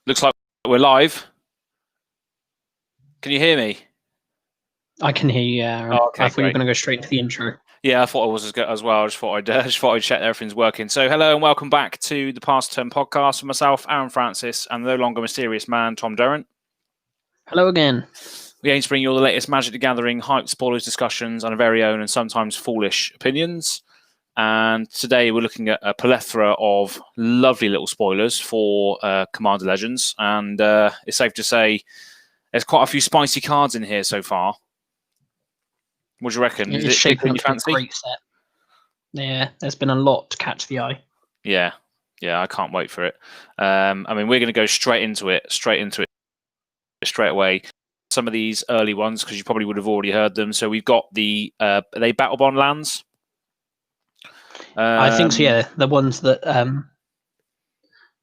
Looks like we're live. Can you hear me? I can hear you, Aaron. Oh, okay, I thought you were great. going to go straight into the intro. Yeah, I thought I was as well. I just thought I'd check that everything's working. So, hello and welcome back to the Past Turn podcast for myself, Aaron Francis, and the no longer mysterious man, Tom Durrant. Hello again. We aim to bring you all the latest Magic the Gathering hype, spoilers, discussions, and our very own and sometimes foolish opinions. And today we're looking at a plethora of lovely little spoilers for Commander Legends, and it's safe to say there's quite a few spicy cards in here so far. What do you reckon? It's shaping up to be a great set. Yeah, there's been a lot to catch the eye. Yeah, I can't wait for it. I mean, we're going to go straight into it straight away. Some of these early ones, because you probably would have already heard them. So we've got the are they Battle Bond lands? I think so. Yeah, the ones that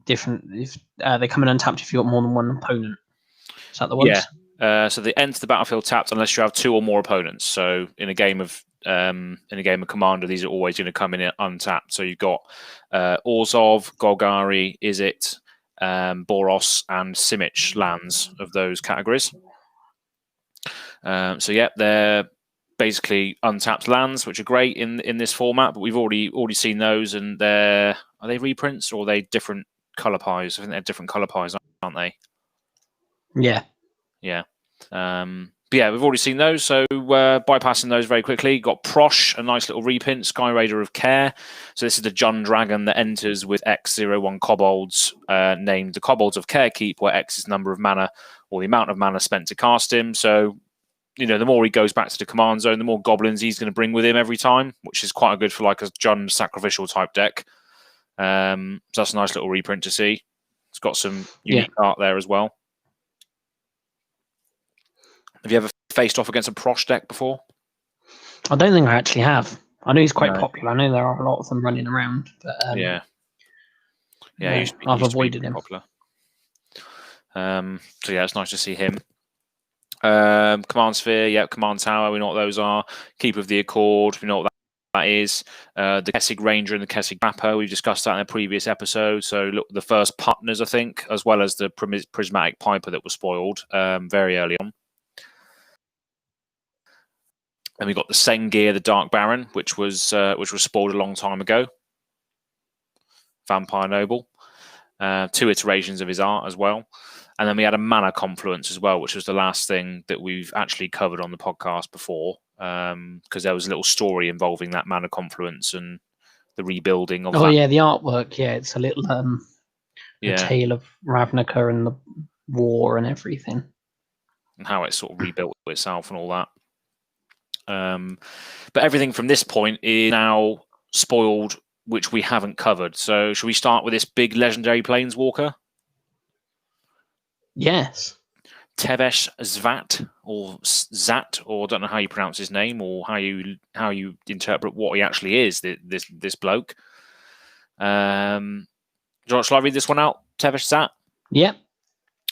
different. If they come in untapped if you've got more than one opponent. Is that the ones? Yeah. So they enter the battlefield tapped unless you have two or more opponents. So in a game of Commander, these are always going to come in untapped. So you've got Orzhov, Golgari, Izzet, Boros, and Simic lands of those categories. So yeah, they're basically untapped lands, which are great in this format. But we've already seen those, and are they reprints or are they different color pies? I think they're different color pies, aren't they? Yeah. But yeah, we've already seen those, so bypassing those very quickly. Got Prosh, a nice little reprint, Sky Raider of Care. So this is the Jund Dragon that enters with X01 Kobolds, named the Kobolds of Carekeep, where X is the number of mana or the amount of mana spent to cast him. So, you know, the more he goes back to the command zone, the more goblins he's going to bring with him every time, which is quite good for like a Jund sacrificial type deck. So that's a nice little reprint to see. It's got some unique art there as well. Have you ever faced off against a Prosh deck before? I don't think I actually have. I know he's quite popular. I know there are a lot of them running around. But, I've avoided him. Popular. So yeah, it's nice to see him. Command Sphere, Command Tower, we know what those are. Keeper of the Accord, we know what that is. The Kessig Ranger and the Kessig Mapper, we've discussed that in a previous episode. So look, the first Putners, I think, as well as the Prismatic Piper that was spoiled very early on. And we got the Sengir, the Dark Baron, which was spoiled a long time ago. Vampire Noble, 2 iterations of his art as well, and then we had a Mana Confluence as well, which was the last thing that we've actually covered on the podcast before, because there was a little story involving that Mana Confluence and the rebuilding of. Oh yeah, the artwork. Yeah, it's a little a tale of Ravnica and the war and everything, and how it sort of rebuilt itself and all that. But everything from this point is now spoiled, which we haven't covered. So should we start with this big legendary Planeswalker? Yes. Tevesh Szat, or Zat, or I don't know how you pronounce his name, or how you interpret what he actually is, this bloke. Shall I read this one out? Tevesh Szat? Yep.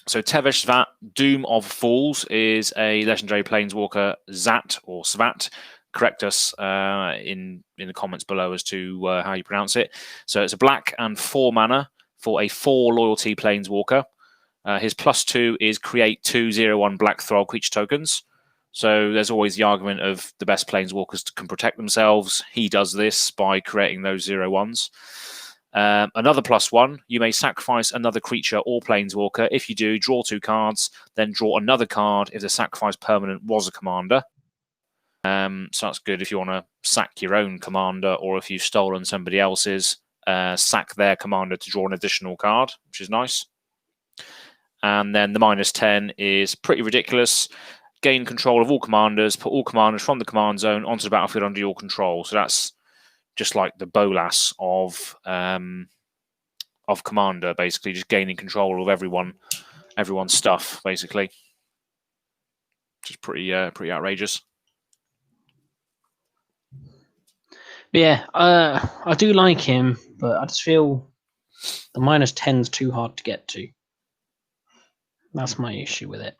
So Tevesh Szat, Doom of Fools, is a legendary Planeswalker, Zat or Svat. Correct us in the comments below as to how you pronounce it. So it's a black and 4 mana for a 4 loyalty Planeswalker. His +2 is create 2/0/1 black Thrall creature tokens. So there's always the argument of the best Planeswalkers can protect themselves. He does this by creating those 0/1s. Another +1, you may sacrifice another creature or Planeswalker. If you do, draw 2 cards, then draw another card if the sacrifice permanent was a commander. So that's good if you want to sack your own commander, or if you've stolen somebody else's, sack their commander to draw an additional card, which is nice. And then the -10 is pretty ridiculous. Gain control of all commanders, put all commanders from the command zone onto the battlefield under your control. So that's just like the Bolas of Commander, basically, just gaining control of everyone's stuff, basically. Which is pretty outrageous. Yeah, I do like him, but I just feel the -10's too hard to get to. That's my issue with it.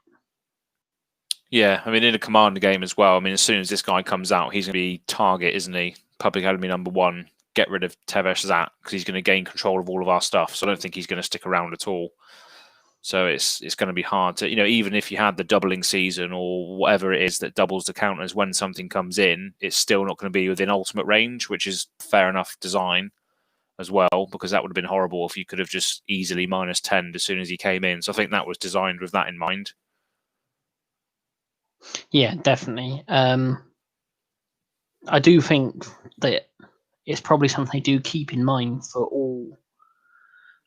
Yeah, I mean, in a Commander game as well, I mean, as soon as this guy comes out, he's going to be target, isn't he? Public Enemy #1, get rid of Tevesh Szat, because he's going to gain control of all of our stuff. So I don't think he's going to stick around at all. So it's going to be hard to, even if you had the doubling season or whatever it is that doubles the counters when something comes in, it's still not going to be within ultimate range, which is fair enough design as well, because that would have been horrible if you could have just easily -10 as soon as he came in. So I think that was designed with that in mind. Yeah, definitely. I do think that it's probably something they do keep in mind for all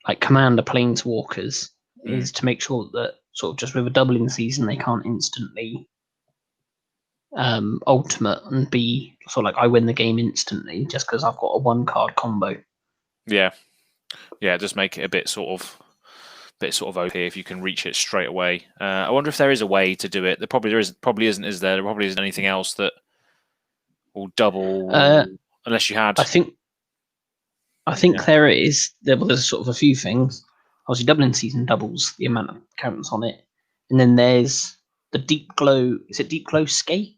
like commander planeswalkers is to make sure that sort of just with a doubling season they can't instantly ultimate and be sort of like I win the game instantly just because I've got a 1-card combo. Yeah, just make it a bit sort of OP if you can reach it straight away. I wonder if there is a way to do it. There probably isn't, is there? There probably isn't anything else that will double unless you had. I think there is. There's sort of a few things. Obviously, doubling season doubles the amount of counters on it, and then there's the deep glow. Is it deep glow skate?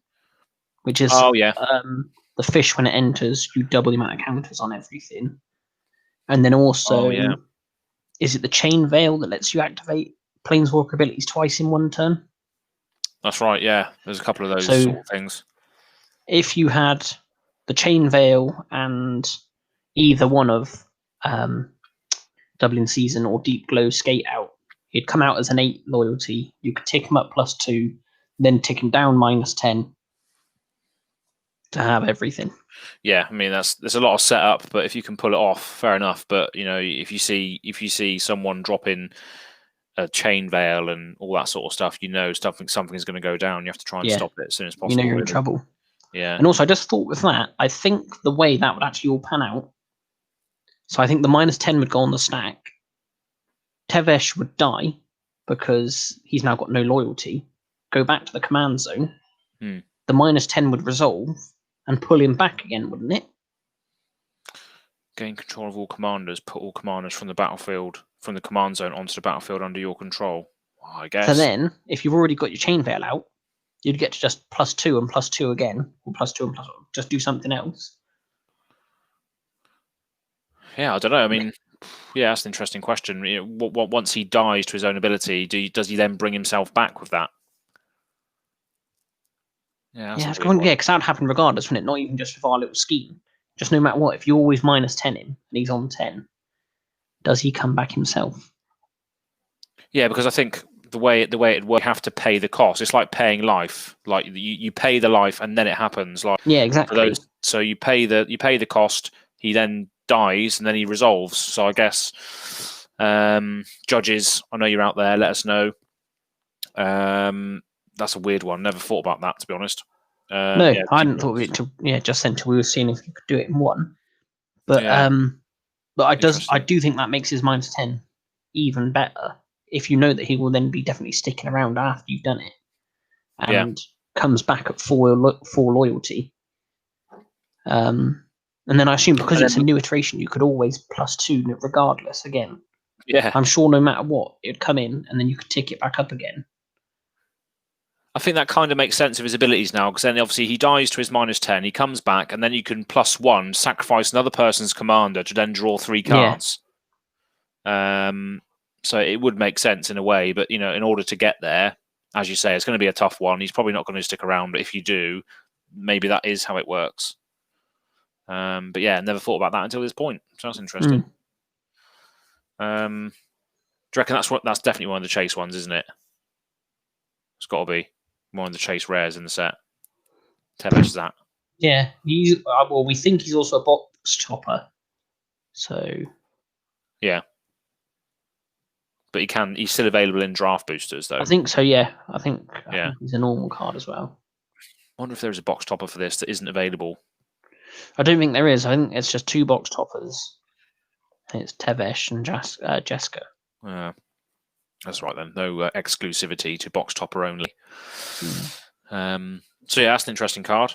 Which is the fish when it enters, you double the amount of counters on everything, and then also is it the chain veil that lets you activate planeswalker abilities twice in one turn? That's right. Yeah, there's a couple of those sort of things. If you had the chain veil and either one of doubling season or deep glow skate out, he'd come out as an 8 loyalty. You could tick him up +2, then tick him down -10 to have everything. Yeah, I mean there's a lot of setup, but if you can pull it off, fair enough. But if you see someone dropping a chain veil and all that sort of stuff, something is going to go down. You have to try and stop it as soon as possible. You're in trouble. Yeah. And also, I just thought with that, I think the way that would actually all pan out. So I think the -10 would go on the stack. Tevesh would die because he's now got no loyalty. Go back to the command zone. The -10 would resolve and pull him back again, wouldn't it? Gain control of all commanders. Put all commanders from the command zone onto the battlefield under your control. Well, I guess. So then, if you've already got your chain veil out, you'd get to just +2 and +2 again, or +2 and +1. Just do something else. Yeah, I don't know. I mean, that's an interesting question. Once he dies to his own ability, does he then bring himself back with that? Yeah, because that would happen regardless, wouldn't it? Not even just with our little scheme. Just no matter what, if you always -10 him and he's on 10, does he come back himself? Yeah, because I think the way it works, you have to pay the cost. It's like paying life. Like you pay the life and then it happens. Like exactly. So you pay the cost. He then dies and then he resolves. So I guess judges, I know you're out there. Let us know. That's a weird one. Never thought about that, to be honest. No, I hadn't thought of it till just until we were seeing if you could do it in one. But I do think that makes his -10 even better if you know that he will then be definitely sticking around after you've done it and comes back at 4 loyalty. And then I assume because it's a new iteration, you could always +2 regardless again. Yeah, I'm sure no matter what, it'd come in and then you could tick it back up again. I think that kind of makes sense of his abilities now, because then obviously he dies to his -10, he comes back, and then you can +1 sacrifice another person's commander to then draw 3 cards. So it would make sense in a way, but in order to get there, as you say, it's going to be a tough one. He's probably not going to stick around, but if you do, maybe that is how it works. But yeah, never thought about that until this point. So that's interesting. Do you reckon that's definitely one of the chase ones, isn't it? It's got to be one of the chase rares in the set. Tevesh Zat. Yeah, we think he's also a box topper. So yeah, but he's still available in draft boosters though. I think so. Yeah, I think he's a normal card as well. I wonder if there's a box topper for this that isn't available. I don't think there is. I think it's just 2 box toppers. It's Tevesh and Jeska. That's right then. No exclusivity to box topper only. So yeah, that's an interesting card.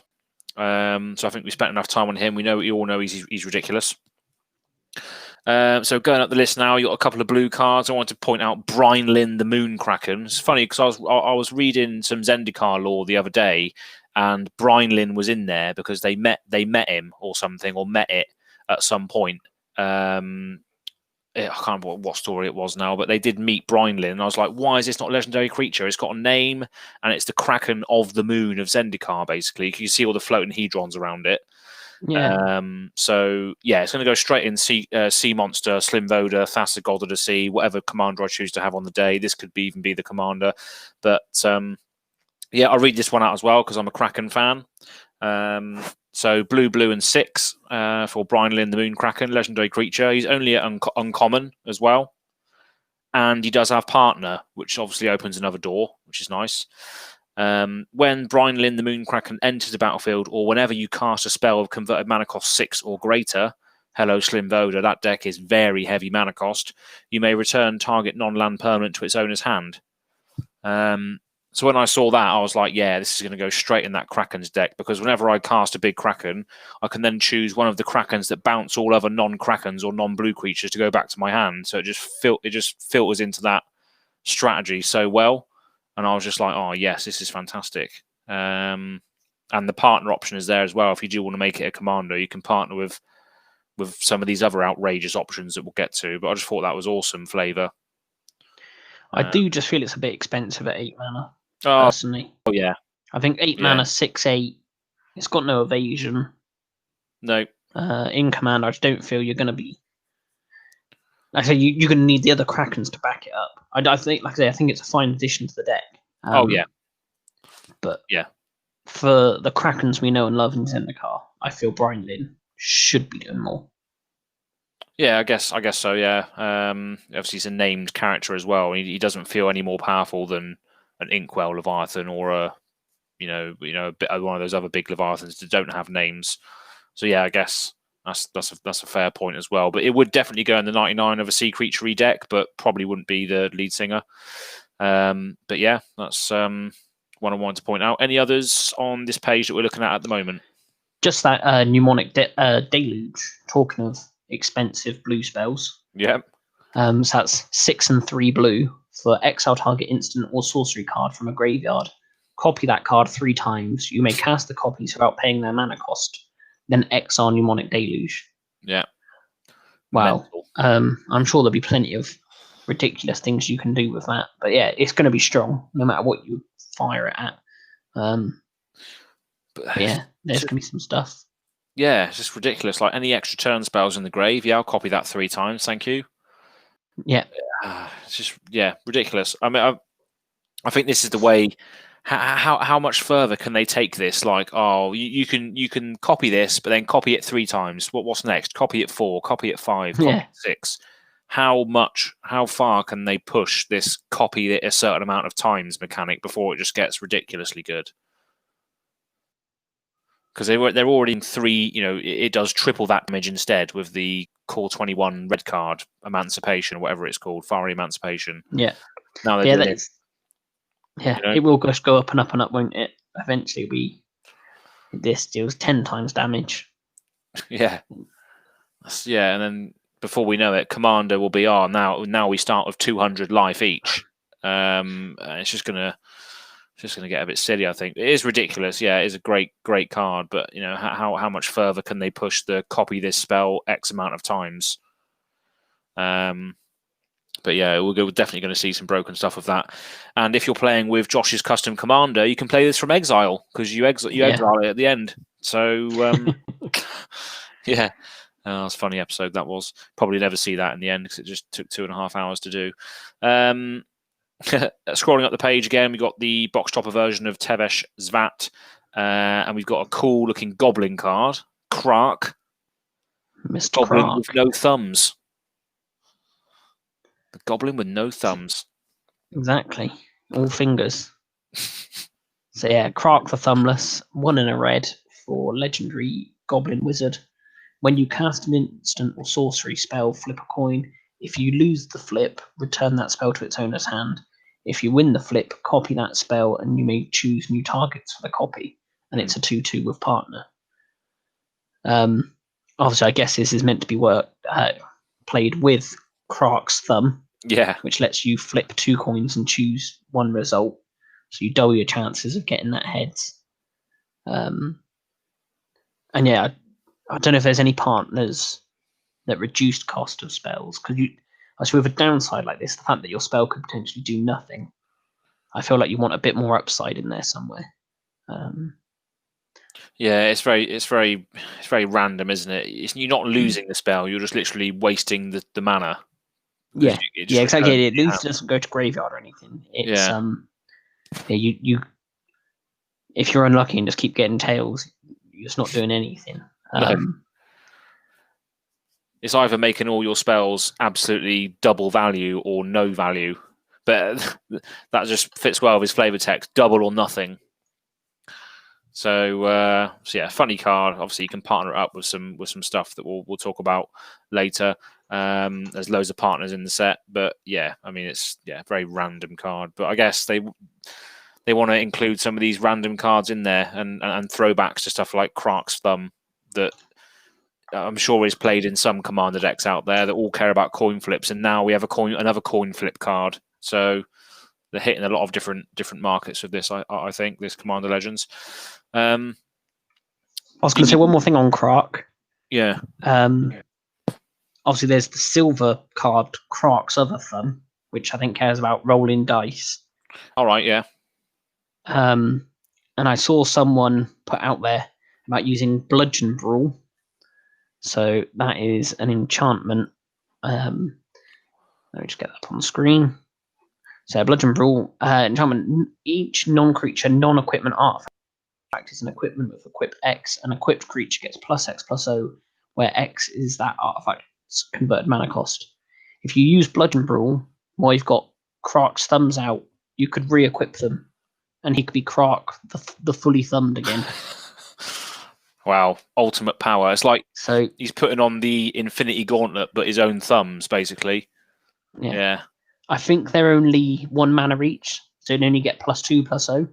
So I think we spent enough time on him. We all know he's ridiculous. So going up the list now, you got a couple of blue cards. I want to point out Brynlin the Moonkraken. It's funny because I was reading some Zendikar lore the other day, and Brynlin was in there because they met him or something, or met it at some point. I can't remember what story it was now, but they did meet Brinelin, and I was like, why is this not a legendary creature? It's got a name, and it's the Kraken of the Moon of Zendikar, basically. You can see all the floating hedrons around it. Yeah. So yeah, it's going to go straight in Sea Monster, Slim Voda, Thassa, God of the Sea, whatever commander I choose to have on the day. This could even be the commander. But yeah, I'll read this one out as well because I'm a Kraken fan. So blue, and 6 for Brinelin, the Moon Kraken, legendary creature. He's only uncommon as well. And he does have partner, which obviously opens another door, which is nice. When Brinelin, the Moon Kraken, enters the battlefield, or whenever you cast a spell of converted mana cost 6 or greater, hello Slim Voda, that deck is very heavy mana cost, you may return target non-land permanent to its owner's hand. So when I saw that, I was like, yeah, this is going to go straight in that Kraken's deck, because whenever I cast a big Kraken, I can then choose one of the Krakens that bounce all other non-Krakens or non-blue creatures to go back to my hand. So it just filters into that strategy so well. And I was just like, oh, yes, this is fantastic. And the partner option is there as well. If you do want to make it a commander, you can partner with some of these other outrageous options that we'll get to. But I just thought that was awesome flavour. I do just feel it's a bit expensive at 8 mana, Oh, personally. oh yeah. I think 8 mana, 6/8, it's got no evasion. No. In Commander, I just don't feel you're going to be... Like I say, you're going to need the other Krakens to back it up. I think, like I say, I think it's a fine addition to the deck. Oh, yeah. But yeah, for the Krakens we know and love in Zendikar, I feel Brinelin should be doing more. Yeah, I guess so. Yeah, obviously he's a named character as well. He doesn't feel any more powerful than an Inkwell Leviathan or a one of those other big Leviathans that don't have names. So yeah, I guess that's a fair point as well. But it would definitely go in the 99 of a sea creature deck, but probably wouldn't be the lead singer. But yeah, that's one I wanted to point out. Any others on this page that we're looking at the moment? Just that Mnemonic Deluge. Talking of expensive blue spells. Yeah. So that's 6 and 3 blue for exile target instant or sorcery card from a graveyard. Copy that card 3 times. You may cast the copies without paying their mana cost. Then exile Mnemonic Deluge. Yeah. Wow. I'm sure there'll be plenty of ridiculous things you can do with that. But yeah, it's going to be strong no matter what you fire it at. But yeah, there's going to be some stuff. Yeah, it's just ridiculous. Like any extra turn spells in the grave, yeah, I'll copy that 3 times. Thank you. Yeah. It's just ridiculous. I mean, I think this is the way. How much further can they take this? Like, oh, you can copy this, but then copy it 3 times. What's next? Copy it 4, copy it 5, copy it 6. How far can they push this copy it a certain amount of times mechanic before it just gets ridiculously good? Because they're already in 3. It does triple that damage instead with the Core 21 red card Emancipation, whatever it's called, Fiery Emancipation. Yeah. Now they're doing it. Yeah, it will just go up and up and up, won't it? Eventually, this deals 10 times damage. Yeah, and then before we know it, Commander will be now we start with 200 life each. It's just gonna get a bit silly. I think it is ridiculous. Yeah, it is a great card, but how much further can they push the copy this spell X amount of times? But yeah, we're definitely going to see some broken stuff of that. And if you're playing with Josh's custom commander, you can play this from exile because you exile it at the end. So yeah, that's a funny episode that was. Probably never see that in the end because it just took 2.5 hours to do. Scrolling up the page again, we got the box topper version of Tevesh Svat, and we've got a cool looking goblin card, Krark. Mr. Goblin Krark. with no thumbs. The goblin with no thumbs. Exactly. All fingers. So yeah, Krark the Thumbless, 1 and a red for legendary goblin wizard. When you cast an instant or sorcery spell, flip a coin. If you lose the flip, return that spell to its owner's hand. If you win the flip, copy that spell and you may choose new targets for the copy. And it's a 2/2 with partner. Obviously, I guess this is meant to be played with Krark's Thumb. Yeah. Which lets you flip 2 coins and choose 1 result. So you double your chances of getting that heads. And yeah, I don't know if there's any partners that reduced cost of spells. Because So with a downside like this, the fact that your spell could potentially do nothing, I feel like you want a bit more upside in there somewhere. Yeah, it's very random, isn't it? You're not losing the spell; you're just literally wasting the mana. Yeah, It yeah, just exactly. returns At least it doesn't go to graveyard or anything. It's Yeah. you if you're unlucky and just keep getting tails, you're just not doing anything. No. It's either making all your spells absolutely double value or no value, but that just fits well with his flavor text: double or nothing. So yeah, funny card. Obviously, you can partner it up with some stuff that we'll talk about later. There's loads of partners in the set, but yeah, I mean it's a very random card. But I guess they want to include some of these random cards in there and throwbacks to stuff like Krark's Thumb that I'm sure is played in some commander decks out there that all care about coin flips, and now we have another coin flip card. So they're hitting a lot of different markets with this. I think this Commander Legends. I was going to say one more thing on Krark. Yeah. Obviously, there's the silver card, Krark's Other Thumb, which I think cares about rolling dice. All right. Yeah. And I saw someone put out there about using Bludgeon Brawl. So that is an enchantment. Let me just get that up on the screen. So Bludgeon Brawl, enchantment. Each non-creature, non-equipment artifact is an equipment with equip X. An equipped creature gets +X/+O, where X is that artifact's converted mana cost. If you use Bludgeon Brawl while you've got Krark's thumbs out, you could re-equip them, and he could be Krark the fully thumbed again. Wow, ultimate power. It's like he's putting on the Infinity Gauntlet, but his own thumbs, basically. Yeah. I think they're only 1 mana each, so you only get +2/+0.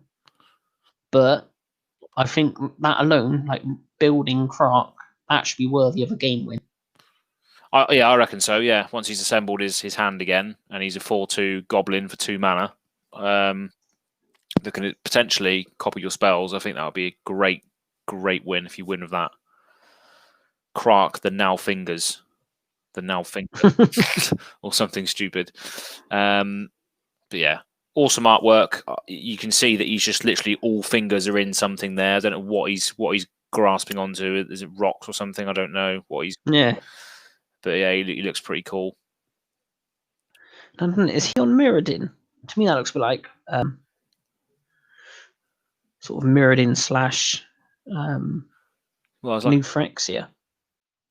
But I think that alone, like building Krark, that should be worthy of a game win. I reckon so, yeah. Once he's assembled his hand again, and he's a 4/2 goblin for 2 mana, looking at potentially copy your spells, I think that would be a great win if you win with that. Krark, the now fingers. Or something stupid. But yeah, awesome artwork. You can see that he's just literally all fingers are in something there. I don't know what he's grasping onto. Is it rocks or something? I don't know what he's. Yeah. But yeah, he looks pretty cool. Is he on Mirrodin? To me, that looks a bit like sort of Mirrodin / well, it's New like Phyrexia.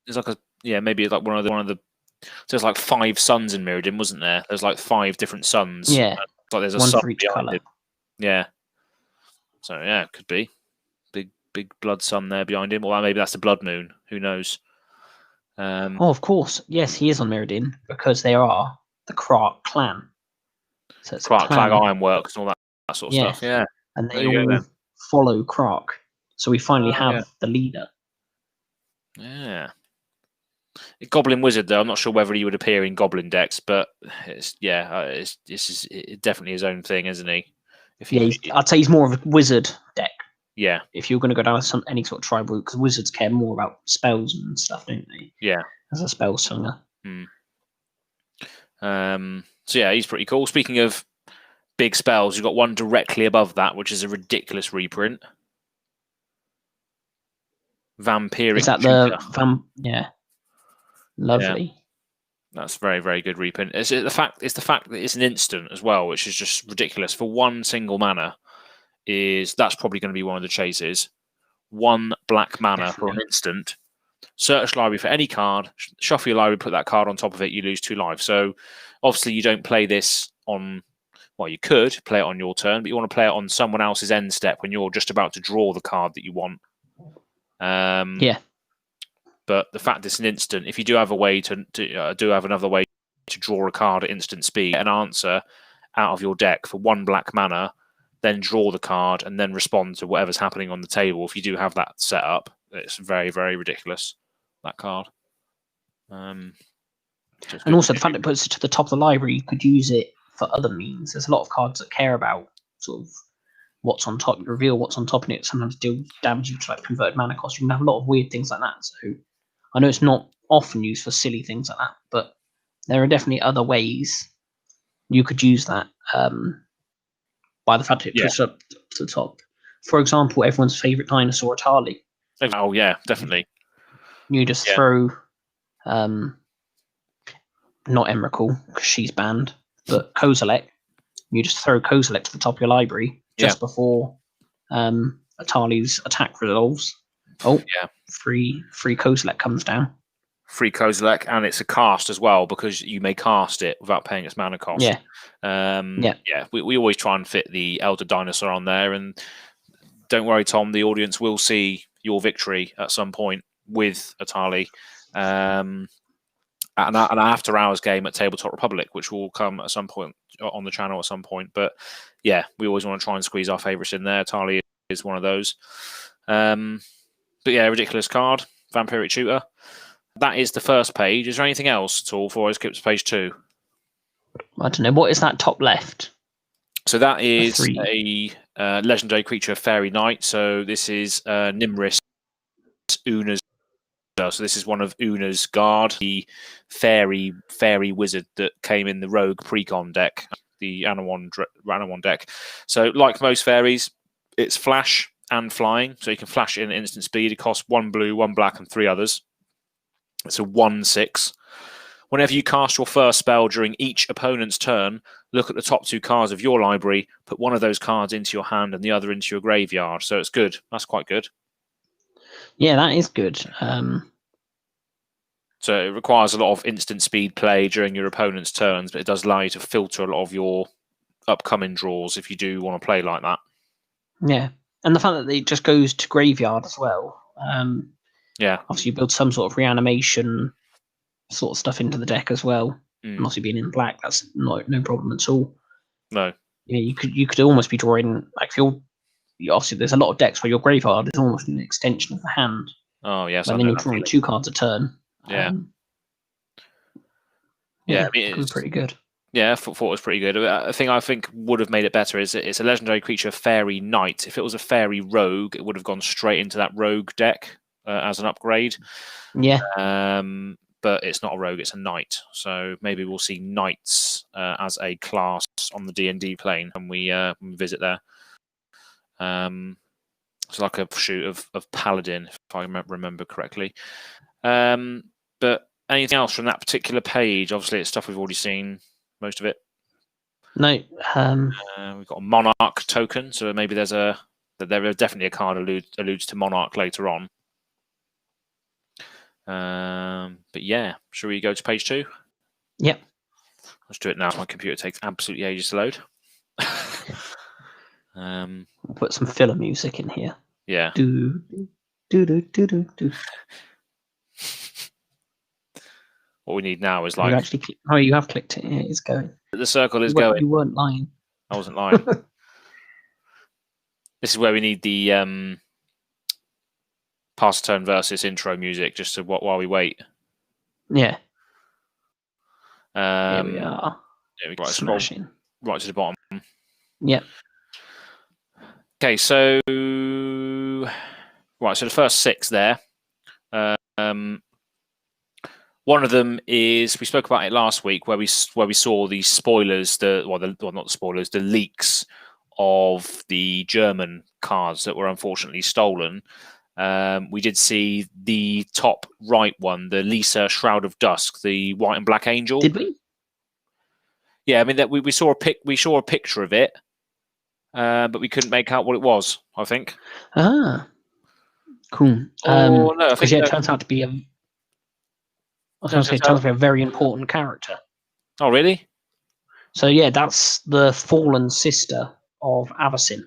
It's like maybe like one of the. So there's like 5 suns in Mirrodin, wasn't there? There's like 5 different suns. Yeah. Like there's a one sun for each behind color. it. Yeah. So yeah, it could be big blood sun there behind him, or maybe that's the blood moon. Who knows? Oh, of course. Yes, he is on Mirrodin because they are the Krark clan. So it's Krark Clag Ironworks and all that sort of stuff. Yeah. And they all follow Krark. So we finally have the leader. Yeah. Goblin Wizard, though, I'm not sure whether he would appear in Goblin decks, but it's definitely his own thing, isn't he? I'd say he's more of a wizard deck. Yeah. If you're going to go down any sort of tribe route, because wizards care more about spells and stuff, don't they? Yeah. As a spell slinger. So yeah, he's pretty cool. Speaking of big spells, you've got one directly above that, which is a ridiculous reprint. Vampiric. Is that the Yeah. Lovely. Yeah. That's very, very good reprint. It's the fact that it's an instant as well, which is just ridiculous. For 1 single mana, that's probably going to be one of the chases. 1 black mana for an instant. Search library for any card, shuffle your library, put that card on top of it, you lose 2 life. So obviously you don't play this on. Well, you could play it on your turn, but you want to play it on someone else's end step when you're just about to draw the card that you want. Yeah. But the fact it's an instant, if you do have a way do have another way to draw a card at instant speed, an answer out of your deck for 1 black mana, then draw the card and then respond to whatever's happening on the table. If you do have that set up, it's very, very ridiculous, that card. And also the fact it puts it to the top of the library, you could use it for other means. There's a lot of cards that care about sort of what's on top. You reveal what's on top, and it sometimes deals damage to like converted mana cost. You can have a lot of weird things like that. So I know it's not often used for silly things like that, but there are definitely other ways you could use that. By the fact it pushes up to the top. For example, everyone's favorite dinosaur, Atali. Oh yeah, definitely. You just throw, not Emrakul because she's banned, but Kozilek. You just throw Kozilek to the top of your library just before Atali's attack resolves. Oh, yeah. Free Kozilek comes down. Free Kozilek, and it's a cast as well because you may cast it without paying its mana cost. We always try and fit the Elder Dinosaur on there, and don't worry, Tom, the audience will see your victory at some point with Atali. An after hours game at Tabletop Republic, which will come at some point on the channel at some point. But yeah, we always want to try and squeeze our favourites in there. Atali is one of those. But yeah, ridiculous card, Vampiric Shooter. That is the first page. Is there anything else at all before I skip to page 2? I don't know. What is that top left? So that is a legendary creature, Fairy Knight. So this is Nimris, Una's. So this is one of Una's guard, the fairy wizard that came in the rogue precon deck, the Ranawon deck. So like most fairies, it's flash and flying. So you can flash in instant speed. It costs 1 blue, 1 black, and 3 others. It's a 1/6. Whenever you cast your first spell during each opponent's turn, look at the top 2 cards of your library, put one of those cards into your hand and the other into your graveyard. So it's good. That's quite good. Yeah, that is good. So it requires a lot of instant speed play during your opponent's turns, but it does allow you to filter a lot of your upcoming draws if you do want to play like that. Yeah, and the fact that it just goes to graveyard as well. Obviously, you build some sort of reanimation sort of stuff into the deck as well. And obviously, being in black, that's no problem at all. No. Yeah, you could almost be drawing like obviously there's a lot of decks where your graveyard is almost an extension of the hand. Oh yes, and then you're drawing 2 cards a turn. Yeah. I mean, it's pretty good. Yeah, I thought it was pretty good. A thing I think would have made it better is it's a legendary creature, Fairy Knight. If it was a Fairy Rogue, it would have gone straight into that Rogue deck as an upgrade. Yeah. But it's not a Rogue; it's a Knight. So maybe we'll see Knights as a class on the D&D plane when we visit there. It's like a shoot of Paladin, if I remember correctly. But anything else from that particular page? Obviously, it's stuff we've already seen, most of it. No. We've got a Monarch token, so maybe there is definitely a card alludes to Monarch later on. But yeah, shall we go to page 2? Yep. Let's do it now. My computer takes absolutely ages to load. We'll put some filler music in here. Yeah. Do do do do do do. What we need now is like. You actually you have clicked it. Yeah, it's going. The circle is going. You weren't lying. I wasn't lying. This is where we need the pass turn versus intro music just to while we wait. Yeah. Here we are. There we go. Smashing. Right to the bottom. Yep. Okay, so right, so the first 6 there. One of them is we spoke about it last week, where we saw the spoilers, not the spoilers, the leaks of the German cards that were unfortunately stolen. We did see the top right one, the Lisa Shroud of Dusk, the white and black angel. Did we? Yeah, I mean that we saw a picture of it, but we couldn't make out what it was. I think. Ah, cool. No, I think it turns out to be it turns out to be a very important character. Oh, really? So yeah, that's the fallen sister of Avacyn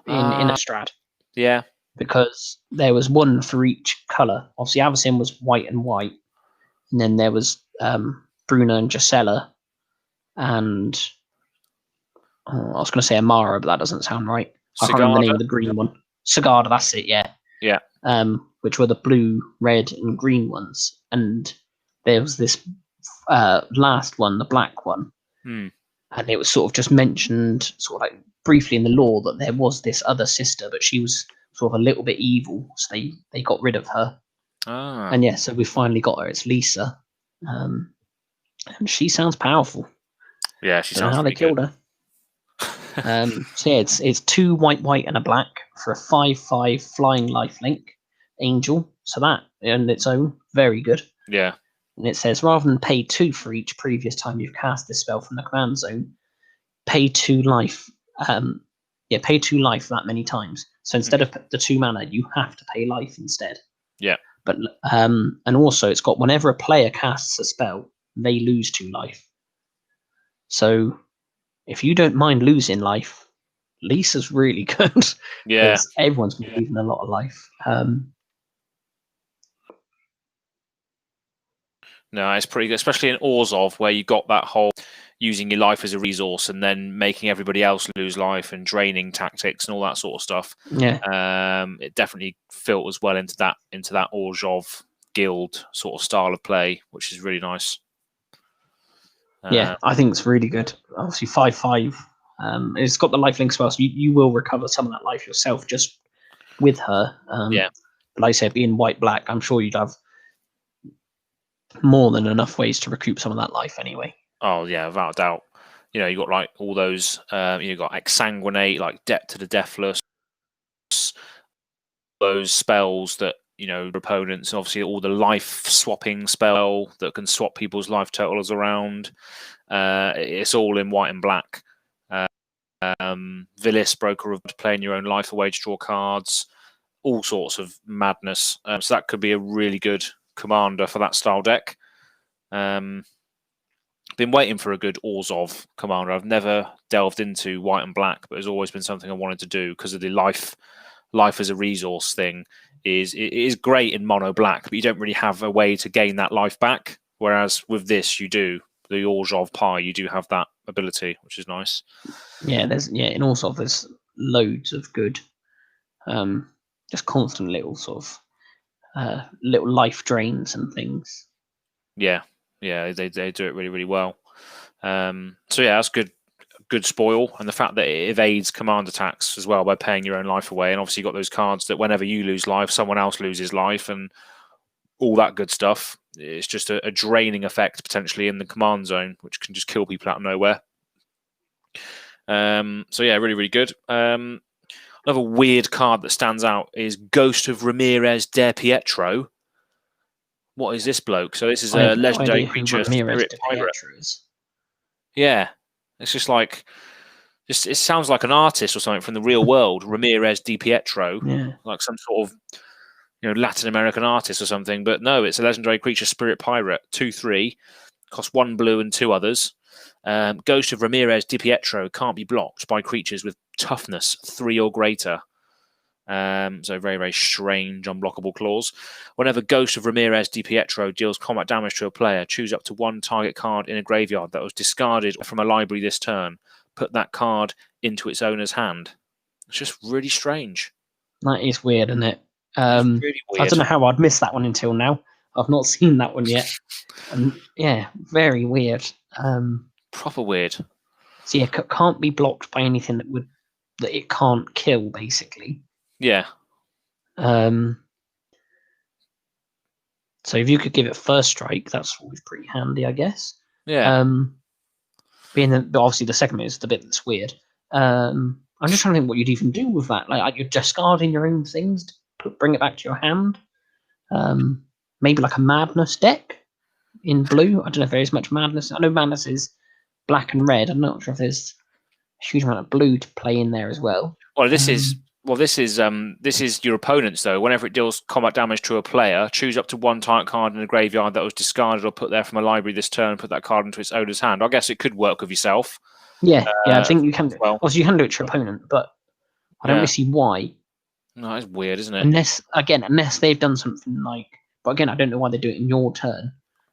in Innistrad. Yeah. Because there was one for each colour. Obviously, Avacyn was white and white, and then there was Bruna and Gisela, and I was going to say Amara, but that doesn't sound right. I can't remember the name of the green one. Sigarda, that's it. Yeah. Yeah. Which were the blue, red, and green ones, and there was this last one, the black one, and it was sort of just mentioned, sort of like briefly in the lore, that there was this other sister, but she was sort of a little bit evil, so they got rid of her. And yeah, so we finally got her. It's Lisa. And she sounds powerful. Yeah, she Don't know sounds how they pretty good. killed her. So yeah, it's 2 white, white, and a black for a 5/5 flying lifelink angel. So that on its own, very good. Yeah. And it says rather than pay 2 for each previous time you've cast this spell from the command zone, pay 2 life. Pay 2 life that many times. So instead of the 2 mana, you have to pay life instead. Yeah. But and also it's got whenever a player casts a spell, they lose 2 life. So if you don't mind losing life, Lisa's really good. Yeah. Everyone's been losing a lot of life. No, it's pretty good, especially in Orzhov, where you got that whole using your life as a resource and then making everybody else lose life and draining tactics and all that sort of stuff. Yeah. It definitely filters well into that Orzhov guild sort of style of play, which is really nice. Yeah, I think it's really good. Obviously, 5/5. It's got the lifelink spell, so you will recover some of that life yourself just with her. Yeah. But like I said, being white black, I'm sure you'd have more than enough ways to recoup some of that life anyway. Oh yeah, without a doubt. You know, you got like all those. You got exsanguinate, like Debt to the Deathless, those spells that your opponents, and obviously all the life swapping spell that can swap people's life totals around. It's all in white and black. Vilis, Broker of playing your own life away to draw cards, all sorts of madness. So that could be a really good commander for that style deck. Been waiting for a good Orzhov commander. I've never delved into white and black, but it's always been something I wanted to do because of the life as a resource thing. It is great in mono black, but you don't really have a way to gain that life back. Whereas with this, you do. The Orzhov Pie, you do have that ability, which is nice. Yeah, in Orzhov there's loads of good, just constant little sort of little life drains and things. Yeah, they do it really, really well. So yeah, that's good spoil, and the fact that it evades command attacks as well by paying your own life away, and obviously you got those cards that whenever you lose life, someone else loses life, and all that good stuff. It's just a draining effect potentially in the command zone, which can just kill people out of nowhere. So yeah, really, really good. Another weird card that stands out is Ghost of Ramirez de Pietro. What is this bloke? So this is a legendary creature, Spirit Pirate. Yeah, it's just like, it sounds like an artist or something from the real world. Ramirez de Pietro, like some sort of Latin American artist or something. But no, it's a legendary creature, Spirit Pirate, 2/3, costs 1 blue and 2 others. Ghost of Ramirez de Pietro can't be blocked by creatures with toughness 3 or greater. So very, very strange unblockable clause. Whenever Ghost of Ramirez de Pietro deals combat damage to a player, choose up to 1 target card in a graveyard that was discarded from a library this turn. Put that card into its owner's hand. It's just really strange. That is weird, isn't it? Really weird. I don't know how I'd missed that one until now. I've not seen that one yet. And yeah, very weird. Proper weird. So yeah, it can't be blocked by anything that it can't kill, basically. Yeah. So if you could give it first strike, that's always pretty handy, I guess. Yeah. But obviously the second bit is the bit that's weird. I'm just trying to think what you'd even do with that. Like you're discarding your own things to bring it back to your hand. Maybe like a madness deck in blue. I don't know if there is much madness. I know madness is black and red. I'm not sure if there's a huge amount of blue to play in there as well. Well, this is your opponent's though. Whenever it deals combat damage to a player, choose up to 1 target card in a graveyard that was discarded or put there from a library this turn. Put that card into its owner's hand. I guess it could work with yourself. Yeah, I think you can. Well, you can do it to your opponent, but I don't really see why. No, it's weird, isn't it? Unless they've done something like. But again, I don't know why they do it in your turn.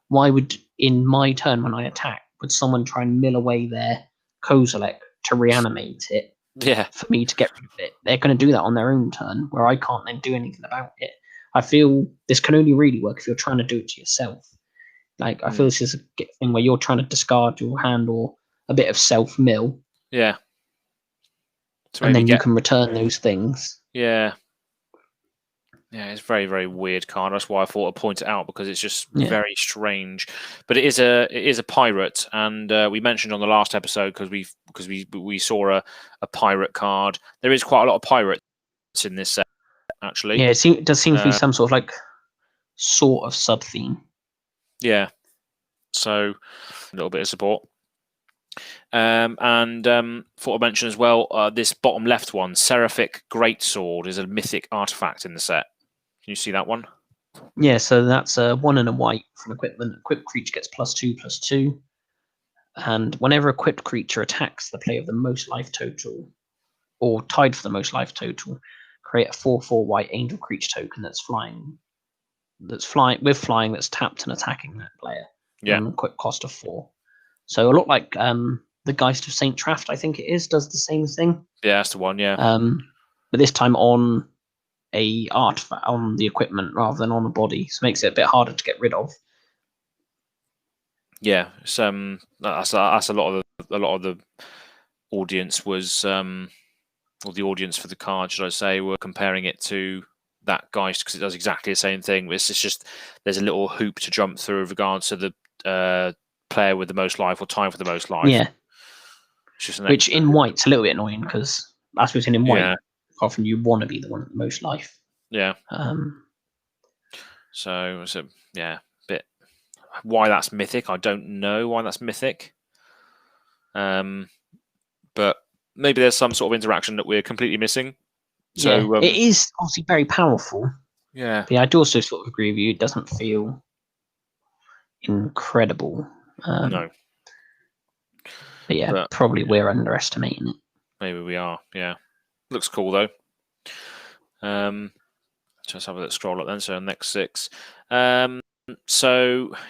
Why would in my turn when I attack would someone try and mill away their Kozilek to reanimate it? Yeah. For me to get rid of it, they're going to do that on their own turn, where I can't then do anything about it. I feel this can only really work if you're trying to do it to yourself. Like I feel this is a thing where you're trying to discard your hand or a bit of self mill. Yeah. And then you can return those things. Yeah. Yeah, it's a very, very weird card. That's why I thought I'd point it out, because it's just Yeah. very strange. But it is a pirate, and we mentioned on the last episode because we saw a pirate card. There is quite a lot of pirates in this set, actually. Yeah, it does seem to be some sort of like sort of sub theme. Yeah, so a little bit of support. And thought I'd mention as well, this bottom left one, Seraphic Greatsword, is a mythic artifact in the set. Can you see that one? Yeah, so that's 1 and a white from equipment. Equipped creature gets +2/+2. And whenever equipped creature attacks the player of the most life total, or tied for the most life total, create a 4/4 white angel creature token that's flying, that's tapped and attacking that player. Yeah. Quick cost of 4. So a lot like the Geist of Saint Traft, I think it is, does the same thing. Yeah, that's the one. Yeah. But this time on a artifact, on the equipment rather than on the body, so it makes it a bit harder to get rid of. Yeah, that's a lot of the audience was, or the audience for the card, should I say, were comparing it to that Geist, because it does exactly the same thing. It's just there's a little hoop to jump through with regards to the player with the most life or time for the most life. Yeah. Which in white's a little bit annoying, because as we've seen in white, often you want to be the one with the most life. Yeah. So yeah, bit. Why that's mythic, I don't know why that's mythic. But maybe there's some sort of interaction that we're completely missing. So it is obviously very powerful. Yeah. But I'd also sort of agree with you. It doesn't feel incredible. No. But yeah, probably we're underestimating it. Maybe we are. Yeah. Looks cool though. Let's have a little scroll up then. So next 6. So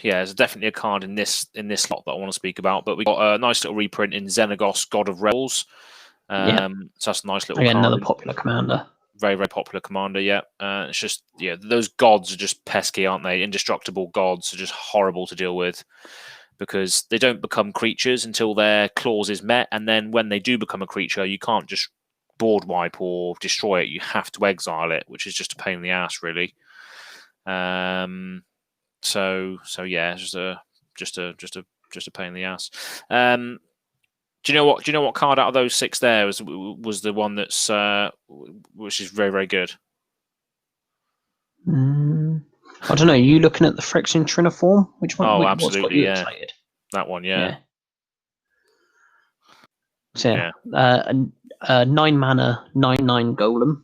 yeah, there's definitely a card in this slot that I want to speak about. But we got a nice little reprint in Xenagos, God of Rebels. So that's a nice little card. Another in. Popular commander. Very, very popular commander. Yeah. It's just those gods are just pesky, aren't they? Indestructible gods are just horrible to deal with, because they don't become creatures until their clause is met, and then when they do become a creature, you can't just board wipe or destroy it. You have to exile it, which is just a pain in the ass, really. So yeah, it's just a pain in the ass. Do you know what card out of those 6 there was the one that's which is very, very good? I don't know. Are you looking at the Phyrexian Triniform? Which one? Oh, What's absolutely, got you excited? That one, yeah. So a 9 mana 9/9 golem,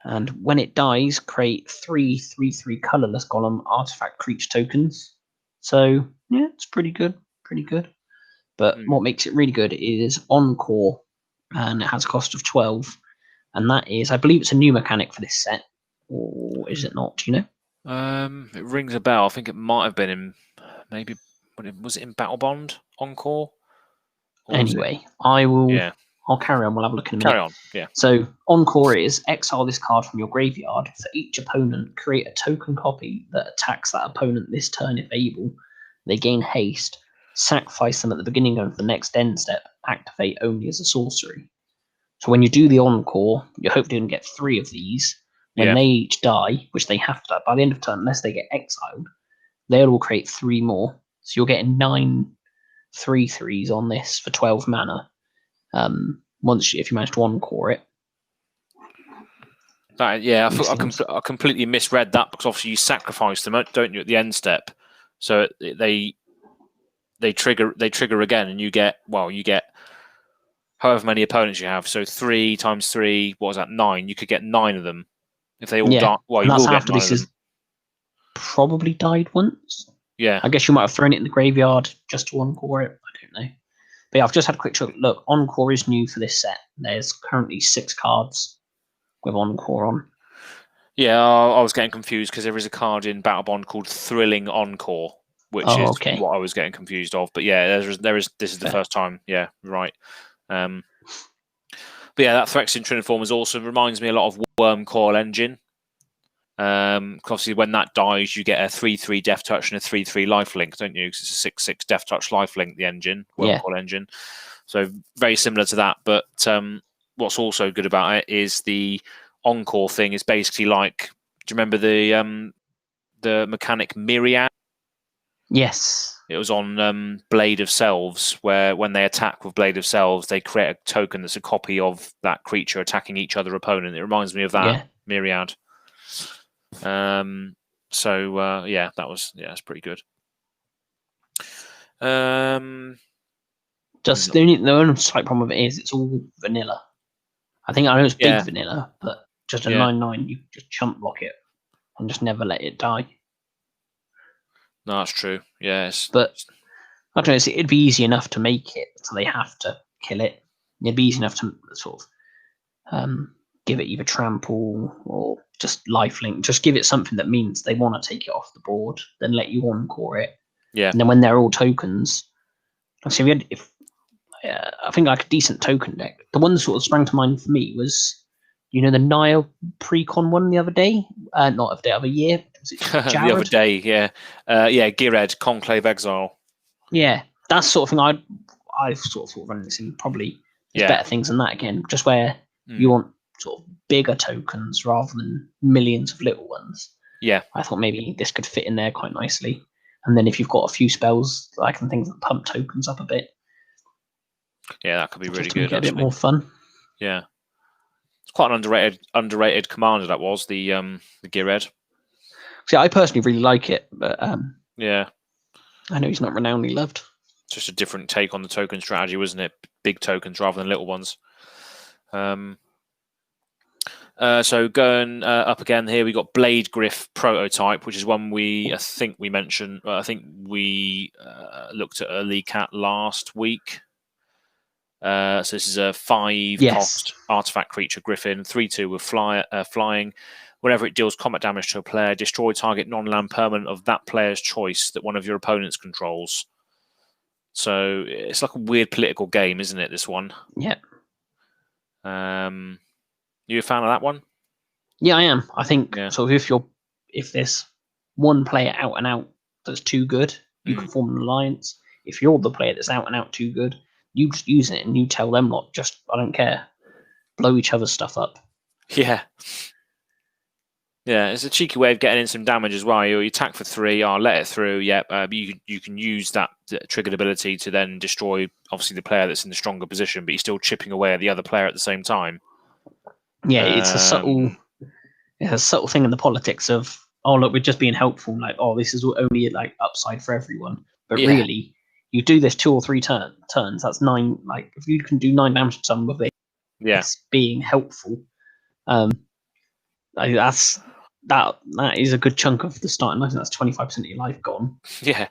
and when it dies, create 3/3/3 colorless golem artifact creature tokens. So yeah, it's pretty good. But what makes it really good is Encore, and it has a cost of 12, and that is, I believe, it's a new mechanic for this set, or is it not? Do you know? It rings a bell. I think it might have been in, maybe, was it in Battle Bond Encore? Anyway, I'll carry on. We'll have a look in a minute. Carry on, yeah. So Encore is exile this card from your graveyard. For each opponent, create a token copy that attacks that opponent this turn if able. They gain haste. Sacrifice them at the beginning of the next end step. Activate only as a sorcery. So when you do the Encore, you're hopefully going to get 3 of these. When they each die, which they have to die by the end of turn, unless they get exiled, they'll all create 3 more. So you're getting 9 3/3s on this for 12 mana. If you manage to Encore it. I completely misread that, because obviously you sacrifice them, don't you, at the end step? So they trigger again, and you get however many opponents you have. So 3 times 3, what was that? 9. You could get 9 of them if they all die. Well, you will get 9 of them. Probably died once. Yeah, I guess you might have thrown it in the graveyard just to Encore it. I don't know. But yeah, I've just had a quick look. Encore is new for this set. There's currently 6 cards with Encore on. Yeah, I was getting confused because there is a card in Battle Bond called Thrilling Encore, which is what I was getting confused of. But yeah, there is. This is the first time. Yeah, right. But yeah, that Phyrexian Triniform is also reminds me a lot of Wormcoil Engine. Obviously, when that dies, you get a 3/3 Death Touch and a 3/3 lifelink, don't you? Because it's a 6/6 Death Touch lifelink, the engine, Wormcoil Engine. So very similar to that. But what's also good about it is the Encore thing is basically like Do you remember the mechanic Myriad? Yes. It was on Blade of Selves, where when they attack with Blade of Selves, they create a token that's a copy of that creature attacking each other opponent. It reminds me of that Myriad. So yeah, that's pretty good. Just the only slight problem with it is it's all vanilla. I know it's big vanilla, but just a 9/9, you just chump block it and just never let it die. No, that's true. Yes, but I don't know. It'd be easy enough to make it, so they have to kill it. It'd be easy enough to sort of give it either trample or just lifelink. Just give it something that means they want to take it off the board, then let you encore it. Yeah. And then when they're all tokens, so I think like a decent token deck. The one that sort of sprang to mind for me was, the Nile Precon one the other day. Not of the other year. Was it the other day, yeah. Gired, Conclave Exile. Yeah, that's sort of thing I've sort of thought running this in. Probably there's better things than that again, just where you want sort of bigger tokens rather than millions of little ones. Yeah. I thought maybe this could fit in there quite nicely. And then if you've got a few spells, I can think that pump tokens up a bit. Yeah, that could be really good. Make it a bit more fun. Yeah. It's quite an underrated commander, that was, the Gired. See, I personally really like it, but yeah. I know he's not renownedly loved. Just a different take on the token strategy, wasn't it? Big tokens rather than little ones. So going up again here, we got Blade Griff Prototype, which is one I think we mentioned. I think we looked at a leak at last week. So this is a 5-cost artifact creature Griffin, 3/2 with flying. Whenever it deals combat damage to a player, destroy target non-land permanent of that player's choice that one of your opponents controls. So it's like a weird political game, isn't it, this one? Yeah. You a fan of that one? Yeah, I am. I think so. If there's one player out and out that's too good, you can form an alliance. If you're the player that's out and out too good, you just use it and you tell them lot, just I don't care, blow each other's stuff up. Yeah. Yeah, it's a cheeky way of getting in some damage as well. You attack for 3, I'll let it through. Yeah, you can use that triggered ability to then destroy, obviously, the player that's in the stronger position, but you're still chipping away at the other player at the same time. Yeah, it's a subtle thing in the politics of, oh look, we're just being helpful. Like, oh, this is only like upside for everyone, but really, you do this 2 or 3 turns. That's 9. Like, if you can do 9 damage to someone with it, it's being helpful. That is a good chunk of the starting life. That's 25% of your life gone. Yeah,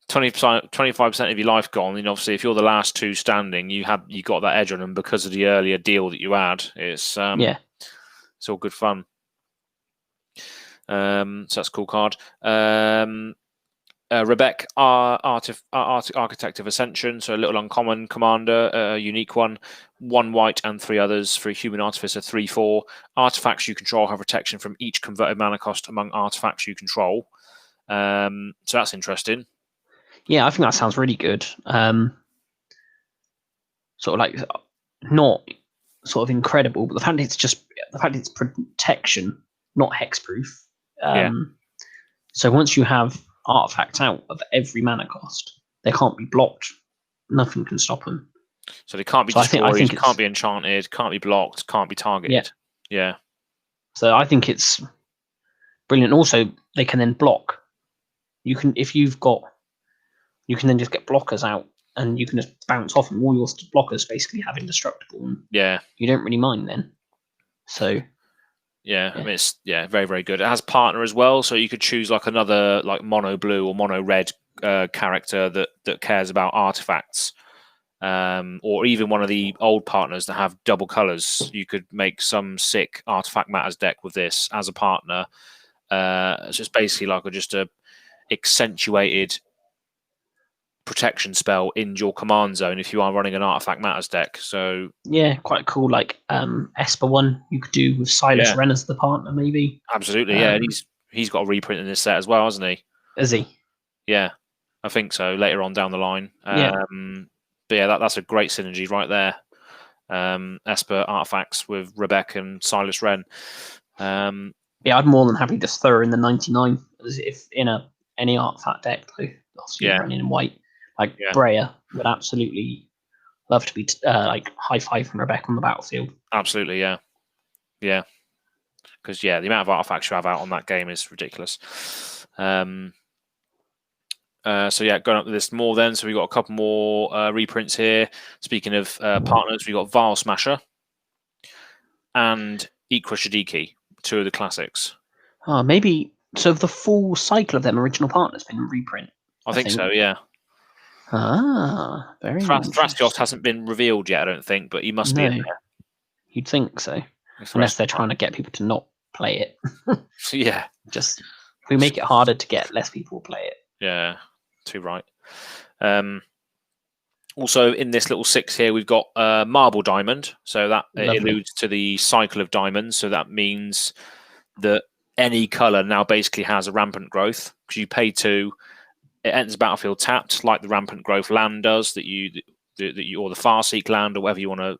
25% of your life gone. And obviously, if you're the last 2 standing, you got that edge on them because of the earlier deal that you had. It's it's all good fun. So that's a cool card. Rebek, Architect of Ascension, so a little uncommon commander, a unique one. 1 white and 3 others for a human artificer, 3/4. Artifacts you control have protection from each converted mana cost among artifacts you control. So that's interesting. Yeah, I think that sounds really good. Sort of like not sort of incredible, but the fact it's protection, not hexproof. So once you have artifacts out of every mana cost, they can't be blocked. Nothing can stop them. So they can't be destroyed, can't be enchanted, can't be blocked, can't be targeted. Yeah. So I think it's brilliant. Also, they can then block. You can then just get blockers out, and you can just bounce off, and all your blockers basically have indestructible. And you don't really mind then. So. Yeah, I mean, it's very, very good. It has partner as well, so you could choose like another like mono blue or mono red character that cares about artifacts, or even one of the old partners that have double colors. You could make some sick artifact matters deck with this as a partner. It's just basically like just a accentuated protection spell in your command zone if you are running an artifact matters deck. So quite cool. Like Esper one you could do with Silas Wren as the partner, maybe. Absolutely, and he's got a reprint in this set as well, hasn't he? Is he? Yeah, I think so. Later on down the line. But that's a great synergy right there. Esper artifacts with Rebek and Silas Wren. Yeah, I'd more than happy just throw in the 99 as if in any artifact deck, though. Obviously, Yeah. running in white. Like Yeah. Breya would absolutely love to be like high five from Rebecca on the battlefield. Absolutely, yeah. Yeah. Because, the amount of artifacts you have out on that game is ridiculous. So, going up the list more then. So, we've got a couple more reprints here. Speaking of partners, we've got Vial Smasher and Ikra Shadiki, two of the classics. Oh, maybe. So, the full cycle of them original partners been in reprint. I think so, yeah. Ah, very Thrastos hasn't been revealed yet, I don't think, but he must be in there. You'd think so. Unless they're trying to get people to not play it. Yeah. Just, if we make it harder to get, less people play it. Yeah, too right. Also, in this little 6 here, we've got Marble Diamond. So that alludes to the cycle of diamonds. So that means that any colour now basically has a rampant growth. Because you pay 2, it enters the battlefield tapped, like the rampant growth land does, that you or the Farseek land, or whatever you want to,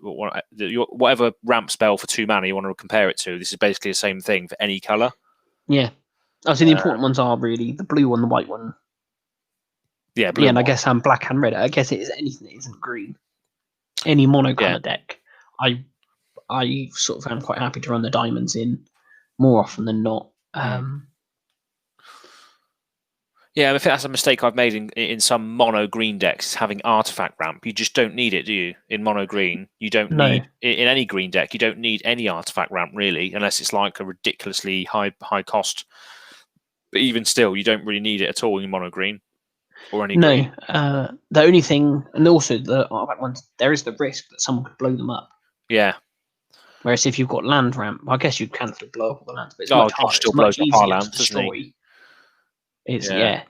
whatever ramp spell for 2 mana you want to compare it to. This is basically the same thing for any colour. Yeah. I see the important ones are really the blue one, the white one. Yeah, blue. Yeah, and I guess black and red. I guess it is anything that isn't green. Any monocolour deck. I sort of am quite happy to run the diamonds in more often than not. Yeah, I think that's a mistake I've made in some mono green decks, having artifact ramp. You just don't need it, do you? In mono green, you don't need in any green deck. You don't need any artifact ramp really, unless it's like a ridiculously high cost. But even still, you don't really need it at all in mono green or any green. The only thing, and also the artifact ones, there is the risk that someone could blow them up. Yeah. Whereas if you've got land ramp, I guess you can still blow up all the lands, but it's much harder. Still blows up our lands, doesn't he? It's, yeah.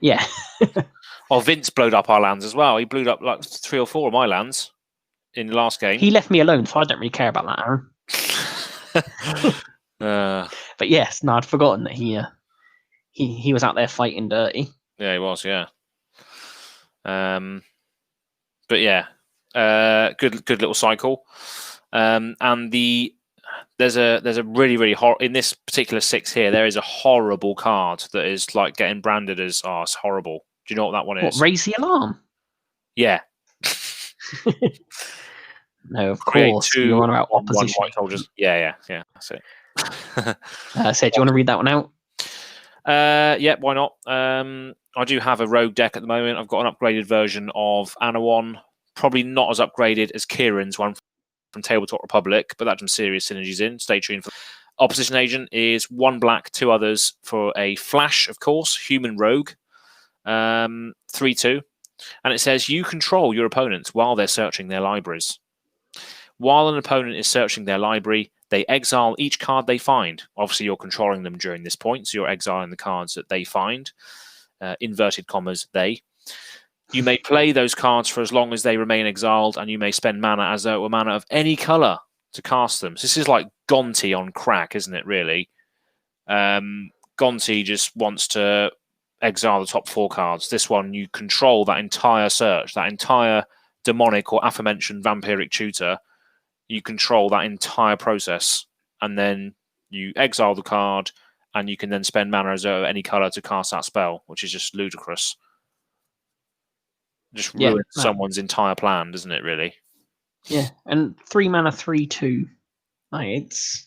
Oh, Vince blowed up our lands as well. He blew up like 3 or 4 of my lands in the last game. He left me alone, so I don't really care about that, Aaron. But yes, no, I'd forgotten that he was out there fighting dirty. Yeah, he was. Yeah. But yeah, good little cycle. And there's a really in this particular 6 here, there is a horrible card that is like getting branded as it's horrible. Do you know what that one is? What, Raise the Alarm? Yeah. No, of course. You're on about opposition. White soldiers. Yeah. That's it. So do you want to read that one out? Yeah, why not? I do have a rogue deck at the moment. I've got an upgraded version of Anawan. Probably not as upgraded as Kieran's one from Tabletop Republic, but that's some serious synergies in. Stay tuned for Opposition Agent is 1 black, 2 others for a flash, of course, human rogue. 3/2. And it says you control your opponents while they're searching their libraries. While an opponent is searching their library, they exile each card they find. Obviously, you're controlling them during this point, so you're exiling the cards that they find. Inverted commas, they. You may play those cards for as long as they remain exiled, and you may spend mana as though it were mana of any colour to cast them. So this is like Gonti on crack, isn't it, really? Gonti just wants to exile the top 4 cards. This one, you control that entire search, that entire demonic or aforementioned vampiric tutor. You control that entire process, and then you exile the card, and you can then spend mana as though any colour to cast that spell, which is just ludicrous. Just ruins someone's entire plan, doesn't it, really? Yeah, and 3 mana, 3/2. It's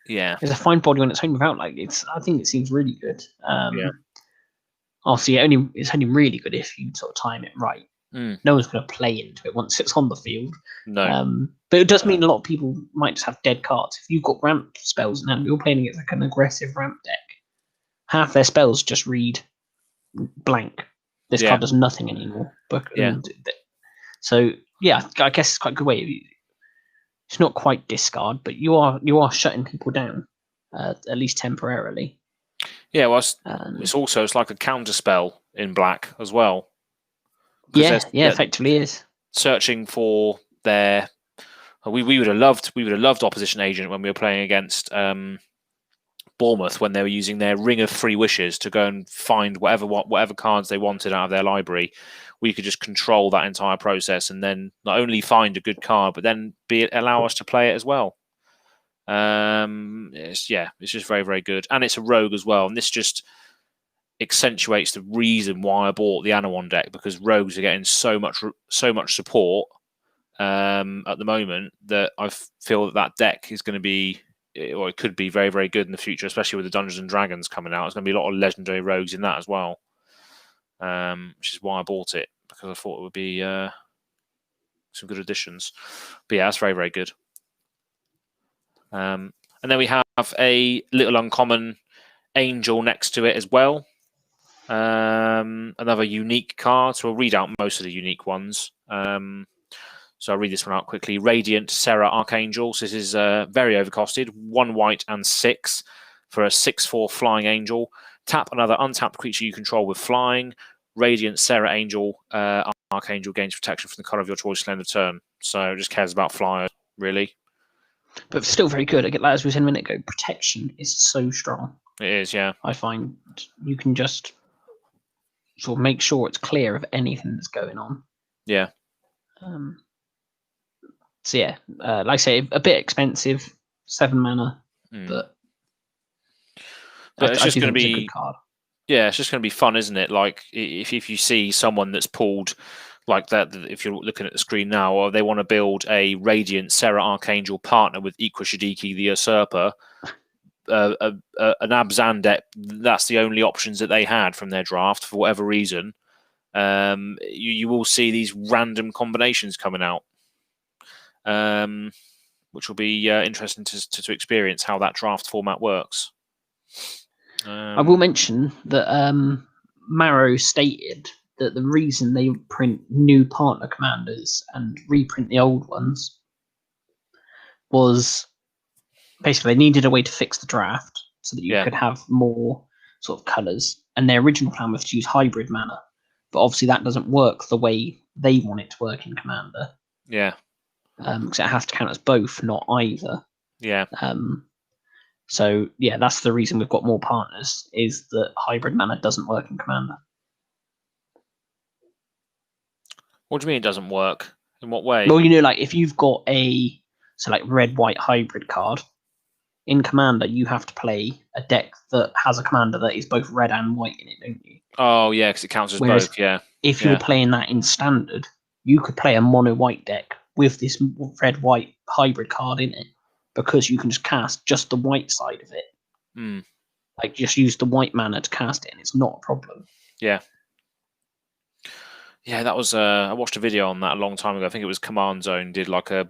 a fine body on its own without I think it seems really good. Obviously, it's only really good if you sort of time it right. No one's going to play into it once it's on the field. No. But it does mean a lot of people might just have dead cards. If you've got ramp spells now, you're playing against like an aggressive ramp deck. Half their spells just read blank. This card does nothing anymore. So yeah, I guess it's quite a good way. It's not quite discard, but you are shutting people down, at least temporarily. Yeah, well, it's like a counter spell in black as well. Yeah, effectively is searching for their. We would have loved Opposition Agent when we were playing against Bournemouth, when they were using their Ring of Free Wishes to go and find whatever cards they wanted out of their library. We could just control that entire process and then not only find a good card, but then allow us to play it as well. It's just very, very good, and it's a rogue as well. And this just accentuates the reason why I bought the Anawan deck, because rogues are getting so much support at the moment that I feel that deck is going to be, or it could be very, very good in the future, especially with the Dungeons and Dragons coming out. There's going to be a lot of legendary rogues in that as well, which is why I bought it, because I thought it would be some good additions. But yeah, that's very, very good. And then we have a little uncommon Angel next to it as well. Another unique card. So we'll read out most of the unique ones. So I'll read this one out quickly. Radiant Serra Archangel. So this is very overcosted. 1 white and 6 for a 6/4 flying angel. Tap another untapped creature you control with flying. Radiant Serra Angel Archangel gains protection from the color of your choice at the end of turn. So it just cares about flyers, really. But still very good. Like as we said a minute ago, protection is so strong. It is, yeah. I find you can just sort of make sure it's clear of anything that's going on. Yeah. So yeah, like I say, a bit expensive, 7 mana, but it's just going to be a good card. Yeah, it's just going to be fun, isn't it? Like if you see someone that's pulled like that, if you're looking at the screen now, or they want to build a Radiant Serra Archangel partner with Ikwashidiki the Usurper, an Abzan deck, that's the only options that they had from their draft for whatever reason. You will see these random combinations coming out, which will be interesting to experience how that draft format works. I will mention that Marrow stated that the reason they print new partner commanders and reprint the old ones was basically they needed a way to fix the draft so that you could have more sort of colours. And their original plan was to use hybrid mana, but obviously that doesn't work the way they want it to work in Commander. Yeah. Because it has to count as both, not either. Yeah. So yeah, that's the reason we've got more partners, is that hybrid mana doesn't work in Commander. What do you mean it doesn't work? In what way? Well, like if you've got a red-white hybrid card in Commander, you have to play a deck that has a commander that is both red and white in it, don't you? Oh yeah, because it counts as both. Yeah. If you're playing that in Standard, you could play a mono-white deck with this red-white hybrid card in it, because you can just cast just the white side of it. Like just use the white mana to cast it, and it's not a problem. Yeah. Yeah, that was. I watched a video on that a long time ago. I think it was Command Zone did like a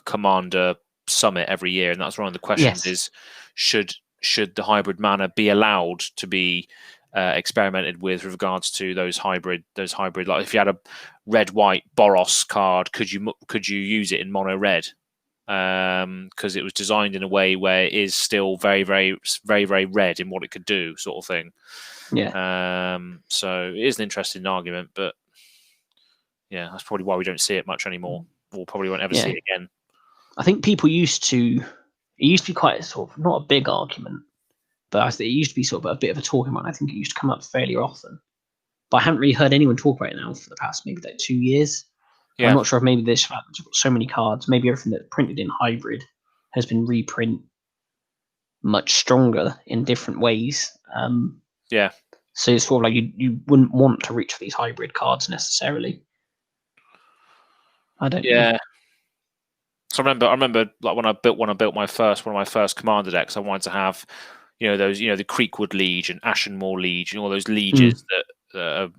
Commander summit every year, and that's one of the questions: is should the hybrid mana be allowed to be experimented with regards to those hybrid, like if you had a red-white Boros card, could you use it in mono red? Because it was designed in a way where it is still very, very, very, very red in what it could do, sort of thing. Yeah. So it is an interesting argument, but yeah, that's probably why we don't see it much anymore. We'll probably won't ever see it again. I think people used to be quite sort of not a big argument, but it used to be sort of a bit of a talking one. I think it used to come up fairly often, but I haven't really heard anyone talk about it now for the past maybe like 2 years. Yeah. I'm not sure if maybe this fact that you've got so many cards, maybe everything that's printed in hybrid has been reprint much stronger in different ways. Yeah. So it's sort of like you wouldn't want to reach for these hybrid cards necessarily. I don't know. So I remember like when I built one of my first commander decks, I wanted to have, those, the Creekwood Liege and Ashenmoor Liege and all those lieges that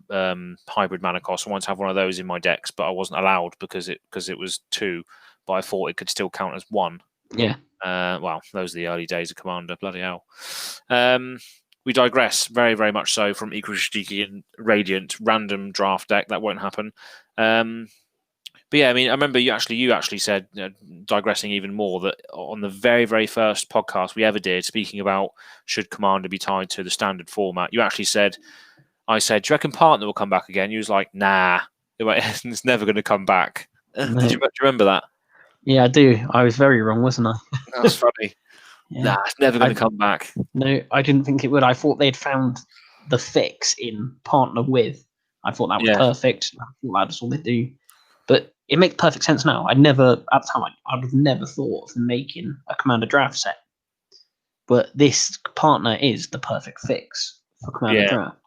hybrid mana cost. I wanted to have one of those in my decks, but I wasn't allowed because it was 2, but I thought it could still count as 1. Yeah. Well, those are the early days of Commander. Bloody hell. We digress very, very much so from Ikwashidiki and Radiant random draft deck. That won't happen. But yeah, I mean, I remember you actually said, digressing even more, that on the very, very first podcast we ever did, speaking about should Commander be tied to the standard format, you actually said, I said, do you reckon Partner will come back again? You was like, nah, it's never going to come back. No. Do you remember that? Yeah, I do. I was very wrong, wasn't I? That's funny. Yeah. Nah, it's never going to come back. No, I didn't think it would. I thought they'd found the fix in Partner with. I thought that was perfect. I thought that was all they do. But it makes perfect sense now. At the time, I would have never thought of making a Commander draft set. But this partner is the perfect fix for Commander draft.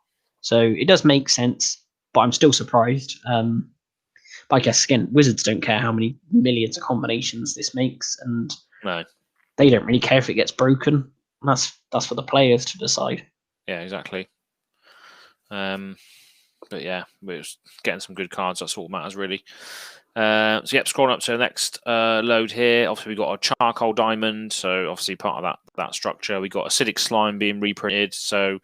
So it does make sense, but I'm still surprised. But I guess, again, Wizards don't care how many millions of combinations this makes, and they don't really care if it gets broken. That's for the players to decide. Yeah, exactly. But yeah, we're just getting some good cards. That's all that matters, really. So, scrolling up to the next load here. Obviously, we've got a Charcoal Diamond. So, obviously, part of that structure. We've got Acidic Slime being reprinted. So,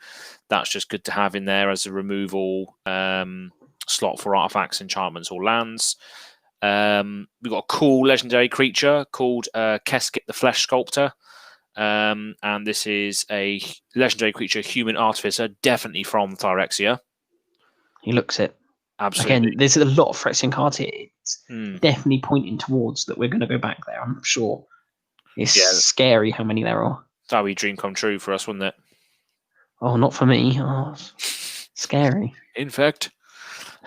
that's just good to have in there as a removal slot for artifacts, enchantments, or lands. We've got a cool legendary creature called Keskit the Flesh Sculptor. And this is a legendary creature, Human Artificer, definitely from Phyrexia. He looks it. Absolutely. Again, there's a lot of Phyrexian cards here. It's definitely pointing towards that we're going to go back there, I'm sure. It's scary how many there are. That would be a dream come true for us, wouldn't it? Oh, not for me. Oh, scary. In fact.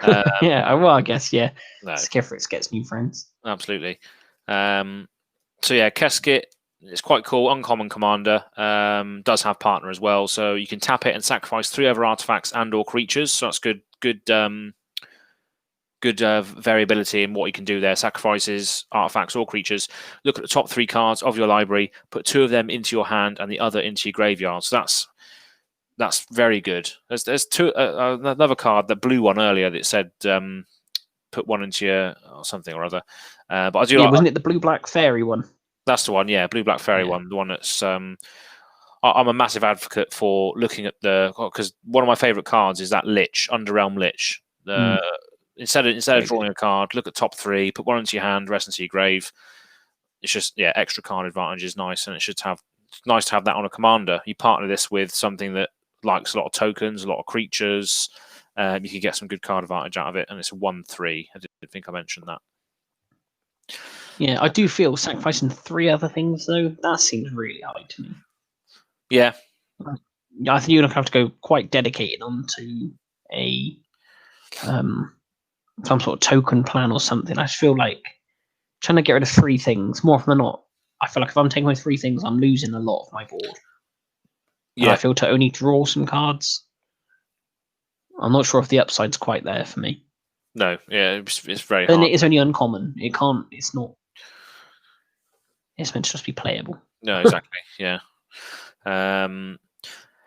Yeah, well, I guess, yeah. No. Skifrix gets new friends. Absolutely. So, yeah, Keskit. It's quite cool. Uncommon commander. Does have partner as well. So you can tap it and sacrifice 3 other artifacts and/or creatures. So that's good variability in what you can do there. Sacrifices, artifacts, or creatures. Look at the top 3 cards of your library. Put 2 of them into your hand and the other into your graveyard. So that's very good. There's another card, the blue one earlier, that said put 1 into your something or other. But I do. Yeah, wasn't it the blue-black fairy one? That's the one, yeah, blue-black fairy one. The one that's I'm a massive advocate for looking at because one of my favourite cards is that Lich, Underrealm Lich. Instead of drawing a card, look at top 3, put 1 into your hand, rest into your grave. It's just extra card advantage is nice, and it's nice to have that on a commander. You partner this with something that likes a lot of tokens, a lot of creatures. You can get some good card advantage out of it, and it's a 1/3. I didn't think I mentioned that. Yeah, I do feel sacrificing 3 other things, though, that seems really high to me. Yeah. I think you're going to have to go quite dedicated onto a some sort of token plan or something. I just feel like trying to get rid of 3 things, more often than not, I feel like if I'm taking away 3 things, I'm losing a lot of my board. Yeah. And I feel to only draw some cards, I'm not sure if the upside's quite there for me. No, yeah, it's very hard. And it is only uncommon. It's not. It's meant to just be playable. No, exactly. Yeah.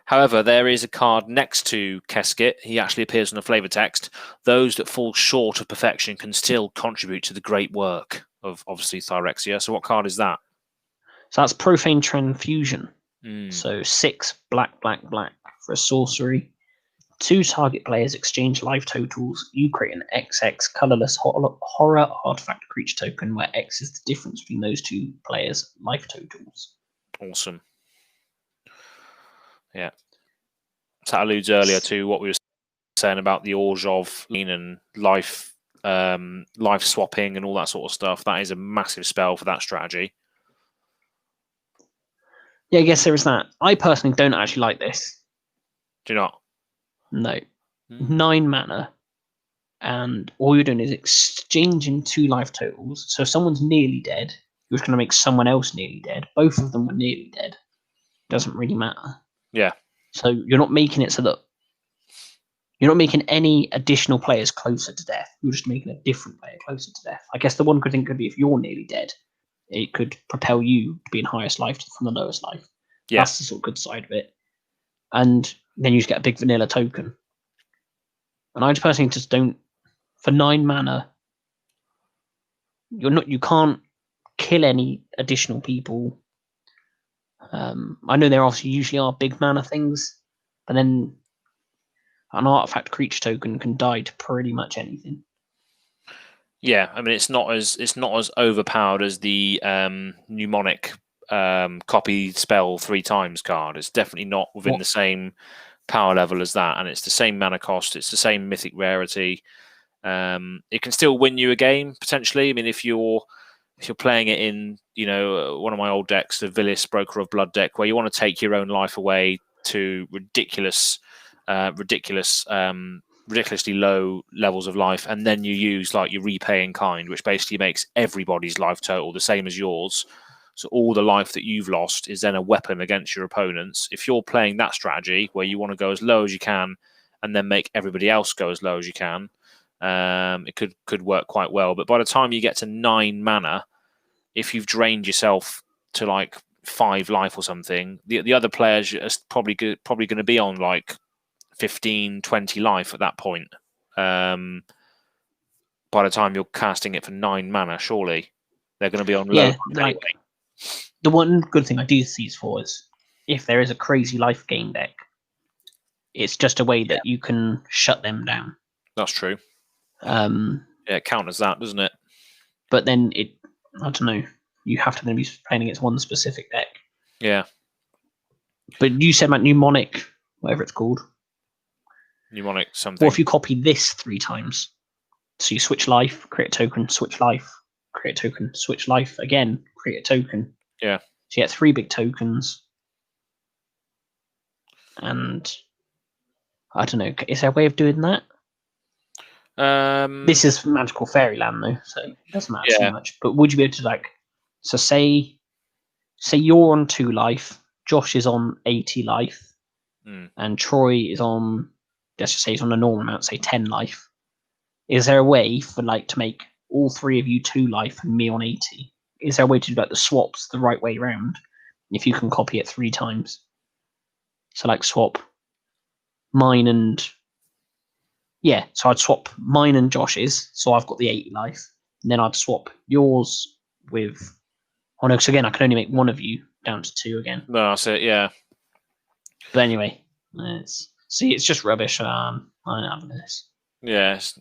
However, there is a card next to Keskit. He actually appears in a flavor text. Those that fall short of perfection can still contribute to the great work of, obviously, Phyrexia. So what card is that? So that's Profane Transfusion. So 6 black for a sorcery. 2 target players exchange life totals. You create an XX colorless horror artifact creature token where X is the difference between those 2 players' life totals. Awesome. Yeah. So that alludes earlier to what we were saying about the Orzhov and life swapping and all that sort of stuff. That is a massive spell for that strategy. Yeah, I guess there is that. I personally don't actually like this. Do you not? No. 9 mana, and all you're doing is exchanging 2 life totals. So if someone's nearly dead, you're just going to make someone else nearly dead. Both of them were nearly dead. Doesn't really matter. Yeah. So you're not making it so that you're not making any additional players closer to death. You're just making a different player closer to death. I guess the one good thing could be if you're nearly dead, it could propel you to be in highest life from the lowest life. Yeah. That's the sort of good side of it. And then you just get a big vanilla token. And I personally just don't. For 9 mana, you can't kill any additional people. I know there obviously usually are big mana things, but then an artifact creature token can die to pretty much anything. Yeah, I mean it's not as overpowered as the mnemonic copy spell 3 times card. It's definitely not within the same power level as that, and it's the same mana cost. It's the same mythic rarity. It can still win you a game potentially. I mean, if you're playing it in, one of my old decks, the Vilis Broker of Blood deck, where you want to take your own life away to ridiculous ridiculously low levels of life, and then you use like your repay in kind, which basically makes everybody's life total the same as yours. So all the life that you've lost is then a weapon against your opponents. If you're playing that strategy where you want to go as low as you can and then make everybody else go as low as you can, it could work quite well. But by the time you get to 9 mana, if you've drained yourself to like 5 life or something, the other players are probably going to be on like 15, 20 life at that point. By the time you're casting it for 9 mana, surely they're going to be on low anyway. The one good thing I do see is if there is a crazy life gain deck, it's just a way that you can shut them down. That's true. Yeah, it counters that, doesn't it? But then I don't know. You have to then be playing against one specific deck. Yeah. But you said about mnemonic, whatever it's called. Mnemonic something. Or if you copy this 3 times, so you switch life, create a token, switch life, create a token, switch life again, create a token. Yeah. So you get 3 big tokens. And I don't know, is there a way of doing that? This is Magical Fairyland though, so it doesn't matter too much. But would you be able to so say you're on 2 life, Josh is on 80 life, and Troy is on, let's just say he's on a normal amount, say 10 life. Is there a way for to make all 3 of you 2 life and me on 80? Is there a way to do the swaps the right way around? If you can copy it 3 times. So swap mine and so I'd swap mine and Josh's, so I've got the 80 life. And then I'd swap yours with because again I can only make one of you down to 2 again. No, that's it, yeah. But anyway, it's just rubbish. I'm not having this. Yes.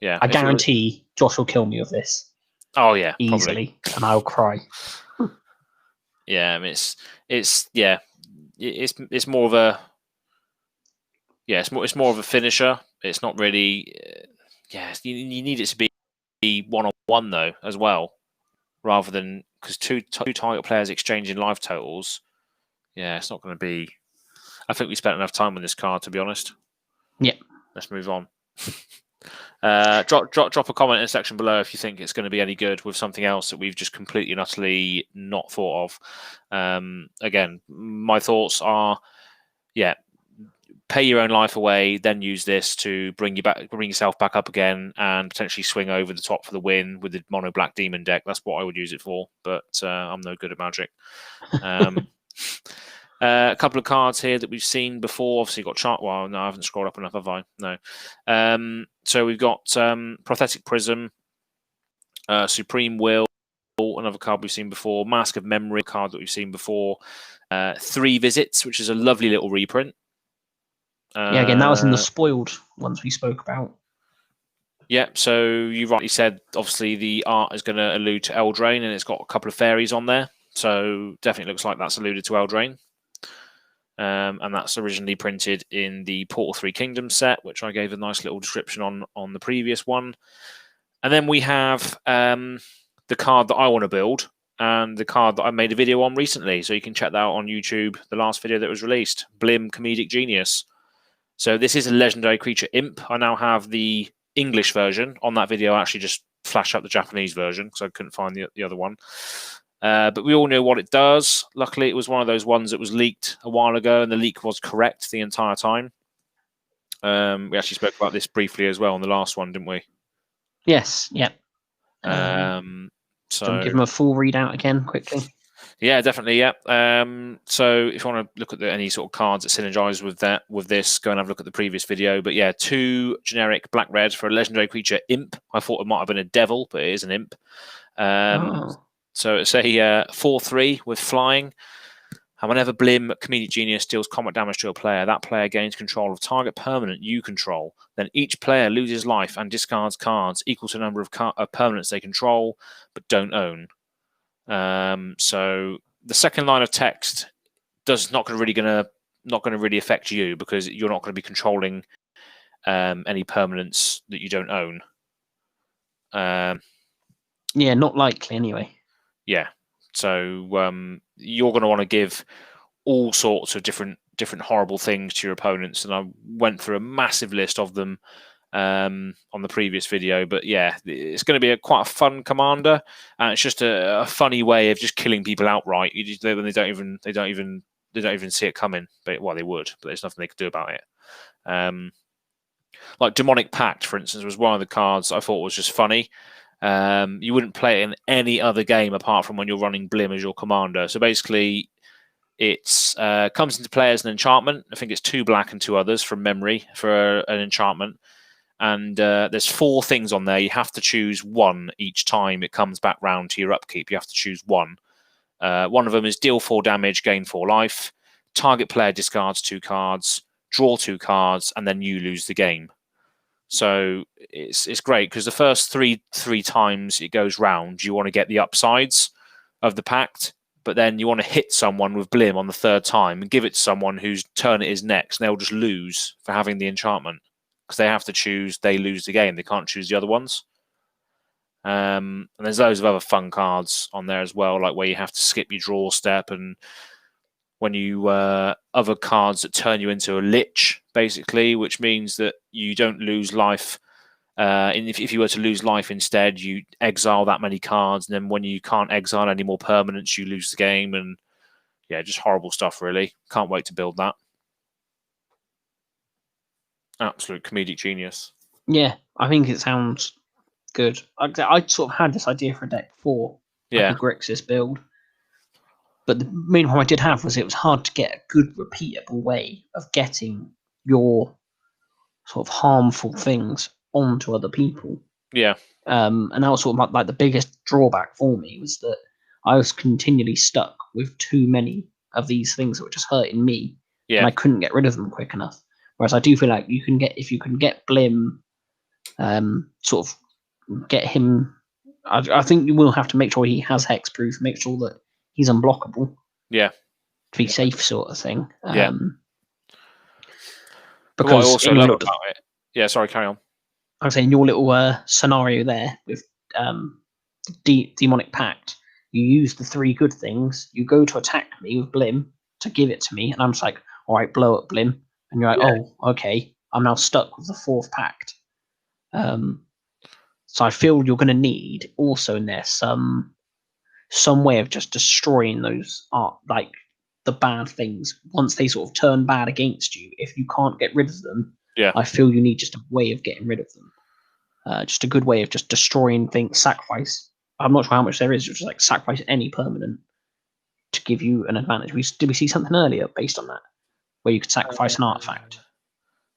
Yeah. I guarantee Josh will kill me with this. Oh yeah. Easily. Probably. And I'll cry. Yeah, I mean it's more of a it's more of a finisher. It's not really you need it to be one-on-one though as well, rather than because two target players exchanging life totals. Yeah, it's not going to be. I think we spent enough time on this card, to be honest. Yeah. Let's move on. Drop a comment in the section below if you think it's going to be any good with something else that we've just completely and utterly not thought of. Again, my thoughts are, pay your own life away, then use this to bring yourself back up again, and potentially swing over the top for the win with the mono black demon deck. That's what I would use it for, but I'm no good at Magic. A couple of cards here that we've seen before. Obviously, got chart. Well, no, I haven't scrolled up enough, have I? No. So we've got Prothetic Prism, Supreme Will, another card we've seen before. Mask of Memory, card that we've seen before. 3 Visits, which is a lovely little reprint. Again, that was in the spoiled ones we spoke about. Yep, so you rightly said, obviously, the art is going to allude to Eldraine, and it's got a couple of fairies on there. So definitely looks like that's alluded to Eldraine. And that's originally printed in the Portal 3 Kingdoms set, which I gave a nice little description on the previous one. And then we have the card that I want to build, and the card that I made a video on recently. So you can check that out on YouTube, the last video that was released, Blim Comedic Genius. So this is a legendary creature imp. I now have the English version. On that video, I actually just flashed up the Japanese version because I couldn't find the other one. But we all know what it does. Luckily, it was one of those ones that was leaked a while ago, and the leak was correct the entire time. We actually spoke about this briefly as well on the last one, didn't we? Yes, yep. So give them a full readout again quickly. Yeah, definitely. Yeah. So if you want to look at any sort of cards that synergize with this, go and have a look at the previous video. But yeah, 2 generic black red for a legendary creature imp. I thought it might have been a devil, but it is an imp. So it's a 4/3 with flying. And whenever Blim Comedic Genius deals combat damage to a player, that player gains control of target permanent you control. Then each player loses life and discards cards equal to the number of permanents they control but don't own. So the second line of text not going to really affect you because you're not going to be controlling any permanents that you don't own. Not likely anyway. Yeah. So you're going to want to give all sorts of different horrible things to your opponents, and I went through a massive list of them on the previous video. But yeah, it's going to be quite a fun commander, and it's just a funny way of just killing people outright. When they don't even see it coming. But well, they would, but there's nothing they could do about it. Like Demonic Pact, for instance, was one of the cards I thought was just funny. You wouldn't play it in any other game apart from when you're running Blim as your commander. So basically, it's comes into play as an enchantment. I think it's 2 black and 2 others from memory for an enchantment. And there's 4 things on there. You have to choose one each time it comes back round to your upkeep. You have to choose one. One of them is deal 4 damage, gain 4 life. Target player discards 2 cards, draw 2 cards, and then you lose the game. So it's great because the first three times it goes round, you want to get the upsides of the pact, but then you want to hit someone with Blim on the 3rd time and give it to someone whose turn it is next, and they'll just lose for having the enchantment because they have to choose. They lose the game. They can't choose the other ones. And there's loads of other fun cards on there as well, like where you have to skip your draw step, and when you other cards that turn you into a lich, basically, which means that you don't lose life. And if you were to lose life instead, you exile that many cards, and then when you can't exile any more permanents, you lose the game. And yeah, just horrible stuff, really. Can't wait to build that. Absolute comedic genius. Yeah, I think it sounds good. I sort of had this idea for a deck before, Yeah, like a Grixis build. But the main problem I did have was it was hard to get a good, repeatable way of getting your sort of harmful things onto other people. yeah, And that was sort of like the biggest drawback for me was that I was continually stuck with too many of these things that were just hurting me, and yeah, I couldn't get rid of them quick enough. Whereas I do feel like if you can get Blim, sort of get him. I think you will have to make sure he has hexproof, make sure that he's unblockable yeah. to be safe, sort of thing. Yeah. But what I Because also love about it. Yeah, sorry, carry on. I was saying your little scenario there with Demonic Pact, you use the 3 good things, you go to attack me with Blim to give it to me, and I'm just like, all right, blow up Blim, and you're like, oh, okay, I'm now stuck with the 4th pact. So I feel you're going to need also in there some way of just destroying those like the bad things once they sort of turn bad against you. If you can't get rid of them, Yeah, I feel you need just a way of getting rid of them. Just a good way of just destroying things. Sacrifice. I'm not sure how much there is. Just like sacrifice any permanent to give you an advantage. Did we see something earlier based on that, where you could sacrifice an artifact?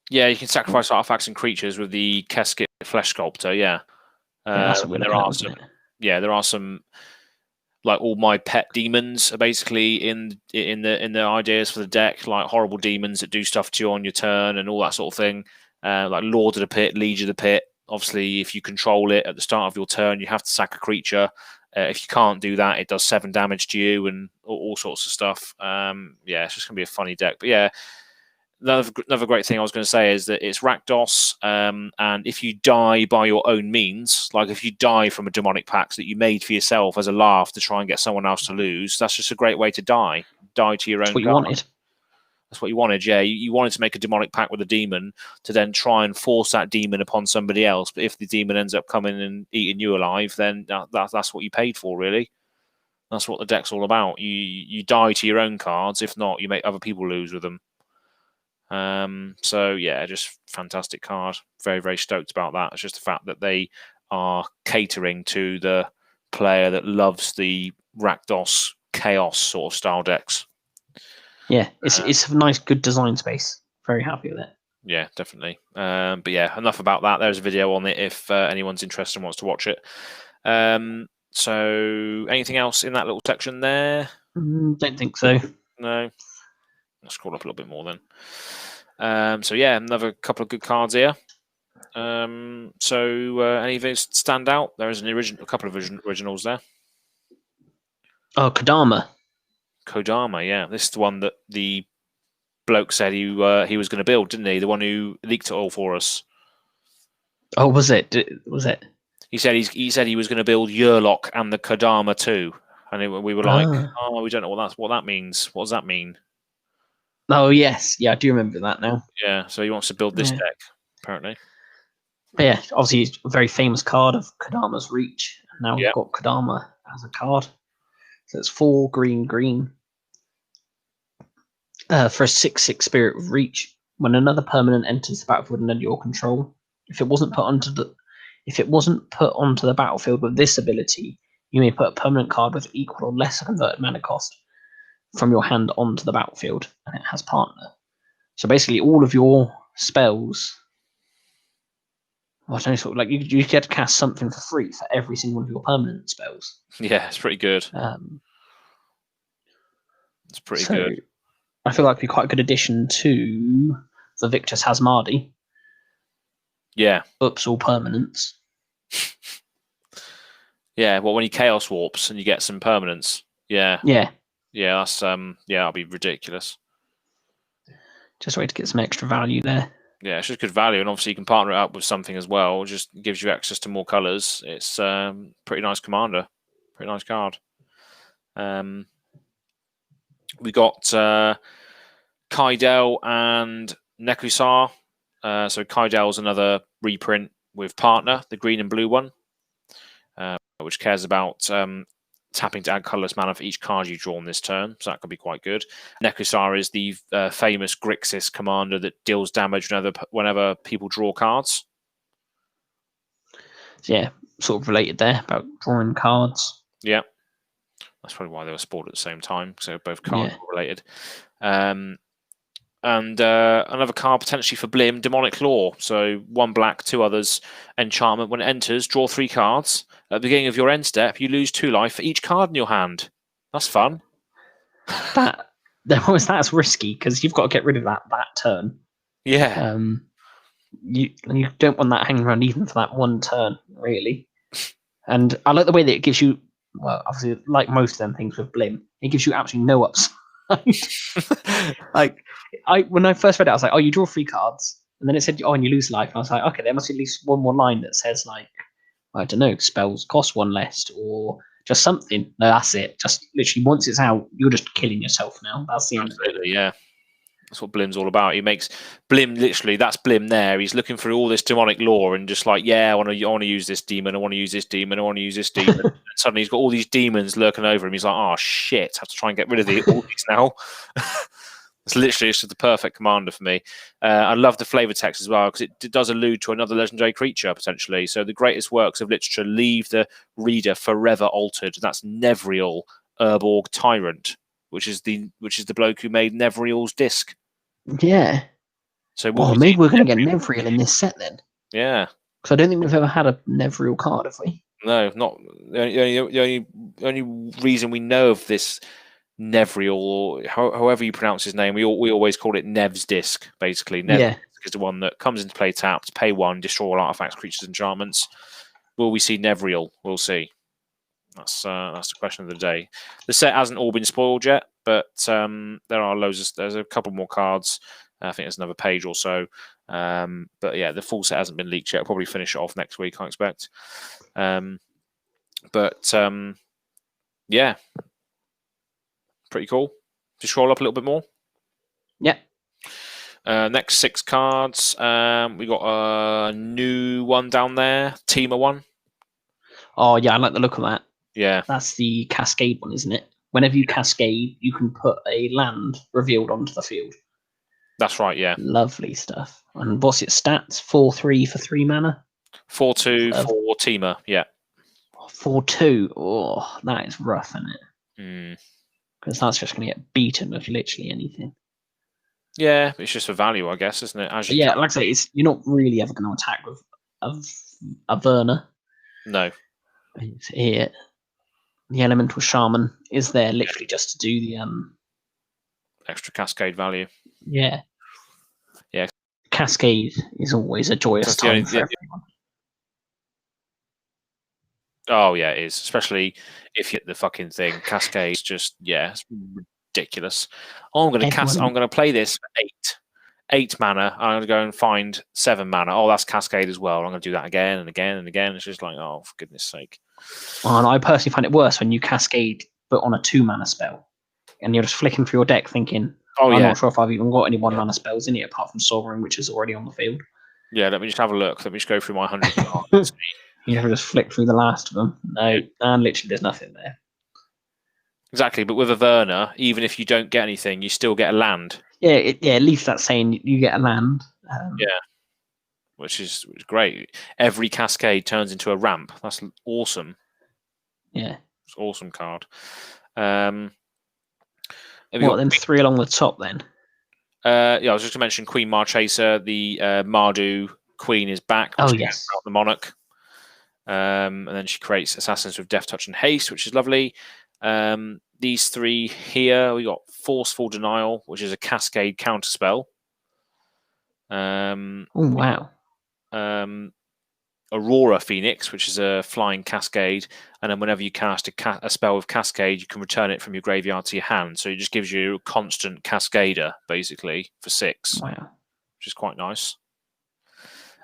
Yeah, you can sacrifice artifacts and creatures with the Keskit Flesh Sculptor. Yeah, That's what we're looking at, isn't it? Yeah, there are some. Like all my pet demons are basically in the ideas for the deck, like horrible demons that do stuff to you on your turn and all that sort of thing. Like Lord of the Pit, Liege of the Pit. Obviously, if you control it at the start of your turn, you have to sack a creature. If you can't do that, it does 7 damage to you and all sorts of stuff. Yeah, it's just gonna be a funny deck. But yeah, another great thing I was going to say is that it's Rakdos, and if you die by your own means, like if you die from a demonic pact that you made for yourself as a laugh to try and get someone else to lose, that's just a great way to die. Die to your own. That's what you wanted. That's what you wanted, yeah. You wanted to make a demonic pact with a demon to then try and force that demon upon somebody else. But if the demon ends up coming and eating you alive, then that's what you paid for, really. That's what the deck's all about. You die to your own cards. If not, you make other people lose with them. So yeah, just fantastic card. Very, very stoked about that. It's just the fact that they are catering to the player that loves the Rakdos chaos sort of style decks. Yeah, it's a nice, good design space. Very happy with it. Yeah, definitely. But yeah, enough about that. There's a video on it if anyone's interested and wants to watch it. So anything else in that little section there? Don't think so. No. I'll scroll up a little bit more then. So yeah, another couple of good cards here. So any of those stand out? There is a couple of originals there. Oh, Kodama, yeah. This is the one that the bloke said he was going to build, didn't he? The one who leaked it all for us. Oh, was it? Was it? He said he was going to build Yurlok and the Kodama too, and we were like, oh, we don't know what that means. What does that mean? Oh yes, yeah, I do remember that now. Yeah, so he wants to build this Yeah. deck, apparently. But yeah, obviously it's a very famous card of Kodama's Reach. Now Yeah. we've got Kodama as a card. So it's 4 green. For a 6/6 Spirit of Reach, when another permanent enters the battlefield under your control, if it wasn't put onto the battlefield with this ability, you may put a permanent card with equal or lesser converted mana cost from your hand onto the battlefield, and it has partner. So basically, all of your spells. Well, I don't know, sort of like you get to cast something for free for every single one of your permanent spells. Yeah, it's pretty good. It's pretty good. I feel like it'd be quite a good addition to the Victus Hasmadi. Yeah. Ups all permanents. Yeah, well, when he Chaos Warps and you get some permanents. Yeah. Yeah. Yeah, that's that'll be ridiculous. Just a way to get some extra value there. Yeah, it's just good value, and obviously you can partner it up with something as well. It just gives you access to more colours. It's pretty nice commander, pretty nice card. We got Kaidel and Nekusar. So Kaidel's another reprint with partner, the green and blue one, which cares about tapping to add colourless mana for each card you draw on this turn, so that could be quite good. Nekusar is the famous Grixis commander that deals damage whenever people draw cards. So yeah, sort of related there about drawing cards. Yeah, that's probably why they were spawned at the same time, so both cards were related. And another card potentially for Blim, Demonic Law. So 1 black, 2 others, enchantment. When it enters, draw 3 cards. At the beginning of your end step, you lose 2 life for each card in your hand. That's fun. That's risky because you've got to get rid of that turn. Yeah. You don't want that hanging around even for that one turn, really. And I like the way that it gives you, well, obviously, like most of them things with Blim, it gives you absolutely no upside. When I first read it, I was like, oh, you draw 3 cards. And then it said, oh, and you lose life. And I was like, okay, there must be at least one more line that says, like, I don't know, spells cost 1 less or just something. No, that's it. Just literally once it's out, you're just killing yourself now. That's the end. Absolutely, yeah. That's what Blim's all about. He makes Blim literally. That's Blim there. He's looking through all this demonic lore and just like, yeah, I want to use this demon. I want to use this demon. I want to use this demon. And suddenly he's got all these demons lurking over him. He's like, oh shit, I have to try and get rid of all these now. It's literally just the perfect commander for me. I love the flavor text as well because it does allude to another legendary creature potentially. So the greatest works of literature leave the reader forever altered. That's Nevriel, Urborg Tyrant, which is the bloke who made Nevriel's disc. Yeah. So maybe we're going to get Nevriel in this set then. Yeah. Because I don't think we've ever had a Nevriel card, have we? No, not the only reason we know of this Nevriel, or however you pronounce his name, we always call it Nev's disc. Basically, Nev's disc is the one that comes into play tapped, pay 1, destroy all artifacts, creatures, enchantments. Will we see Nevriel? We'll see. That's the question of the day. The set hasn't all been spoiled yet, but there are there's a couple more cards. I think there's another page or so. But yeah, the full set hasn't been leaked yet. I'll probably finish it off next week, I expect. Yeah, pretty cool. Just scroll up a little bit more. Yeah. Next 6 cards. We got a new one down there, Teamer one. Oh yeah, I like the look of that. Yeah. That's the Cascade one, isn't it? Whenever you Cascade, you can put a land revealed onto the field. That's right, yeah. Lovely stuff. And what's its stats? 4/3 for 3 mana? 4/2 for Teamer, yeah. 4/2. Oh, that is rough, isn't it? Because that's just going to get beaten with literally anything. Yeah, it's just for value, I guess, isn't it? Like I say, you're not really ever going to attack with a Verna. No. Here, the Elemental Shaman is there literally just to do the extra Cascade value. Yeah. Yeah. Cascade is always a joyous time for everyone. Oh yeah, it is. Especially if you hit the fucking thing. Cascade's just it's ridiculous. Oh, I'm gonna play this for 8 mana. I'm gonna go and find 7 mana. Oh, that's Cascade as well. I'm gonna do that again and again and again. It's just like, oh, for goodness sake. And I personally find it worse when you Cascade but on a 2 mana spell. And you're just flicking through your deck thinking, Oh I'm yeah, not sure if I've even got any 1-mana spells in it apart from Sovereign, which is already on the field. yeah. Let me just have a look. Let me just go through my 100 cards. You have to just flick through the last of them. No, and literally there's nothing there. Exactly, but with Averna, even if you don't get anything, you still get a land. Yeah, at least that's saying you get a land. Yeah, which is great. Every cascade turns into a ramp. That's awesome. Yeah. It's an awesome card. What, then 3 along the top then? Yeah, I was just going to mention Queen Marchesa. The Mardu Queen is back. Oh, yes. The Monarch. And then she creates assassins with Death Touch and Haste, which is lovely. These 3 here, we got Forceful Denial, which is a cascade counterspell. Oh, wow. Aurora Phoenix, which is a flying cascade, and then whenever you cast a spell with cascade, you can return it from your graveyard to your hand. So it just gives you a constant cascader, basically, for 6, wow, which is quite nice.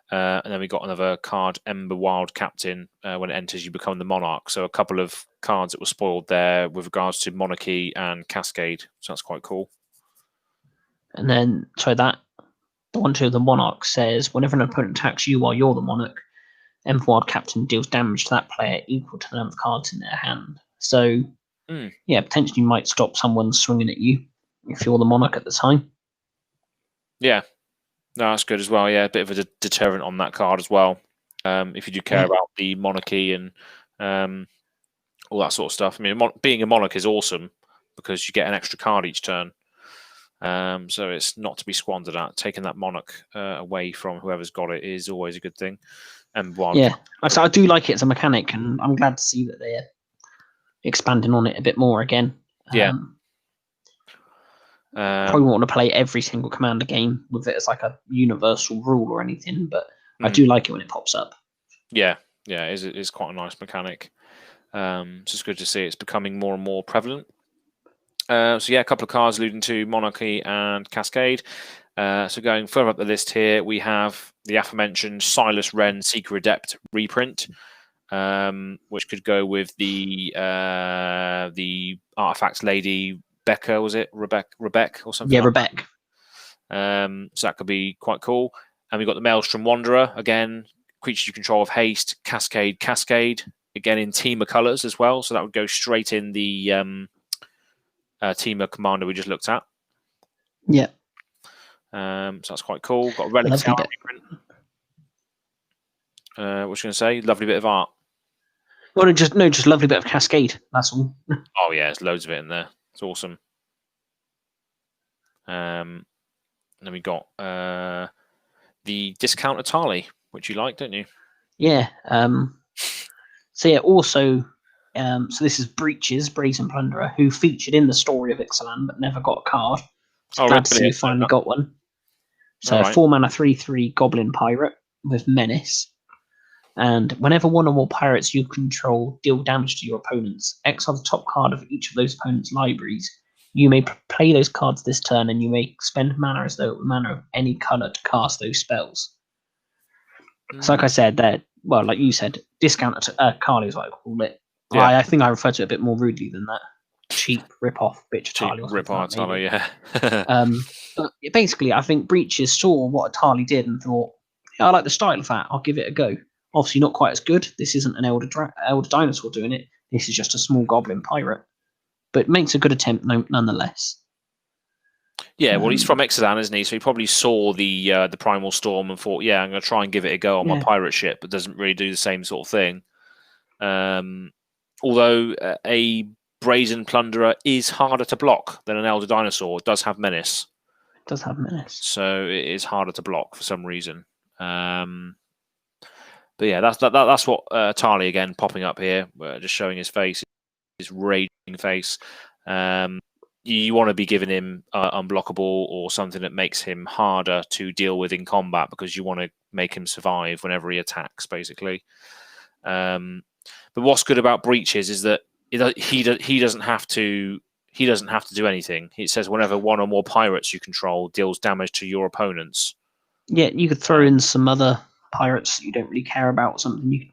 And then we got another card, Ember Wild Captain. When it enters, you become the Monarch. So a couple of cards that were spoiled there with regards to Monarchy and Cascade. So that's quite cool. And then, the 1/2 of the Monarch says, whenever an opponent attacks you while you're the Monarch, Ember Wild Captain deals damage to that player equal to the number of cards in their hand. So, yeah, potentially you might stop someone swinging at you if you're the Monarch at the time. Yeah. No, that's good as well. Yeah, a bit of a deterrent on that card as well. If you do care about the monarchy and all that sort of stuff. I mean, being a monarch is awesome because you get an extra card each turn. So it's not to be squandered at. Taking that monarch away from whoever's got it is always a good thing. And I do like it as a mechanic, and I'm glad to see that they're expanding on it a bit more again. Yeah. Probably won't want to play every single Commander game with it as like a universal rule or anything, but I do like it when it pops up. Yeah, it is quite a nice mechanic. So it's good to see it's becoming more and more prevalent. So yeah, a couple of cards alluding to Monarchy and Cascade. So going further up the list here, we have the aforementioned Silas Wren Seeker Adept reprint, which could go with the Artifacts Lady Becca, was it? Rebecca or something? Yeah, Rebecca. So that could be quite cool. And we've got the Maelstrom Wanderer, again, creatures you control of haste, Cascade, again in Teamer colours as well. So that would go straight in the Teamer commander we just looked at. Yeah. So that's quite cool. Got a Relic Tower reprint. What was you going to say? Lovely bit of art. Well, just lovely bit of Cascade. That's all. Oh yeah, there's loads of it in there. It's awesome. And then we got the Discount Atali, which you like, don't you? Yeah. So yeah, also, so this is Breaches, Brazen Plunderer, who featured in the story of Ixalan but never got a card. So glad to see you finally got one. So 4-mana 3/3 Goblin Pirate with Menace. And whenever one or more pirates you control deal damage to your opponents, exile the top card of each of those opponents' libraries. You may play those cards this turn, and you may spend mana as though it were mana of any color to cast those spells. So like I said, like you said, discount Kali is what I call it. Yeah. I think I refer to it a bit more rudely than that. Cheap rip-off bitch Atali. Rip-off Atali, yeah. But basically, I think Breaches saw what Atali did and thought, I like the style of that, I'll give it a go. Obviously not quite as good. This isn't an Elder Dinosaur doing it. This is just a small Goblin Pirate. But makes a good attempt nonetheless. Yeah, well, he's from Ixalan, isn't he? So he probably saw the Primal Storm and thought, yeah, I'm going to try and give it a go on my pirate ship, but doesn't really do the same sort of thing. Although a Brazen Plunderer is harder to block than an Elder Dinosaur. It does have Menace. It does have Menace. So it is harder to block for some reason. But yeah, that's what Atali again popping up here, just showing his face, his raging face. You want to be giving him unblockable or something that makes him harder to deal with in combat because you want to make him survive whenever he attacks, basically. But what's good about Breaches is that he doesn't have to do anything. It says whenever one or more pirates you control deals damage to your opponents. Yeah, you could throw in some other pirates you don't really care about or something. You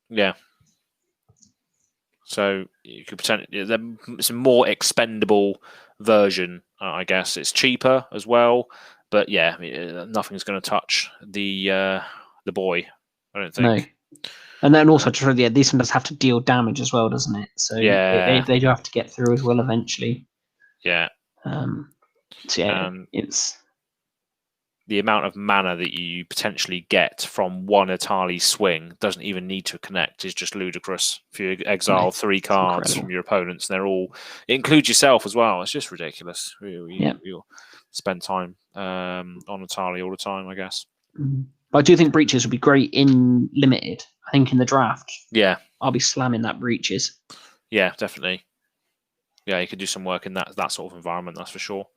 yeah. So you could pretend it's a more expendable version, I guess. It's cheaper as well, but yeah, nothing's going to touch the boy, I don't No. think. And then also, this one does have to deal damage as well, doesn't it? So Yeah. they do have to get through as well eventually. Yeah. So yeah, it's the amount of mana that you potentially get from one Atali swing doesn't even need to connect is just ludicrous. If you exile 3 cards from your opponents, they're all, it includes yourself as well. It's just ridiculous. You'll spend time on Atali all the time, I guess. But I do think Breaches would be great in Limited. I think in the draft, yeah, I'll be slamming that Breaches. Yeah, definitely. Yeah, you could do some work in that sort of environment, that's for sure.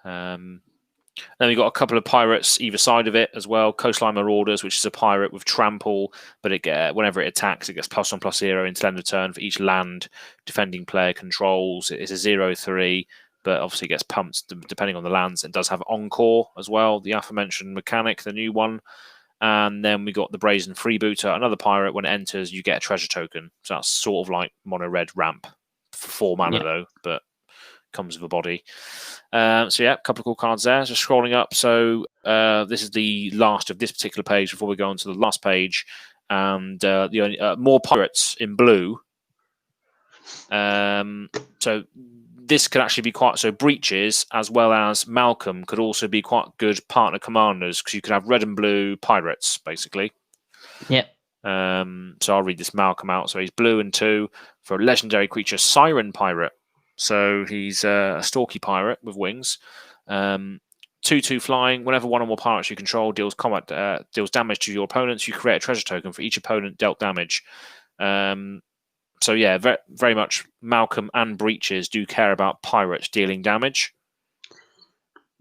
Then we've got a couple of pirates either side of it as well. Coastline Marauders, which is a pirate with trample, but whenever it attacks, it gets +1/+0 until end of turn for each land defending player controls. It's a 0/3, but obviously it gets pumped depending on the lands. It does have Encore as well, the aforementioned mechanic, the new one. And then we got the Brazen Freebooter, another pirate. When it enters, you get a treasure token. So that's sort of like mono red ramp for 4 mana though, but comes with a body. So yeah, a couple of cool cards there. Just scrolling up. So this is the last of this particular page before we go on to the last page. And the only more pirates in blue. So this could actually be Breaches as well as Malcolm could also be quite good partner commanders because you could have red and blue pirates basically. Yeah. So I'll read this Malcolm out. So he's blue and 2 for a legendary creature, Siren Pirate. So he's a stalky pirate with wings. 2/2 flying. Whenever one or more pirates you control deals damage to your opponents, you create a treasure token for each opponent dealt damage. So yeah, very, very much Malcolm and Breaches do care about pirates dealing damage.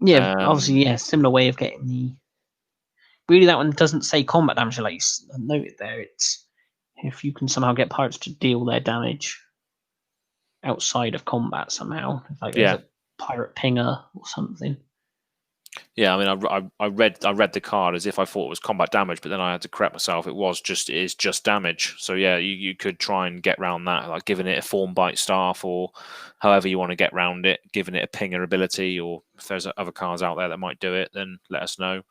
Yeah, obviously, yeah, similar way of getting the. Really, that one doesn't say combat damage, like you noted there. It's if you can somehow get pirates to deal their damage outside of combat somehow, like there's a pirate pinger or something. Yeah, I mean, I read the card as if I thought it was combat damage, but then I had to correct myself. It is just damage. So yeah, you could try and get around that, like giving it a Form Bite Staff or however you want to get around it, giving it a pinger ability, or if there's other cards out there that might do it, then let us know.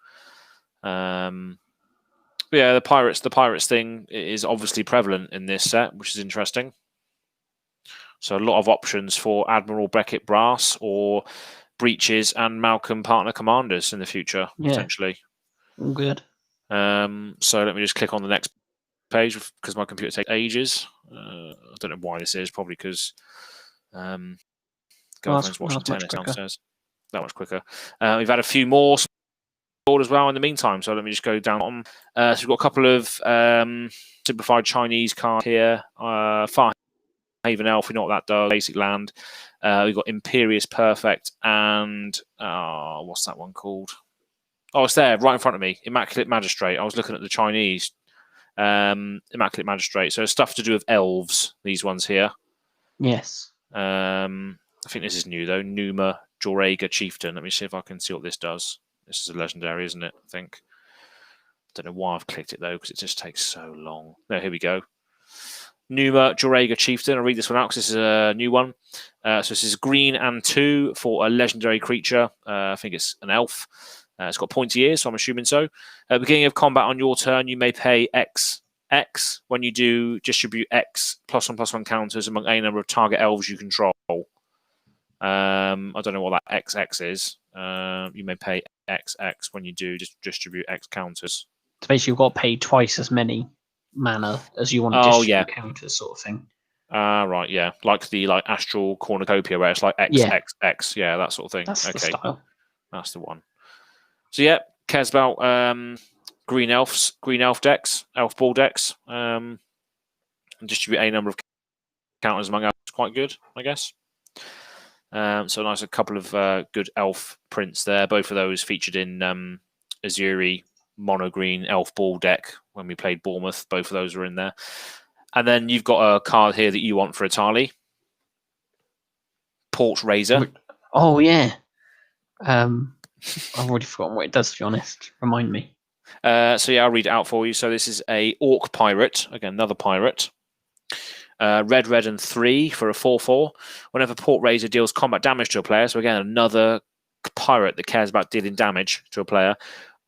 But yeah, the pirates thing is obviously prevalent in this set, which is interesting. So a lot of options for Admiral Beckett Brass or Breaches and Malcolm partner commanders in the future, potentially. All good. So let me just click on the next page because my computer takes ages. I don't know why this is. Probably because girlfriend's watching tennis downstairs. That much quicker. We've had a few more as well in the meantime. So let me just go down on. So we've got a couple of simplified Chinese cards here. Far Haven Elf, we know what that does. Basic land. We've got Imperious Perfect and what's that one called? Oh, it's there right in front of me. Immaculate Magistrate. I was looking at the Chinese. Immaculate Magistrate. So stuff to do with elves, these ones here. Yes. I think this is new though. Numa Joraga Chieftain. Let me see if I can see what this does. This is a legendary, isn't it? I think. Don't know why I've clicked it though, because it just takes so long. No, here we go. Numa Joraga Chieftain. I'll read this one out because this is a new one. So this is green and 2 for a legendary creature. I think it's an elf. It's got pointy ears, so I'm assuming so. At the beginning of combat on your turn, you may pay X. When you do, distribute X +1/+1 counters among a number of target elves you control. I don't know what that XX is. You may pay XX when you do distribute X counters. So basically, you've got to pay twice as many mana as you want to distribute counters, sort of thing. Right, yeah, like the Astral Cornucopia, where it's like XXX, yeah, that sort of thing. That's the style. That's the one. So yeah, cares about green elf decks, elf ball decks, and distribute a number of counters among elves. Quite good, I guess. So nice, a couple of good elf prints there. Both of those featured in Azuri mono green elf ball deck when we played Bournemouth. Both of those are in there. And then you've got a card here that you want for Atali. Port Razor. Oh yeah. I've already forgotten what it does, to be honest. Remind me. So yeah, I'll read it out for you. So this is a Orc Pirate. Again, another pirate. Red, and 3 for a 4/4. Whenever Port Razor deals combat damage to a player, so again, another pirate that cares about dealing damage to a player,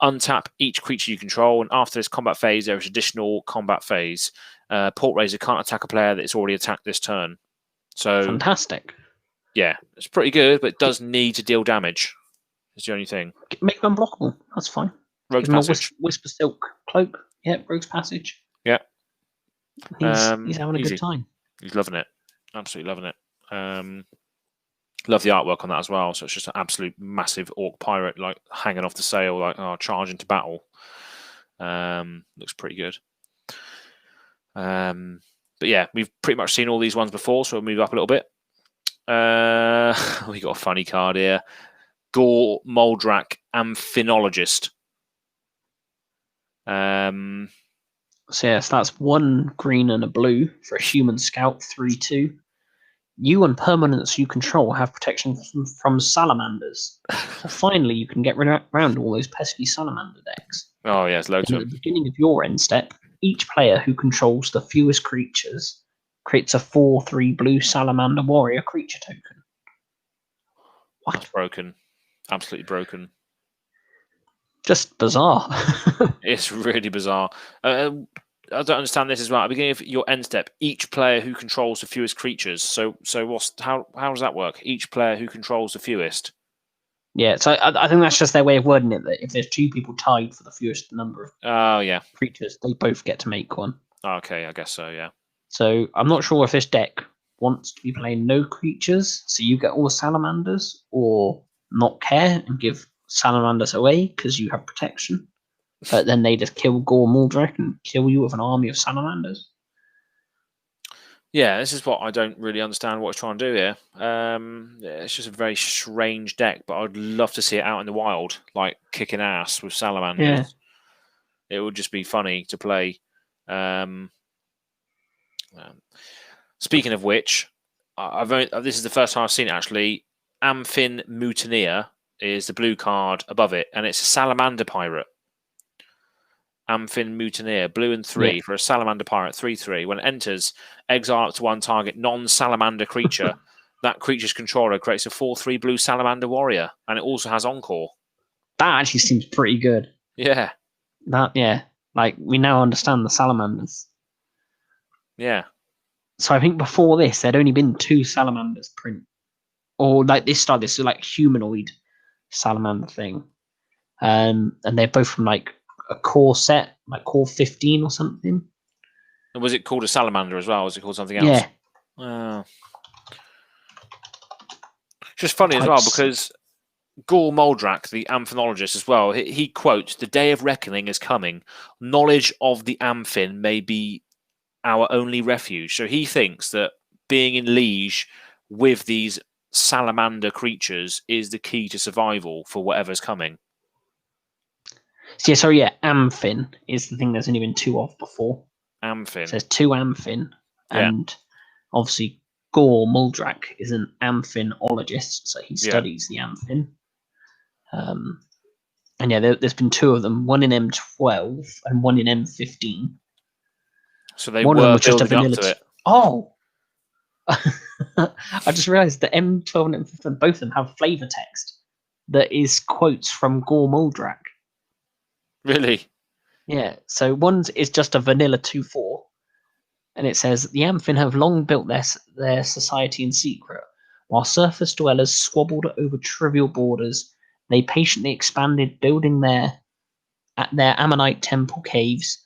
untap each creature you control, and after this combat phase, there is additional combat phase. Port Razor can't attack a player that's already attacked this turn. So Fantastic. yeah, it's pretty good, but it does need to deal damage. It's the only thing. Make them unblockable. That's fine. Rogue's Give him Passage. a Whisper Silk Cloak. Yeah, Rogue's Passage. Yeah. He's having a easy. good time. He's loving it. Absolutely loving it. Love the artwork on that as well. So it's just an absolute massive orc pirate, like hanging off the sail, like charging to battle. Looks pretty good. But yeah, we've pretty much seen all these ones before, so we'll move up a little bit. We got a funny card here. Gore Moldrak, Amphinologist. So yes, that's 1 green and a blue for a human scout, 3/2. You and permanents you control have protection from salamanders. Finally, you can get around all those pesky salamander decks. Oh yes, loads At of the them. beginning of your end step, each player who controls the fewest creatures creates a 4/3 blue salamander warrior creature token. What? That's broken. Absolutely broken. Just bizarre. It's really bizarre. I don't understand this as well. At the beginning of your end step, each player who controls the fewest creatures. So how does that work? Each player who controls the fewest. Yeah, so I think that's just their way of wording it, that if there's 2 people tied for the fewest number of Oh yeah. creatures, they both get to make one. Okay, I guess so. Yeah. So I'm not sure if this deck wants to be playing no creatures, so you get all the salamanders, or not care and give salamanders away because you have protection. But then they just kill Gore Moldrak and kill you with an army of salamanders. Yeah, this is what I don't really understand what it's trying to do here. It's just a very strange deck, but I'd love to see it out in the wild, like kicking ass with salamanders. Yeah. It would just be funny to play. Speaking of which, this is the first time I've seen it actually. Amphin Mutineer is the blue card above it, and it's a salamander pirate. Amphin Mutineer, blue and 3 for a salamander pirate, 3/3. When it enters, exile up to 1 target non-salamander creature. That creature's controller creates a 4/3 blue salamander warrior, and it also has Encore. That actually seems pretty good. Yeah. Like we now understand the salamanders. Yeah. So I think before this, there'd only been 2 salamanders print, or like this like humanoid salamander thing, and they're both from like a core set, like core 15 or something. And was it called a salamander as well? Was it called something else? Yeah. Just funny as well, because Gore Moldrak, the amphinologist as well, he quotes, "The day of reckoning is coming. Knowledge of the Amphin may be our only refuge." So he thinks that being in liege with these salamander creatures is the key to survival for whatever's coming. So Amphin is the thing there's only been 2 of before. Amphin. So there's 2 Amphin, and obviously Gore Moldrak is an amphinologist, so he studies the Amphin. And there's been 2 of them, one in M12 and one in M15. So they one were of them was just a building vanilla up to it. Oh! I just realised that M12 and M15, both of them have flavour text that is quotes from Gore Moldrak. Really? Yeah, so one is just a vanilla 2/4, and it says, "The Amphin have long built their society in secret. While surface dwellers squabbled over trivial borders, they patiently expanded, building their Ammonite temple caves.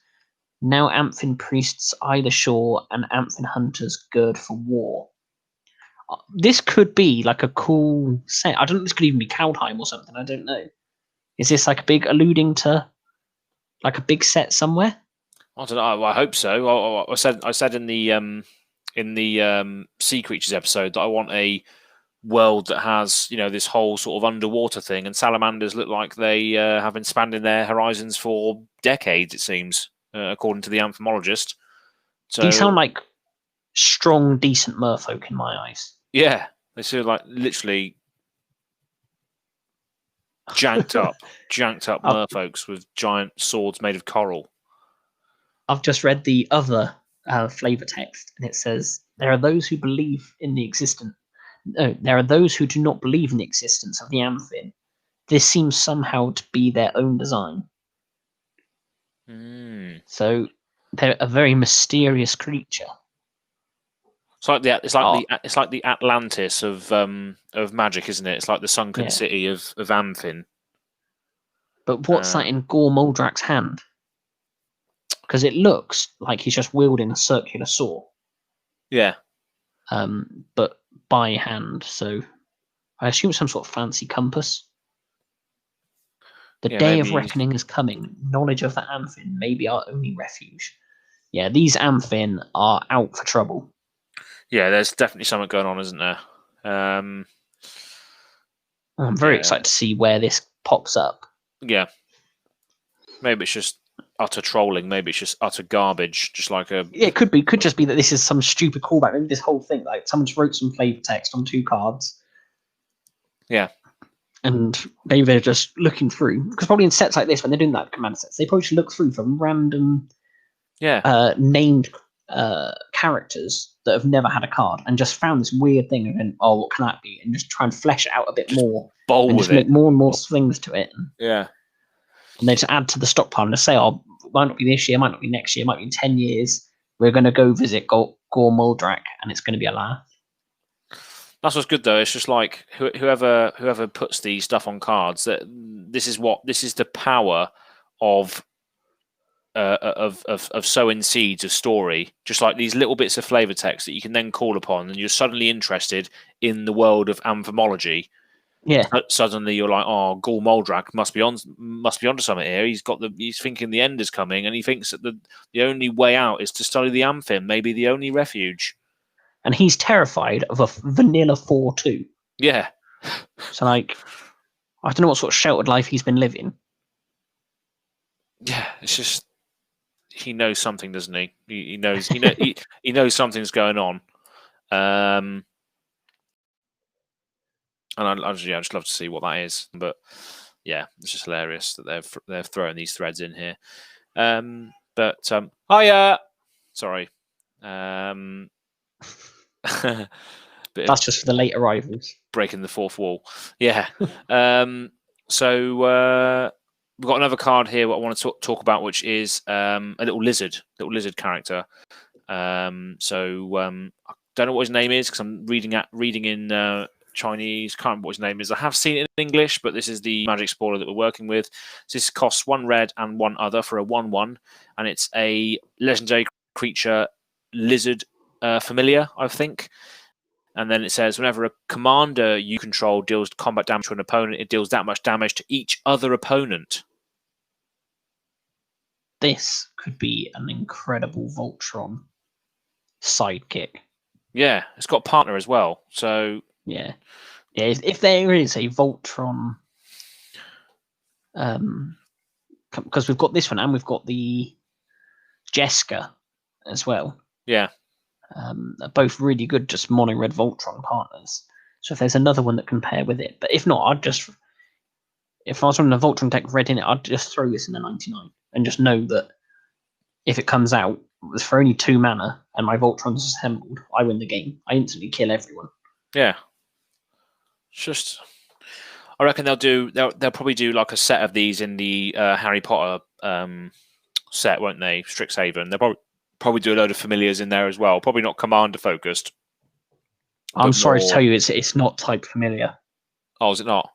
Now Amphin priests eye the shore, and Amphin hunters gird for war." This could be like a cool set. I don't know, this could even be Kaldheim or something, I don't know. Is this like a big alluding to like a big set somewhere? I don't know. I hope so. I said in the Sea Creatures episode that I want a world that has this whole sort of underwater thing, and salamanders look like they have been expanding their horizons for decades. It seems, according to the amphinologist. So these sound like strong, decent merfolk in my eyes. Yeah, they feel like literally janked up merfolks with giant swords made of coral. I've just read the other flavor text, and it says, "There are those who believe in the existence. No, there are those who do not believe in the existence of the Amphin. This seems somehow to be their own design." Mm. So they're a very mysterious creature. It's like the Atlantis of Magic, isn't it? It's like the sunken city of Amphin. But what's that in Gore Muldrak's hand? Because it looks like he's just wielding a circular saw. Yeah. But by hand, so I assume some sort of fancy compass. The day of reckoning is coming. Knowledge of the Amphin may be our only refuge. Yeah, these Amphin are out for trouble. Yeah, there's definitely something going on, isn't there? I'm very excited to see where this pops up. Yeah. Maybe it's just utter trolling. Maybe it's just utter garbage. Just like a... Yeah, it could be. Could just be that this is some stupid callback. Maybe this whole thing, like someone just wrote some flavor text on 2 cards. Yeah. And maybe they're just looking through. Because probably in sets like this, when they're doing that command sets, they probably should look through for random named characters that have never had a card and just found this weird thing and then, oh, what can that be? And just try and flesh it out a bit more. And just make more and more things to it. Yeah. And they just add to the stockpile and just say, oh, it might not be this year, might not be next year, might be in 10 years. We're going to go visit Gore Muldrak and it's going to be a laugh. That's what's good though. It's just like whoever puts these stuff on cards. That this is the power of sowing seeds of story. Just like these little bits of flavor text that you can then call upon, and you're suddenly interested in the world of amphimology. Yeah. Suddenly you're like, oh, Gore Muldrak must be onto something here. He's thinking the end is coming, and he thinks that the only way out is to study the Amphin, maybe the only refuge. And he's terrified of a vanilla 4/2. Yeah. So like, I don't know what sort of sheltered life he's been living. Yeah, it's just he knows something, doesn't he? He knows he knows something's going on. And I just love to see what that is. But yeah, it's just hilarious that they're throwing these threads in here. Sorry. That's just for the late arrivals. Breaking the fourth wall. Yeah. So we've got another card here what I want to talk about, which is a little lizard character. I don't know what his name is because I'm reading in Chinese. Can't remember what his name is. I have seen it in English, but this is the Magic spoiler that we're working with. So this costs 1 red and 1 other for a 1/1, and it's a legendary creature, lizard familiar, I think. And then it says, whenever a commander you control deals combat damage to an opponent, it deals that much damage to each other opponent. This could be an incredible Voltron sidekick. Yeah, it's got partner as well. So yeah. If there is a Voltron, because we've got this one and we've got the Jeska as well. Yeah. They're both really good, just mono red Voltron partners. So if there's another one that can pair with it, but if not, if I was running a Voltron deck red in it, I'd just throw this in the 99 and just know that if it comes out for only 2 mana and my Voltron's assembled, I win the game. I instantly kill everyone. Yeah. It's just, I reckon they'll probably do like a set of these in the Harry Potter set, won't they? Strixhaven. They'll probably do a load of familiars in there as well. Probably not commander focused. I'm sorry to tell you, it's not type familiar. Oh, is it not?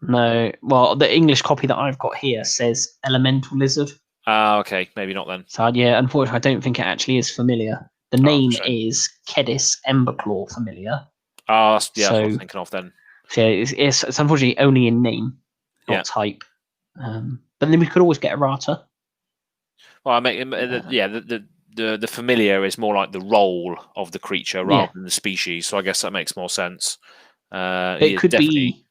No. Well, the English copy that I've got here says elemental lizard. Okay, maybe not then. So yeah, unfortunately, I don't think it actually is familiar. The name is Kedis Emberclaw familiar. Oh, that's what I was thinking of then. So it's unfortunately only in name, not type. But then we could always get errata. Well, the familiar is more like the role of the creature rather than the species. So I guess that makes more sense. It could be.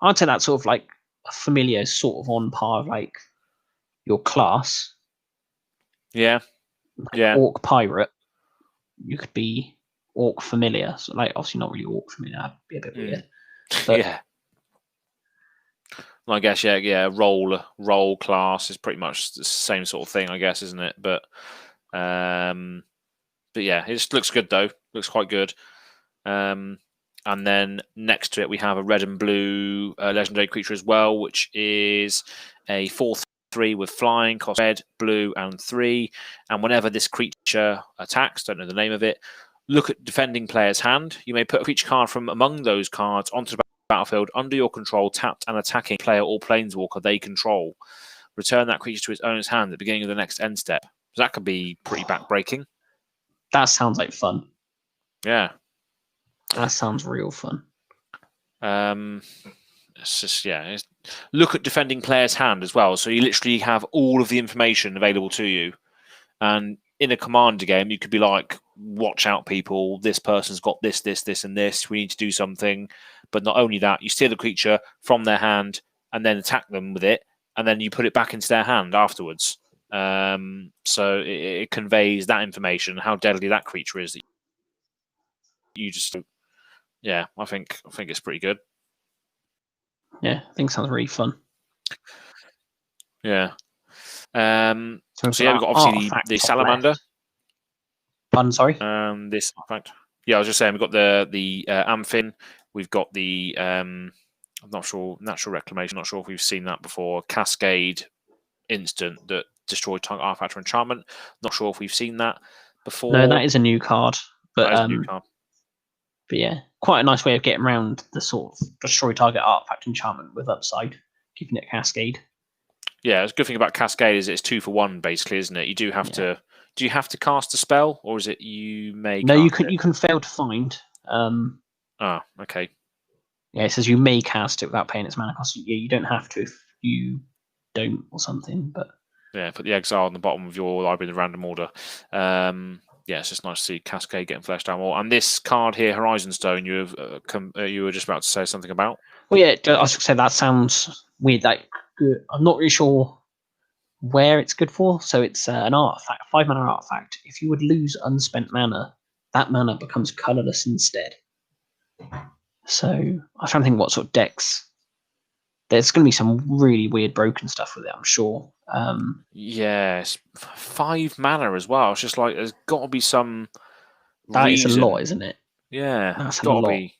I'd say that sort of like a familiar is sort of on par of like your class. Yeah. Like Orc pirate. You could be Orc familiar. So like obviously not really Orc familiar. That'd be a bit weird. But, yeah. I guess role class is pretty much the same sort of thing, I guess, isn't it? But But yeah, it just looks good though. Looks quite good. And then next to it, we have a red and blue legendary creature as well, which is a 4/3 with flying, cost red, blue, and 3. And whenever this creature attacks, don't know the name of it, look at defending player's hand. You may put a creature card from among those cards onto the battlefield under your control, tapped and attacking player or planeswalker they control. Return that creature to its owner's hand at the beginning of the next end step. So that could be pretty backbreaking. That sounds like fun. Yeah. That sounds real fun. It's just look at defending player's hand as well. So you literally have all of the information available to you. And in a commander game, you could be like, watch out, people. This person's got this, this, this, and this. We need to do something. But not only that, you steal the creature from their hand and then attack them with it. And then you put it back into their hand afterwards. So it conveys that information, how deadly that creature is. That you just, I think it's pretty good. Yeah, I think it sounds really fun. Yeah. So we've got obviously the salamander. Pardon, sorry. This fact. Yeah, I was just saying we've got the Amphin. We've got the I'm not sure, natural reclamation. Not sure if we've seen that before. Cascade instant that destroyed target artifact or enchantment. Not sure if we've seen that before. No, that is a new card. But that is a new card. But yeah, quite a nice way of getting around the sort of destroy target artifact enchantment with upside, keeping it Cascade. Yeah, the good thing about Cascade is it's 2 for 1, basically, isn't it? You do have to. Do you have to cast a spell, or is it you may? No, you can. You can fail to find. Okay. Yeah, it says you may cast it without paying its mana cost. Yeah, you don't have to if you don't or something. But yeah, put the exile on the bottom of your library in the random order. Yeah, it's just nice to see Cascade getting fleshed out more. And this card here, Horizon Stone, you were just about to say something about. Well, yeah, I was going to say that sounds weird. Like, good. I'm not really sure where it's good for. So it's an artifact, 5-mana artifact. If you would lose unspent mana, that mana becomes colorless instead. So I'm trying to think what sort of decks. There's going to be some really weird broken stuff with it, I'm sure. Yes, 5 mana as well. It's just like there's got to be some. That is a lot, isn't it? Yeah, that's got to be.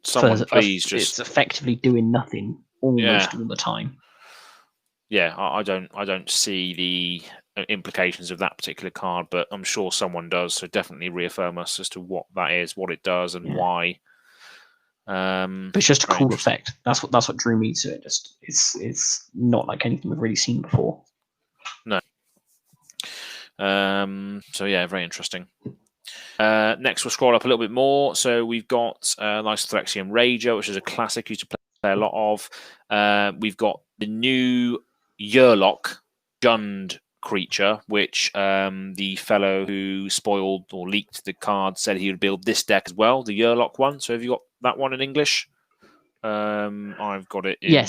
Someone, please, just. It's effectively doing nothing almost all the time. Yeah, I don't see the implications of that particular card, but I'm sure someone does. So definitely reaffirm us as to what that is, what it does, and why. But it's just a cool effect. That's what drew me to it. Just it's not like anything we've really seen before. No. So yeah, very interesting. Next, we'll scroll up a little bit more. So we've got nice Phyrexian Rager, which is a classic you used to play a lot of. We've got the new Yurlok Jund creature, which the fellow who spoiled or leaked the card said he would build this deck as well, the Yurlok one. So have you got that one in English? I've got it in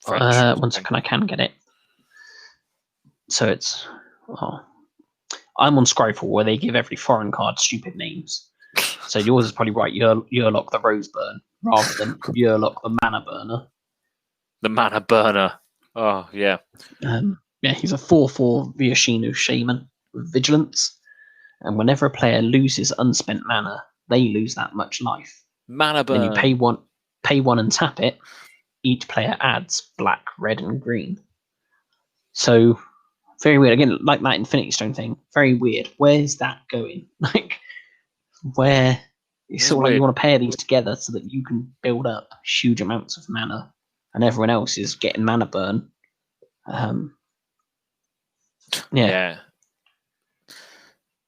French. One second, I can get it. So it's... I'm on Scryfall, where they give every foreign card stupid names. So yours is probably right, Yurlok the Roseburn, rather than Yurlok the Mana Burner. The Mana Burner. Oh, yeah. Yeah, he's a 4/4 Vyashinu Shaman with Vigilance. And whenever a player loses unspent mana, they lose that much life. Mana Burn. Then you pay one and tap it. Each player adds black, red, and green. So, very weird. Again, like that Infinity Stone thing. Very weird. Where's that going? Like, where... It's sort of like you want to pair these together so that you can build up huge amounts of mana, and everyone else is getting mana burn. Yeah.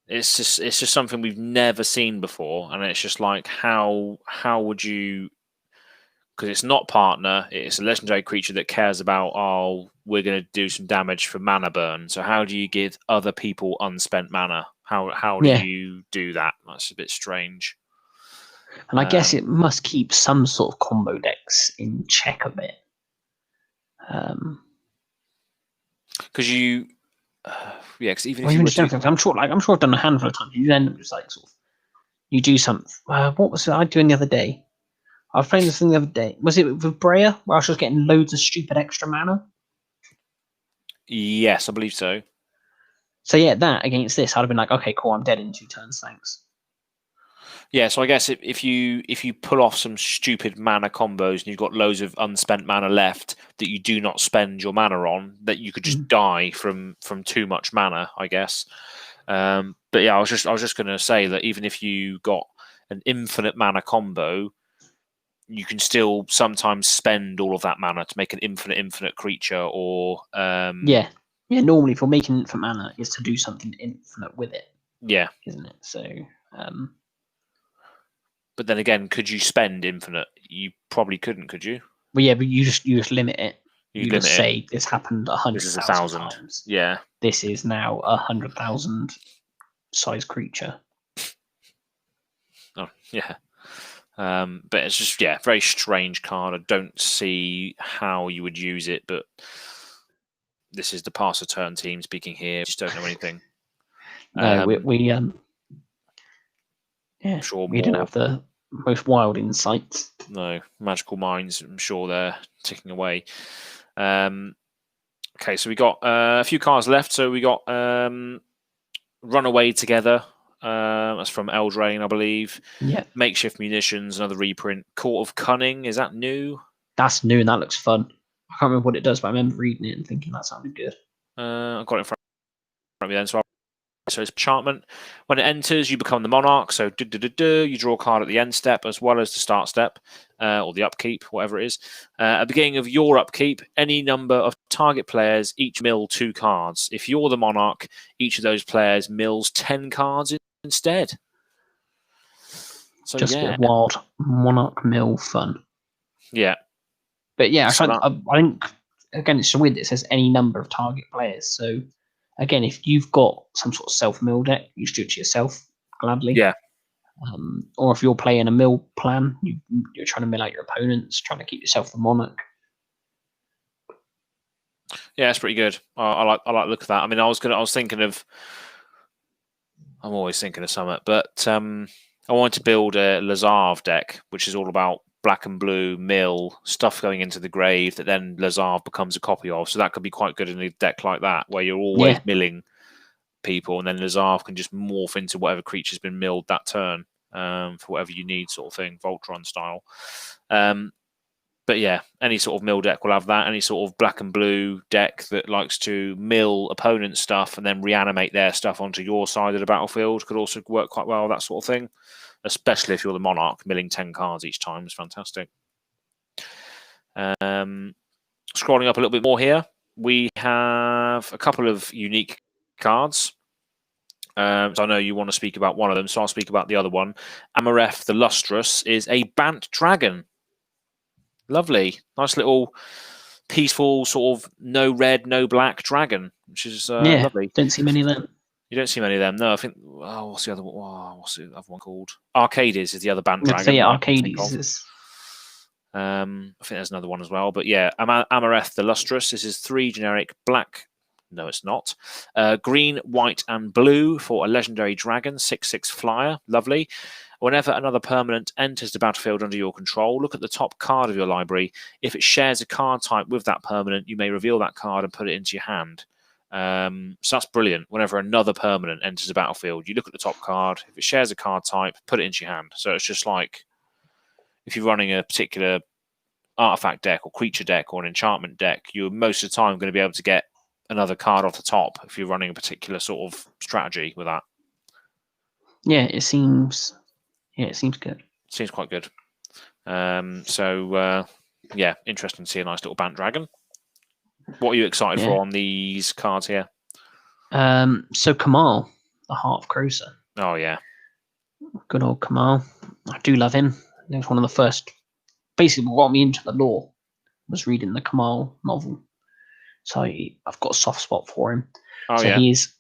It's just something we've never seen before, and it's just like how would you? Because it's not partner, it's a legendary creature that cares about. Oh, we're going to do some damage for mana burn. So how do you give other people unspent mana? How do you do that? That's a bit strange. And I guess it must keep some sort of combo decks in check a bit. Because you, because even if you I'm sure I've done a handful of times. You end up just like sort of, you do something. What was it I doing the other day? I was playing this thing the other day. Was it with Breya, where I was just getting loads of stupid extra mana? Yes, I believe so. So yeah, that against this, I'd have been like, okay, cool, I'm dead in 2 turns, thanks. Yeah, so I guess if you pull off some stupid mana combos and you've got loads of unspent mana left that you do not spend your mana on, that you could just die from too much mana, I guess. But yeah, I was just going to say that even if you got an infinite mana combo, you can still sometimes spend all of that mana to make an infinite creature, or yeah. Normally, if you're making infinite mana, is to do something infinite with it. Yeah, isn't it? So. But then again, could you spend infinite? You probably couldn't, could you? Well, yeah, but you just limit it. You just say this happened 100,000 times. Yeah. This is now 100,000 size creature. Oh, yeah. But it's just, very strange card. I don't see how you would use it, but this is the pass a turn team speaking here. Just don't know anything. No, sure we didn't have the most wild insights. No, magical minds. I'm sure they're ticking away. Okay, so we got a few cards left. So we got Runaway Together. That's from Eldraine, I believe. Yeah. Makeshift Munitions, another reprint. Court of Cunning, is that new? That's new and that looks fun. I can't remember what it does, but I remember reading it and thinking that sounded good. I've got it in front of me then. So it's enchantment. When it enters, you become the monarch. So you draw a card at the end step as well as the start step, or the upkeep, whatever it is. At the beginning of your upkeep, any number of target players each mill 2 cards. If you're the monarch, each of those players mills 10 cards instead. So just a bit of wild monarch mill fun. Yeah. But yeah, I think again it's so weird that it says any number of target players. So again, if you've got some sort of self-mill deck, you should do it to yourself gladly. Yeah. Or if you're playing a mill plan, you're trying to mill out your opponents, trying to keep yourself the monarch. Yeah, it's pretty good. I like the look of that. I mean, I was thinking of. I'm always thinking of something, but I wanted to build a Lazav deck, which is all about black and blue mill stuff going into the grave that then Lazav becomes a copy of. So that could be quite good in a deck like that, where you're always milling people, and then Lazav can just morph into whatever creature's been milled that turn for whatever you need, sort of thing, Voltron style. But yeah, any sort of mill deck will have that. Any sort of black and blue deck that likes to mill opponent stuff and then reanimate their stuff onto your side of the battlefield could also work quite well, that sort of thing. Especially if you're the monarch, milling 10 cards each time is fantastic. Scrolling up a little bit more here, we have a couple of unique cards. So I know you want to speak about one of them, so I'll speak about the other one. Amareth the Lustrous is a Bant Dragon. Lovely. Nice little peaceful sort of no red, no black dragon, which is lovely. Don't see many of them. You don't see many of them. No, I think. What's the other one? What's the other one called? Arcades is the other Bant dragon. Yeah, Arcades is. I think there's another one as well. But yeah, Amareth the Lustrous. This is 3 generic black. No, it's not. Green, white, and blue for a legendary dragon, 6/6 flyer. Lovely. Whenever another permanent enters the battlefield under your control, look at the top card of your library. If it shares a card type with that permanent, you may reveal that card and put it into your hand. So that's brilliant. Whenever another permanent enters the battlefield, you look at the top card. If it shares a card type, put it into your hand. So it's just like if you're running a particular artifact deck or creature deck or an enchantment deck, you're most of the time going to be able to get another card off the top if you're running a particular sort of strategy with that. Yeah, it seems good. Seems quite good. Interesting to see a nice little Bant Dragon. What are you excited for on these cards here? So Kamal, the Heart of Krosa. Oh yeah, good old Kamal. I do love him. He was one of the first. Basically, what got me into the lore was reading the Kamal novel. So I've got a soft spot for him. He's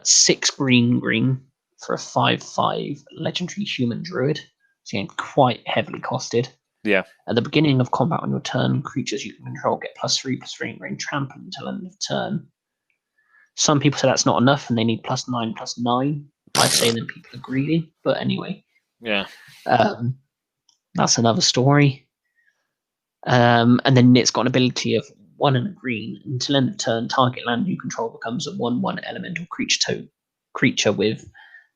6 green for a 5/5 legendary human druid. So again, quite heavily costed. Yeah. At the beginning of combat on your turn, creatures you can control get +3/+3 trample until end of turn. Some people say that's not enough and they need +9/+9. I say that people are greedy, but anyway. Yeah. That's another story. And then it's got an ability of 1 and a green. Until end of turn, target land you control becomes a 1/1 elemental creature with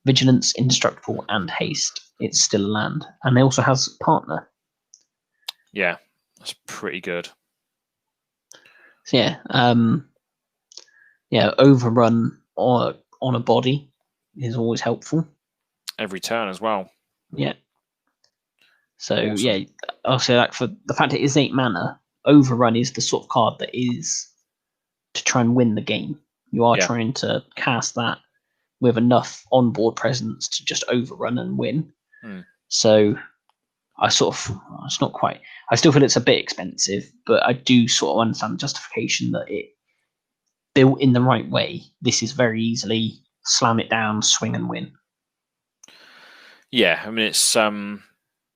vigilance, indestructible, and haste. It's still a land, and it also has partner. Yeah, that's pretty good. So overrun on a body is always helpful. Every turn as well. Yeah. So Awesome. I'll say that for the fact it is 8 mana, overrun is the sort of card that is to try and win the game. You are trying to cast that with enough onboard presence to just overrun and win. So it's not quite. I still feel it's a bit expensive, but I do sort of understand the justification that it built in the right way. This is very easily slam it down, swing and win. Yeah, I mean it's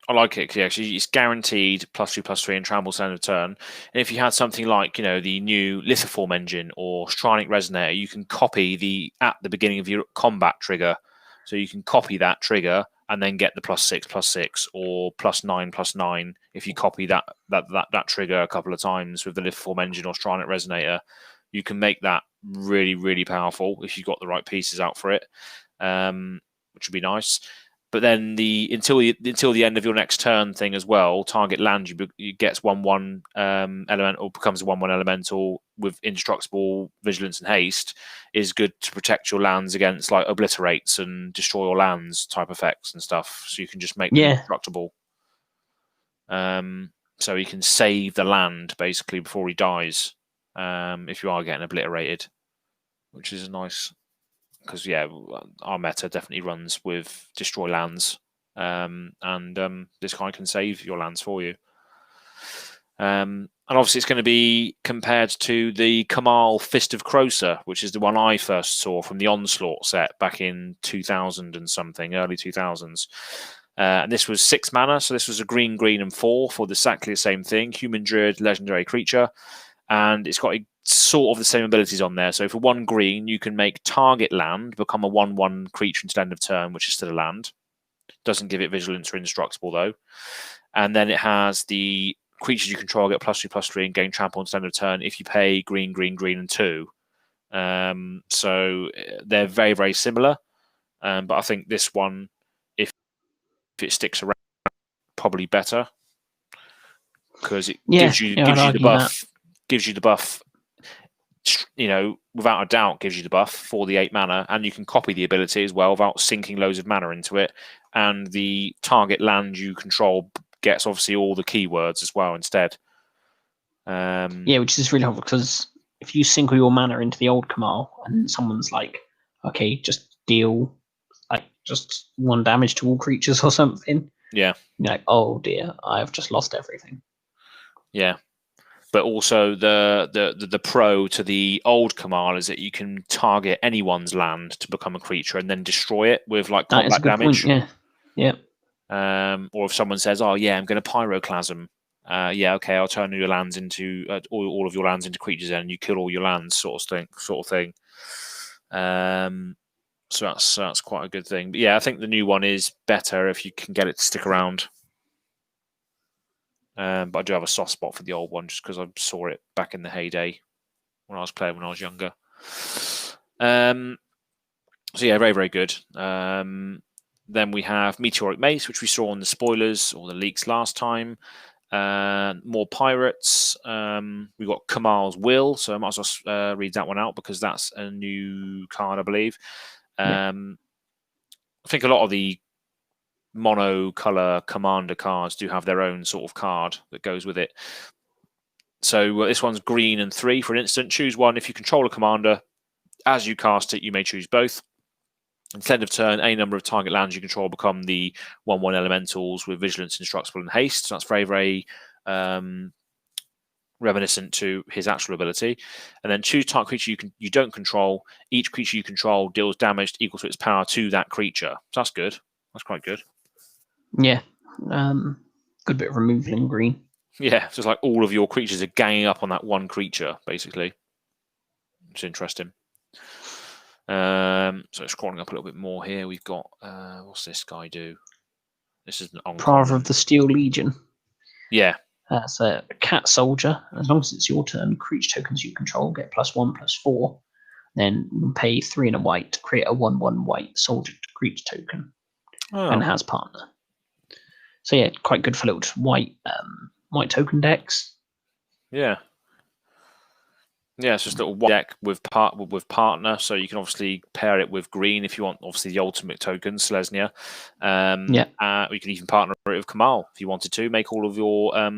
I like it because actually it's guaranteed +2/+3 and trample end of turn. And if you had something like the new Lithoform engine or Stranic Resonator, you can copy at the beginning of your combat trigger. So you can copy that trigger and then get the +6/+6 or +9/+9 if you copy that trigger a couple of times with the Lithoform engine or Stranic Resonator. You can make that really, really powerful if you've got the right pieces out for it, which would be nice. But then until the end of your next turn thing as well, target land you gets 1/1 elemental, becomes a 1/1 elemental with indestructible, vigilance, and haste, is good to protect your lands against like obliterates and destroy your lands type effects and stuff. So you can just make them indestructible. So he can save the land basically before he dies, if you are getting obliterated, which is nice. Because our meta definitely runs with destroy lands, and this guy can save your lands for you. And obviously, it's going to be compared to the Kamahl Fist of Krosa, which is the one I first saw from the Onslaught set back in 2000 and something, early 2000s. And this was 6 mana, so this was a green, and 4 for exactly the same thing. Human Druid, legendary creature, and it's got sort of the same abilities on there. So for 1 green, you can make target land become a 1/1 creature until end of turn, which is still a land. Doesn't give it vigilance or indestructible though. And then it has the creatures you control get +2/+3 and gain trample until end of turn if you pay green, and 2. So they're very, very similar. But I think this one, if it sticks around, probably better because it gives you the buff. Gives you the buff. Without a doubt, gives you the buff for the 8 mana, and you can copy the ability as well without sinking loads of mana into it. And the target land you control gets obviously all the keywords as well instead. Which is really helpful because if you sink all your mana into the old Kamahl and someone's like, okay, just deal like just 1 damage to all creatures or something. Yeah. You're like, oh dear, I've just lost everything. Yeah. But also the pro to the old Kamahl is that you can target anyone's land to become a creature and then destroy it with like combat damage. Point, yeah. Or if someone says, "Oh yeah, I'm going to Pyroclasm," okay, I'll turn your lands into all of your lands into creatures, and you kill all your lands, sort of thing. So that's quite a good thing. But yeah, I think the new one is better if you can get it to stick around. But I do have a soft spot for the old one just because I saw it back in the heyday when I was playing when I was younger. So yeah, very, very good. Then we have Meteoric Mace, which we saw on the spoilers or the leaks last time. More pirates. We've got Kamahl's Will, so I might as well read that one out because that's a new card, I believe. I think a lot of the monocolor commander cards do have their own sort of card that goes with it. So this one's green and 3 for an instant. Choose one. If you control a commander, as you cast it, you may choose both. Instead of turn, any number of target lands you control become the 1/1 elementals with vigilance, indestructible, and haste. So that's very, very reminiscent to his actual ability. And then choose target creature you don't control. Each creature you control deals damage equal to its power to that creature. So that's good. That's quite good. Yeah. Good bit of removal in green. Yeah, just like all of your creatures are ganging up on that one creature, basically. It's interesting. So scrolling up a little bit more here, we've got what's this guy do? This is an uncommon. Prowler of the Steel Legion. Yeah. So a cat soldier, as long as it's your turn, creature tokens you control get +1/+4. Then you can pay 3 and a white to create a 1/1 white soldier creature token, and has partner. So yeah, quite good for little white token decks. Yeah. Yeah, it's just a little white deck with partner, so you can obviously pair it with green if you want. Obviously, the ultimate token, Selesnya. You can even partner it with Kamal if you wanted to. Make all of your oh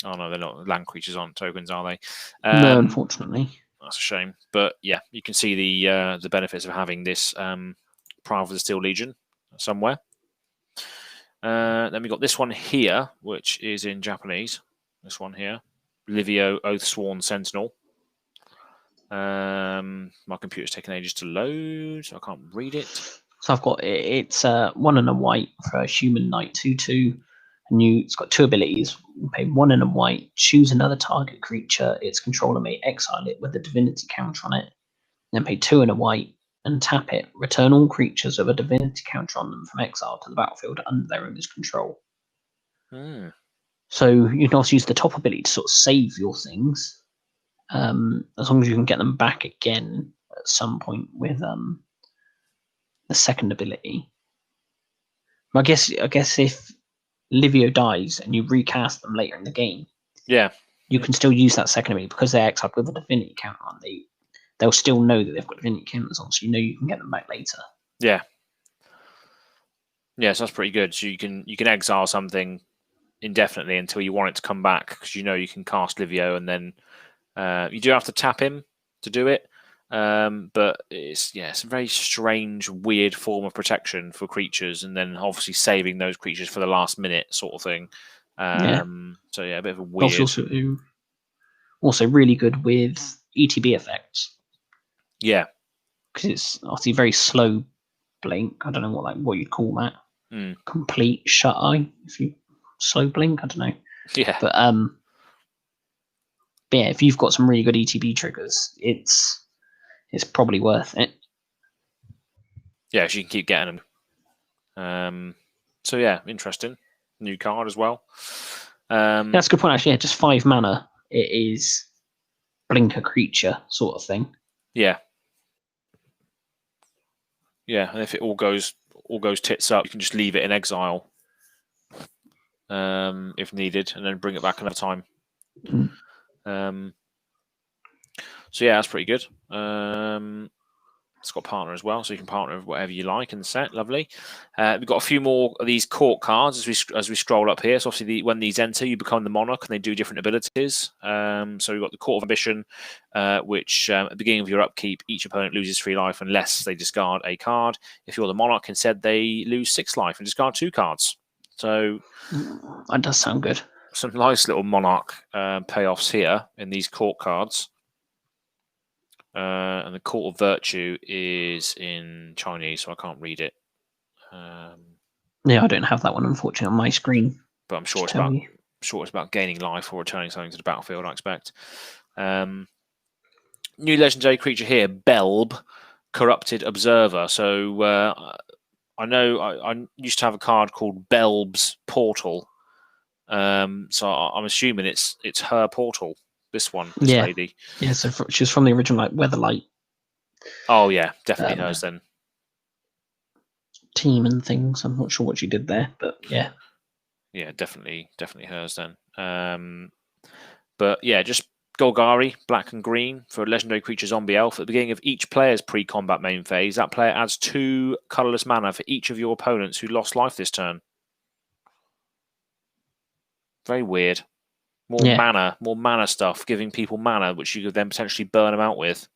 no, they're not land creatures, aren't tokens, are they? No, unfortunately. That's a shame. But yeah, you can see the benefits of having this Prime of the Steel Legion somewhere. Then we got this one here, which is in Japanese. This one here, Livio Oathsworn Sentinel. My computer's taking ages to load, so I can't read it. So I've got it's 1 and a white for a human knight 2/2, and it's got 2 abilities. You pay 1 and a white, choose another target creature its controller may exile it with a divinity counter on it, then pay 2 and a white and tap it. Return all creatures with a divinity counter on them from exile to the battlefield under their owner's control. So you can also use the top ability to sort of save your things. As long as you can get them back again at some point with the second ability. I guess if Livio dies and you recast them later in the game, you can still use that second ability because they're exiled with a divinity counter on. They'll still know that they've got divinity counters on, so you can get them back later. Yeah. Yeah, so that's pretty good. So you can exile something indefinitely until you want it to come back because you can cast Livio, and then you do have to tap him to do it. But it's a very strange, weird form of protection for creatures, and then obviously saving those creatures for the last minute sort of thing. So yeah, a bit of a weird. Also really good with ETB effects. Yeah, because it's obviously very slow blink. I don't know what you'd call that. Complete shut eye. If you slow blink, I don't know. Yeah, but yeah, if you've got some really good ETB triggers, it's probably worth it. Yeah, so you can keep getting them. So yeah, interesting. New card as well. That's a good point, actually. Yeah, just 5 mana. It is blink a creature sort of thing. Yeah. Yeah, and if it all goes tits up, you can just leave it in exile if needed, and then bring it back another time. So yeah, that's pretty good. It's got partner as well, so you can partner with whatever you like in the set. Lovely. We've got a few more of these court cards as we scroll up here. So obviously, when these enter, you become the monarch, and they do different abilities. So we've got the Court of Ambition, which at the beginning of your upkeep, each opponent loses 3 life unless they discard a card. If you're the monarch, instead they lose 6 life and discard 2 cards. So that does sound good. Some nice little monarch payoffs here in these court cards. And the Court of Virtue is in Chinese, so I can't read it. Yeah, I don't have that one, unfortunately, on my screen. But I'm sure it's about gaining life or returning something to the battlefield, I expect. New legendary creature here, Belb, Corrupted Observer. So I know I used to have a card called Belb's Portal. So I'm assuming it's her portal. This lady. Yeah, so she was from the original Weatherlight. Oh yeah, definitely hers then. Team and things. I'm not sure what she did there, but yeah. Yeah, definitely hers then. But yeah, just Golgari, black and green for a legendary creature zombie elf. At the beginning of each player's pre-combat main phase, that player adds 2 colorless mana for each of your opponents who lost life this turn. Very weird. More mana stuff, giving people mana, which you could then potentially burn them out with.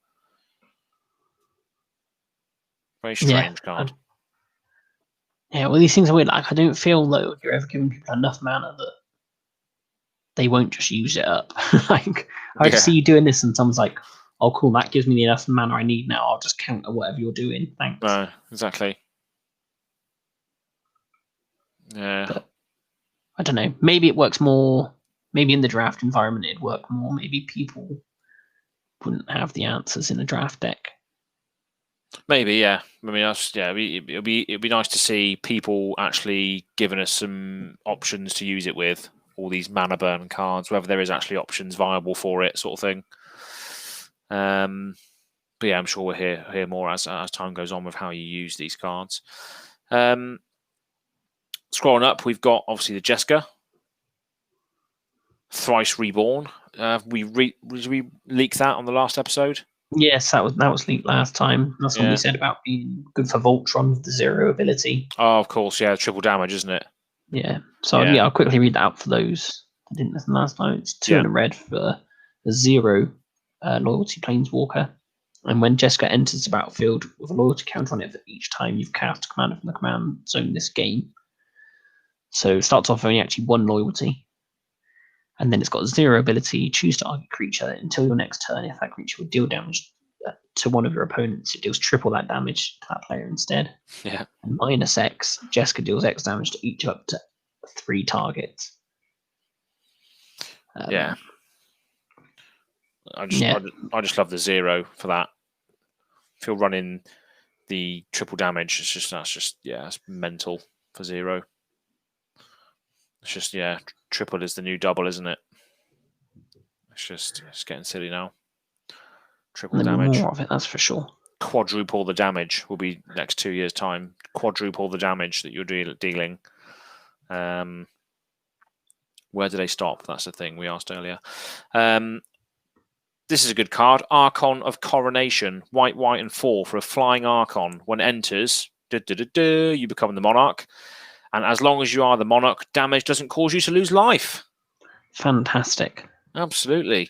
Very strange card. Yeah, well, these things are weird. I don't feel that you're ever giving people enough mana that they won't just use it up. I see you doing this, and someone's like, "Oh, cool, that gives me enough mana I need now. I'll just counter whatever you're doing. Thanks." No, exactly. Yeah. But I don't know. Maybe it works more. Maybe in the draft environment it'd work more. Maybe people wouldn't have the answers in a draft deck. Maybe, yeah. I mean, it'd be nice to see people actually giving us some options to use it with. all these mana burn cards, whether there is actually options viable for it, sort of thing. But yeah, I'm sure we'll hear more as time goes on with how you use these cards. Scrolling up, we've got obviously the Jeska, Thrice Reborn. Did we leak that on the last episode? Yes, that was leaked last time. That's what Yeah. we said about being good for Voltron with the 0 ability. Oh, of course, yeah, triple damage, isn't it? Yeah. So Yeah. I'll quickly read that out for those that didn't listen last time. It's 2 Yeah. in a red for the 0 loyalty planeswalker. And when Jeska enters the battlefield with a loyalty counter on it for each time you've cast a commander from the command zone this game. So it starts off only actually 1 loyalty. And then it's got 0 ability, choose target creature until your next turn. If that creature would deal damage to one of your opponents, it deals triple that damage to that player instead. Yeah. And -X, Jeska deals X damage to each up to 3 targets. Yeah. I just love the 0 for that. If you're running the triple damage, that's mental for 0. It's just triple is the new double, isn't it? It's getting silly now. Triple damage. More of it, that's for sure. Quadruple the damage will be next 2 years' time. Quadruple the damage that you're dealing. Where do they stop? That's the thing we asked earlier. This is a good card. Archon of Coronation. White, and 4 for a flying Archon. When it enters, you become the Monarch. And as long as you are the Monarch, damage doesn't cause you to lose life. Fantastic. Absolutely.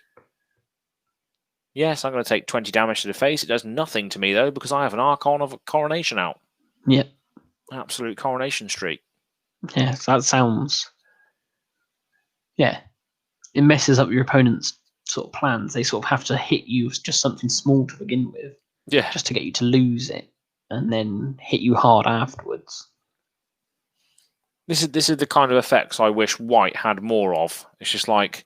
Yes, I'm going to take 20 damage to the face. It does nothing to me, though, because I have an Archon of Coronation out. Yep. Absolute Coronation streak. Yes, that sounds... Yeah. It messes up your opponent's sort of plans. They sort of have to hit you with just something small to begin with. Yeah. Just to get you to lose it. And then hit you hard afterwards. This is the kind of effects I wish White had more of. It's just like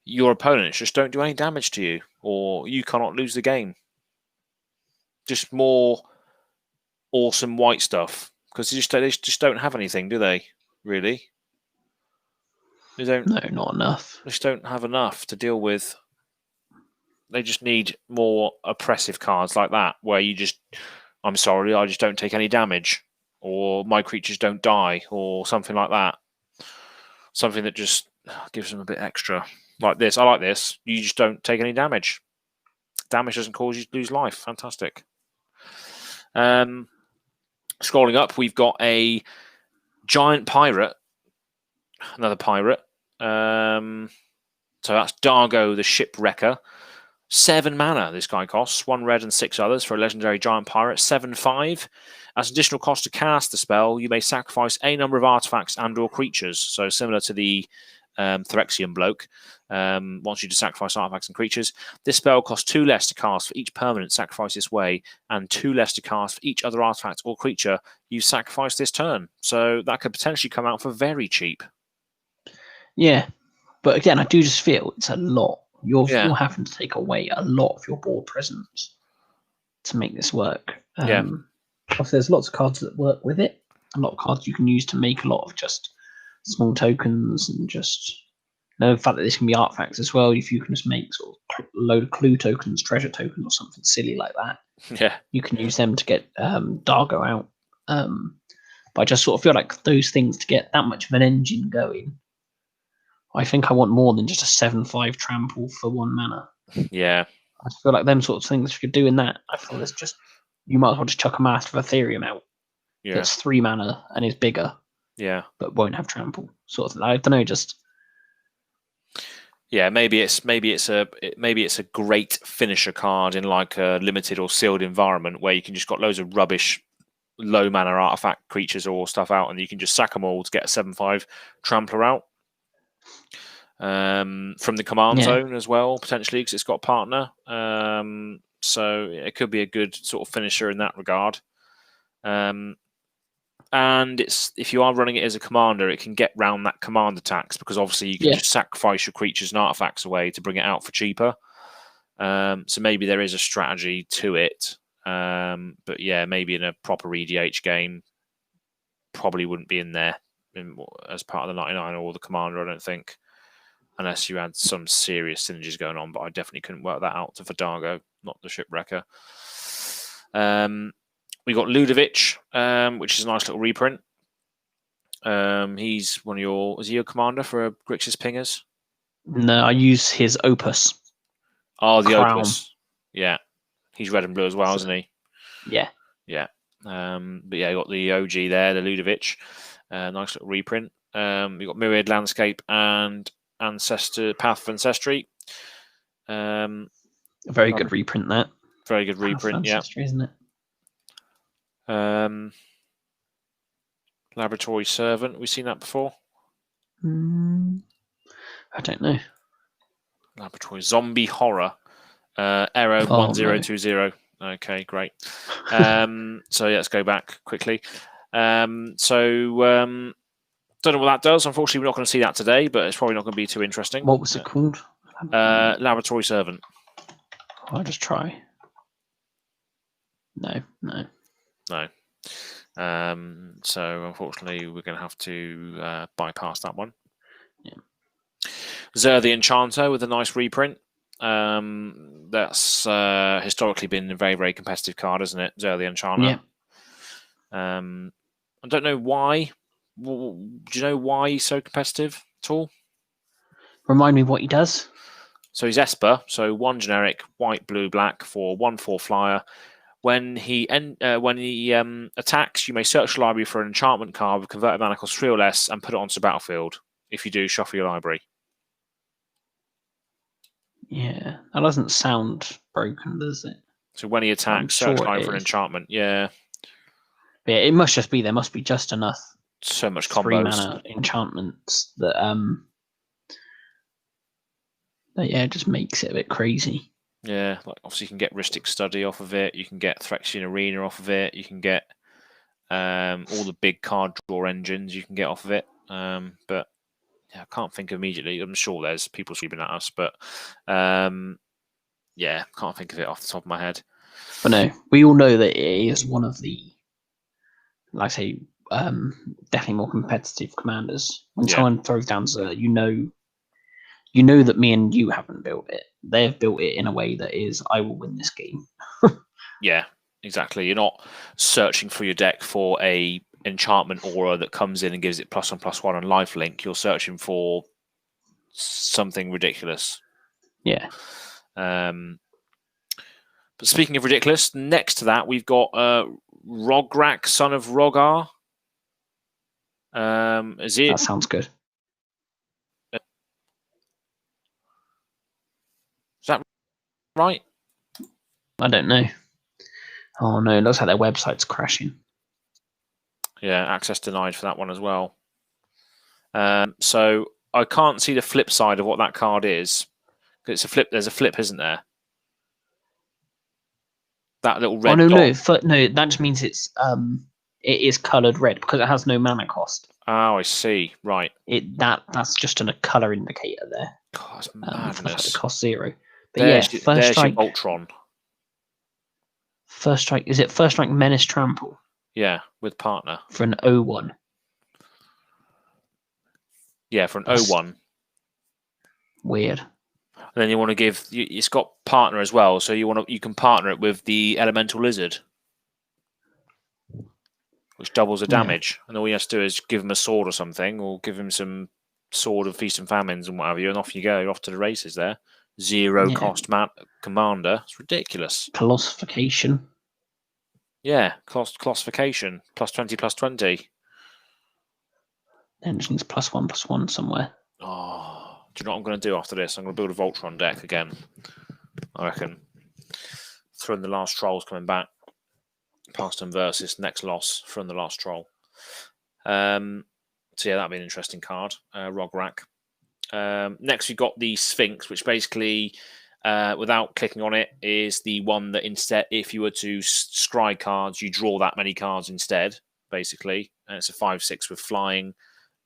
your opponents just don't do any damage to you, or you cannot lose the game. Just more awesome White stuff, because they just don't have anything, do they? Really? They don't. No, not enough. They just don't have enough to deal with. They just need more oppressive cards like that, where you just, I'm sorry, I just don't take any damage. Or my creatures don't die, or something like that. Something that just gives them a bit extra. Like this. I like this. You just don't take any damage. Damage doesn't cause you to lose life. Fantastic. Scrolling up, we've got a giant pirate. Another pirate. So that's Dargo the Shipwrecker. 7 mana this guy costs. 1 red and 6 others for a legendary giant pirate. 7/5. As additional cost to cast the spell, you may sacrifice a number of artifacts and/or creatures. So similar to the Phyrexian bloke, wants you to sacrifice artifacts and creatures. This spell costs 2 less to cast for each permanent sacrifice this way, and 2 less to cast for each other artifact or creature you sacrifice this turn. So that could potentially come out for very cheap. Yeah, but again, I do just feel it's a lot. You're having to take away a lot of your board presence to make this work. There's lots of cards that work with it. A lot of cards you can use to make a lot of just small tokens, and just the fact that this can be artifacts as well. If you can just make sort of a load of clue tokens, treasure tokens, or something silly like that, you can use them to get Dargo out. But I just sort of feel like those things, to get that much of an engine going, I think I want more than just a 7/5 trample for 1 mana. Yeah. I feel like them sorts of things, if you're doing that, I feel it's just, you might as well just chuck a Master of Ethereum out. Yeah. That's 3 mana and is bigger. Yeah. But won't have trample. Sort of, I don't know, just. Yeah, maybe it's a great finisher card in like a limited or sealed environment where you can just got loads of rubbish low mana artifact creatures or stuff out, and you can just sack them all to get a 7/5 trampler out. From the command zone as well, potentially, because it's got a partner. So it could be a good sort of finisher in that regard. And if you are running it as a commander, it can get round that command attacks, because obviously you can just sacrifice your creatures and artifacts away to bring it out for cheaper. So maybe there is a strategy to it. But yeah, maybe in a proper EDH game, probably wouldn't be in there. as part of the 99 or the Commander, I don't think. Unless you had some serious synergies going on, but I definitely couldn't work that out to Vidago, not the Shipwrecker. We got Ludovic, which is a nice little reprint. He's one of your... Is he your commander for Grixis Pingers? No, I use his Opus. Oh, the Crown. Opus. Yeah. He's red and blue as well, isn't he? Yeah. Yeah. But yeah, you got the OG there, the Ludovic. Nice little reprint. We got Myriad Landscape and Path of Ancestry. A very good reprint, that. Very good reprint, yeah. Isn't it? Laboratory Servant. We've seen that before. I don't know. Laboratory Zombie Horror. Arrow 1020. No. Okay, great. So yeah, let's go back quickly. Don't know what that does. Unfortunately, we're not going to see that today, but it's probably not going to be too interesting. What was it called? Laboratory Servant. I'll just try. No. So unfortunately, we're going to have to bypass that one. Yeah. Zer the Enchanter with a nice reprint. That's historically been a very, very competitive card, isn't it? Zer the Enchanter. Yeah. I don't know why. Do you know why he's so competitive at all? Remind me what he does. So he's Esper, so 1 generic, white, blue, black for 1/4 flyer. When he attacks, you may search the library for an enchantment card with converted mana cost 3 or less and put it onto the battlefield. If you do, shuffle your library. Yeah, that doesn't sound broken, does it? So when he attacks, search library for an enchantment. Yeah. Yeah, it must just be there must be just enough. So much 3 combos. mana enchantments that yeah, it just makes it a bit crazy. Yeah, like obviously you can get Rhystic Study off of it. You can get Phyrexian Arena off of it. You can get all the big card draw engines you can get off of it. But yeah, I can't think immediately. I'm sure there's people screaming at us, but yeah, can't think of it off the top of my head. But no, we all know that it is one of the, like I say, definitely more competitive commanders. When someone throws down Zer, you know that me and you haven't built it. They've built it in a way that is, I will win this game. Yeah, exactly. You're not searching for your deck for a enchantment aura that comes in and gives it +1/+1 on lifelink. You're searching for something ridiculous. Yeah. But speaking of ridiculous, next to that we've got Rograk, son of Rogar. That sounds good. Is that right? I don't know. Oh no, it looks like their website's crashing. Yeah, access denied for that one as well. So I can't see the flip side of what that card is. It's a flip. There's a flip, isn't there? That little red. Oh no, dot. no, that just means it is coloured red because it has no mana cost. Oh, I see. Right. That's just a colour indicator there. God, that's For the fact madness. it costs 0. But There's yeah, first strike. Voltron. First strike. Is it first strike Menace Trample? Yeah, with partner. For an 0/1. Yeah, for an 0/1. Weird. And then you want to give. It's got partner as well, so you can partner it with the Elemental Lizard, which doubles the damage. And all you have to do is give him a sword or something, or give him some sword of Feast and Famines and what have you, and off you go. You're off to the races there. 0 cost commander. It's ridiculous. Colossification. Yeah, classification. +20/+20. Engines +1/+1 somewhere. Oh, do you know what I'm going to do after this? I'm going to build a Voltron deck again. I reckon. Throwing the Last Troll's coming back. Past and versus next loss from the Last Troll. So yeah, that'd be an interesting card. Rograk. Next, we've got the Sphinx, which basically, without clicking on it, is the one that instead, if you were to scry cards, you draw that many cards instead, basically. And it's a 5/6 with flying,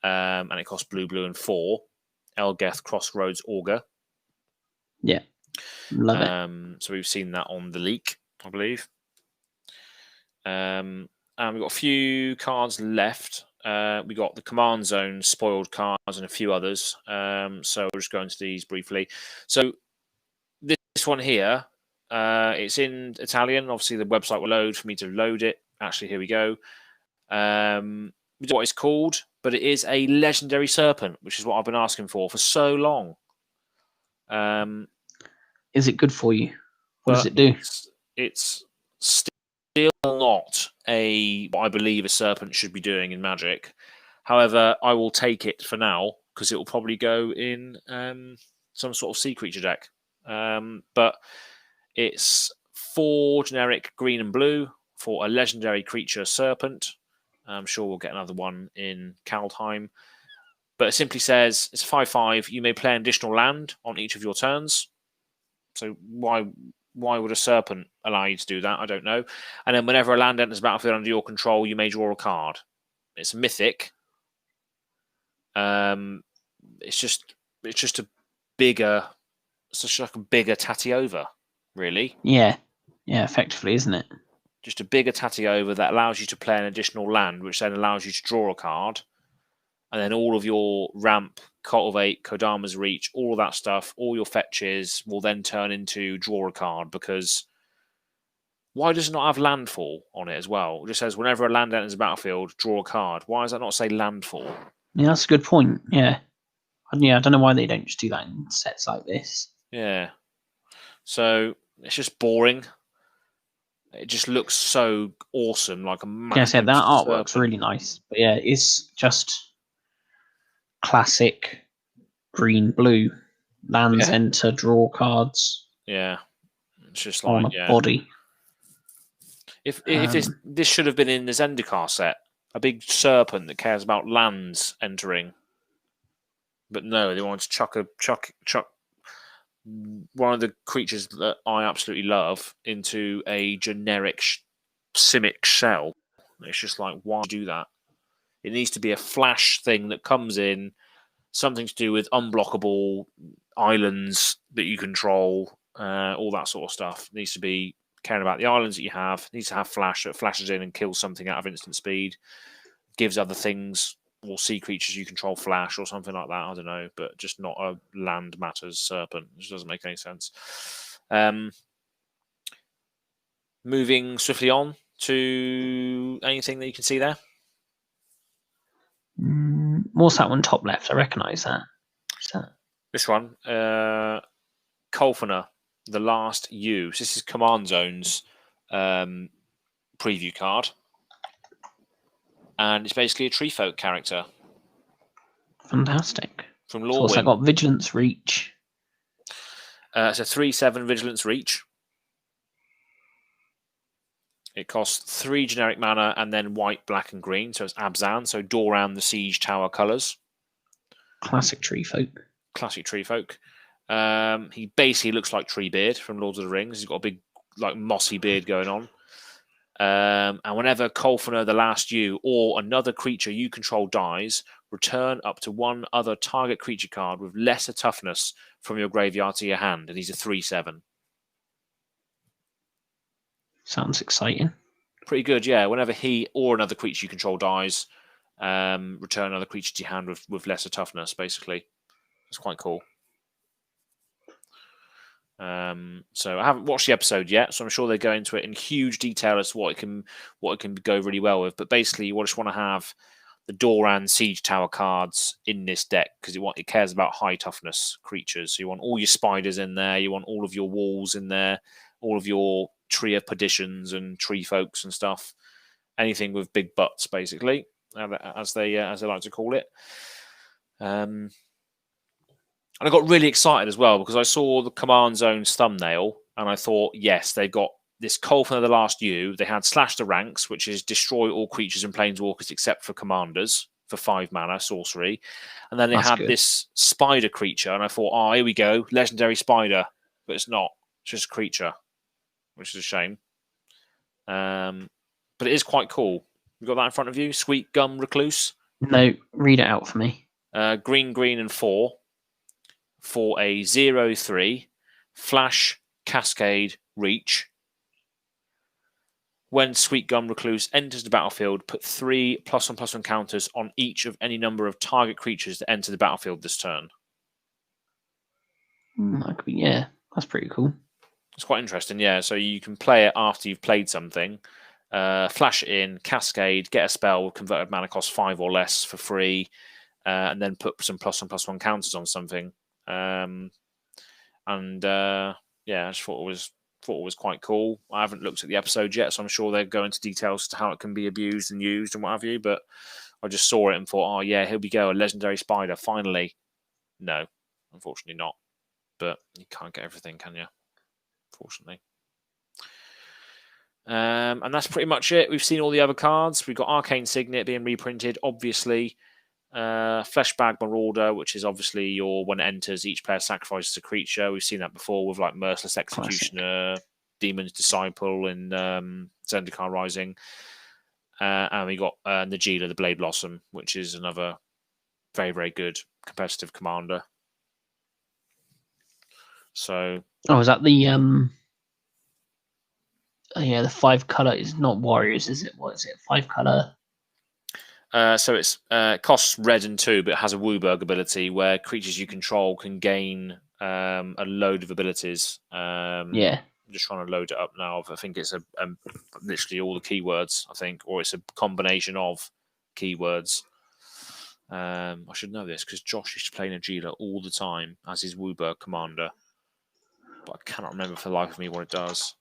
and it costs blue, and 4. Elgeth Crossroads Augur. Yeah, love it. So we've seen that on the leak, I believe. And we've got a few cards left. we got the Command Zone spoiled cards and a few others. So we'll just go into these briefly. So this one here, it's in Italian. Obviously, the website will load for me to load it. Actually, here we go. What it's called, but it is a legendary serpent, which is what I've been asking for so long. Is it good for you? What does it do? It's still not what I believe a serpent should be doing in Magic. However, I will take it for now because it will probably go in some sort of sea creature deck. But it's 4 generic green and blue for a legendary creature serpent. I'm sure we'll get another one in Kaldheim. But it simply says it's 5/5. You may play an additional land on each of your turns. So why would a serpent allow you to do that? I don't know. And then whenever a land enters the battlefield under your control, you may draw a card. It's mythic. It's just a bigger, it's just like a bigger Tatiova, really. Yeah, effectively, isn't it? Just a bigger Tatiova that allows you to play an additional land, which then allows you to draw a card. And then all of your ramp, cultivate, Kodama's Reach, all of that stuff, all your fetches will then turn into draw a card, because why does it not have landfall on it as well? It just says whenever a land enters the battlefield, draw a card. Why does that not say landfall? Yeah, that's a good point. Yeah. I don't know why they don't just do that in sets like this. Yeah. So it's just boring. It just looks so awesome, like a massive that artwork's serpent. really nice. But yeah, it's just classic green-blue. Lands enter, draw cards. Yeah. It's just on like a body. If this should have been in the Zendikar set, a big serpent that cares about lands entering. But no, they want to chuck one of the creatures that I absolutely love into a generic Simic shell. It's just like, why do that? It needs to be a flash thing that comes in, something to do with unblockable islands that you control, all that sort of stuff. It needs to be caring about the islands that you have. It needs to have flash that flashes in and kills something out of instant speed. Gives other things or sea creatures you control flash or something like that. I don't know, but just not a land matters serpent. It just doesn't make any sense. Moving swiftly on to anything that you can see there. What's that one top left? I recognise that. What's that? This one, Kolfana, The Last U. So this is Command Zone's preview card. And it's basically a tree folk character. Fantastic. From Lorwyn. So what's that got? Vigilance Reach. It's a 3/7 Vigilance Reach. It costs 3 generic mana and then white, black, and green. So it's Abzan. So Doran the Siege Tower colours. Classic tree folk. Classic tree folk. He basically looks like Treebeard from Lord of the Rings. He's got a big, like, mossy beard going on. And whenever Kolfana, the Last U, or another creature you control dies, return up to one other target creature card with lesser toughness from your graveyard to your hand. And he's a 3/7. Sounds exciting. Pretty good, yeah. Whenever he or another creature you control dies, return another creature to your hand with lesser toughness, basically. It's quite cool. So I haven't watched the episode yet, so I'm sure they go into it in huge detail as to what it can go really well with. But basically, you just want to have the Doran Siege Tower cards in this deck because it cares about high toughness creatures. So you want all your spiders in there, you want all of your walls in there, all of your tree of perditions and tree folks and stuff. Anything with big butts, basically, as they like to call it. And I got really excited as well because I saw the Command Zone's thumbnail and I thought, yes, they've got this Kolfana the Last U. They had Slash the Ranks, which is destroy all creatures and planeswalkers except for commanders for 5 mana sorcery. And then they had this spider creature and I thought, oh, here we go, legendary spider. But it's not. It's just a creature, which is a shame. But it is quite cool. You got that in front of you? Sweet Gum Recluse? No, read it out for me. Green, and 4. For a 0/3 Flash Cascade Reach When Sweet Gum Recluse enters the battlefield, put 3 +1/+1 counters on each of any number of target creatures that enter the battlefield this turn. That could be, yeah, that's pretty cool. It's quite interesting, yeah. So you can play it after you've played something, flash it in, cascade, get a spell with converted mana cost 5 or less for free, and then put some +1/+1 counters on something. Yeah, I just thought it was quite cool. I haven't looked at the episode yet, so I'm sure they'll go into details as to how it can be abused and used and what have you. But I just saw it and thought, oh yeah, here we go, a legendary spider, finally. No, unfortunately not. But you can't get everything, can you? Fortunately. And that's pretty much it. We've seen all the other cards. We've got Arcane Signet being reprinted, obviously. Fleshbag Marauder, which is obviously when it enters, each player sacrifices a creature. We've seen that before with like Merciless Executioner, Demon's Disciple, and Zendikar Rising. And we got Najeela, the Blade Blossom, which is another very, very good competitive commander. So, is that the the 5 color is not warriors, is it? What is it? 5 color. So it's costs red and 2, but it has a Wooburg ability where creatures you control can gain a load of abilities. I'm just trying to load it up now. I think it's literally all the keywords. I think, or it's a combination of keywords. I should know this because Josh used to play Najeela all the time as his Wooburg commander, but I cannot remember for the life of me what it does.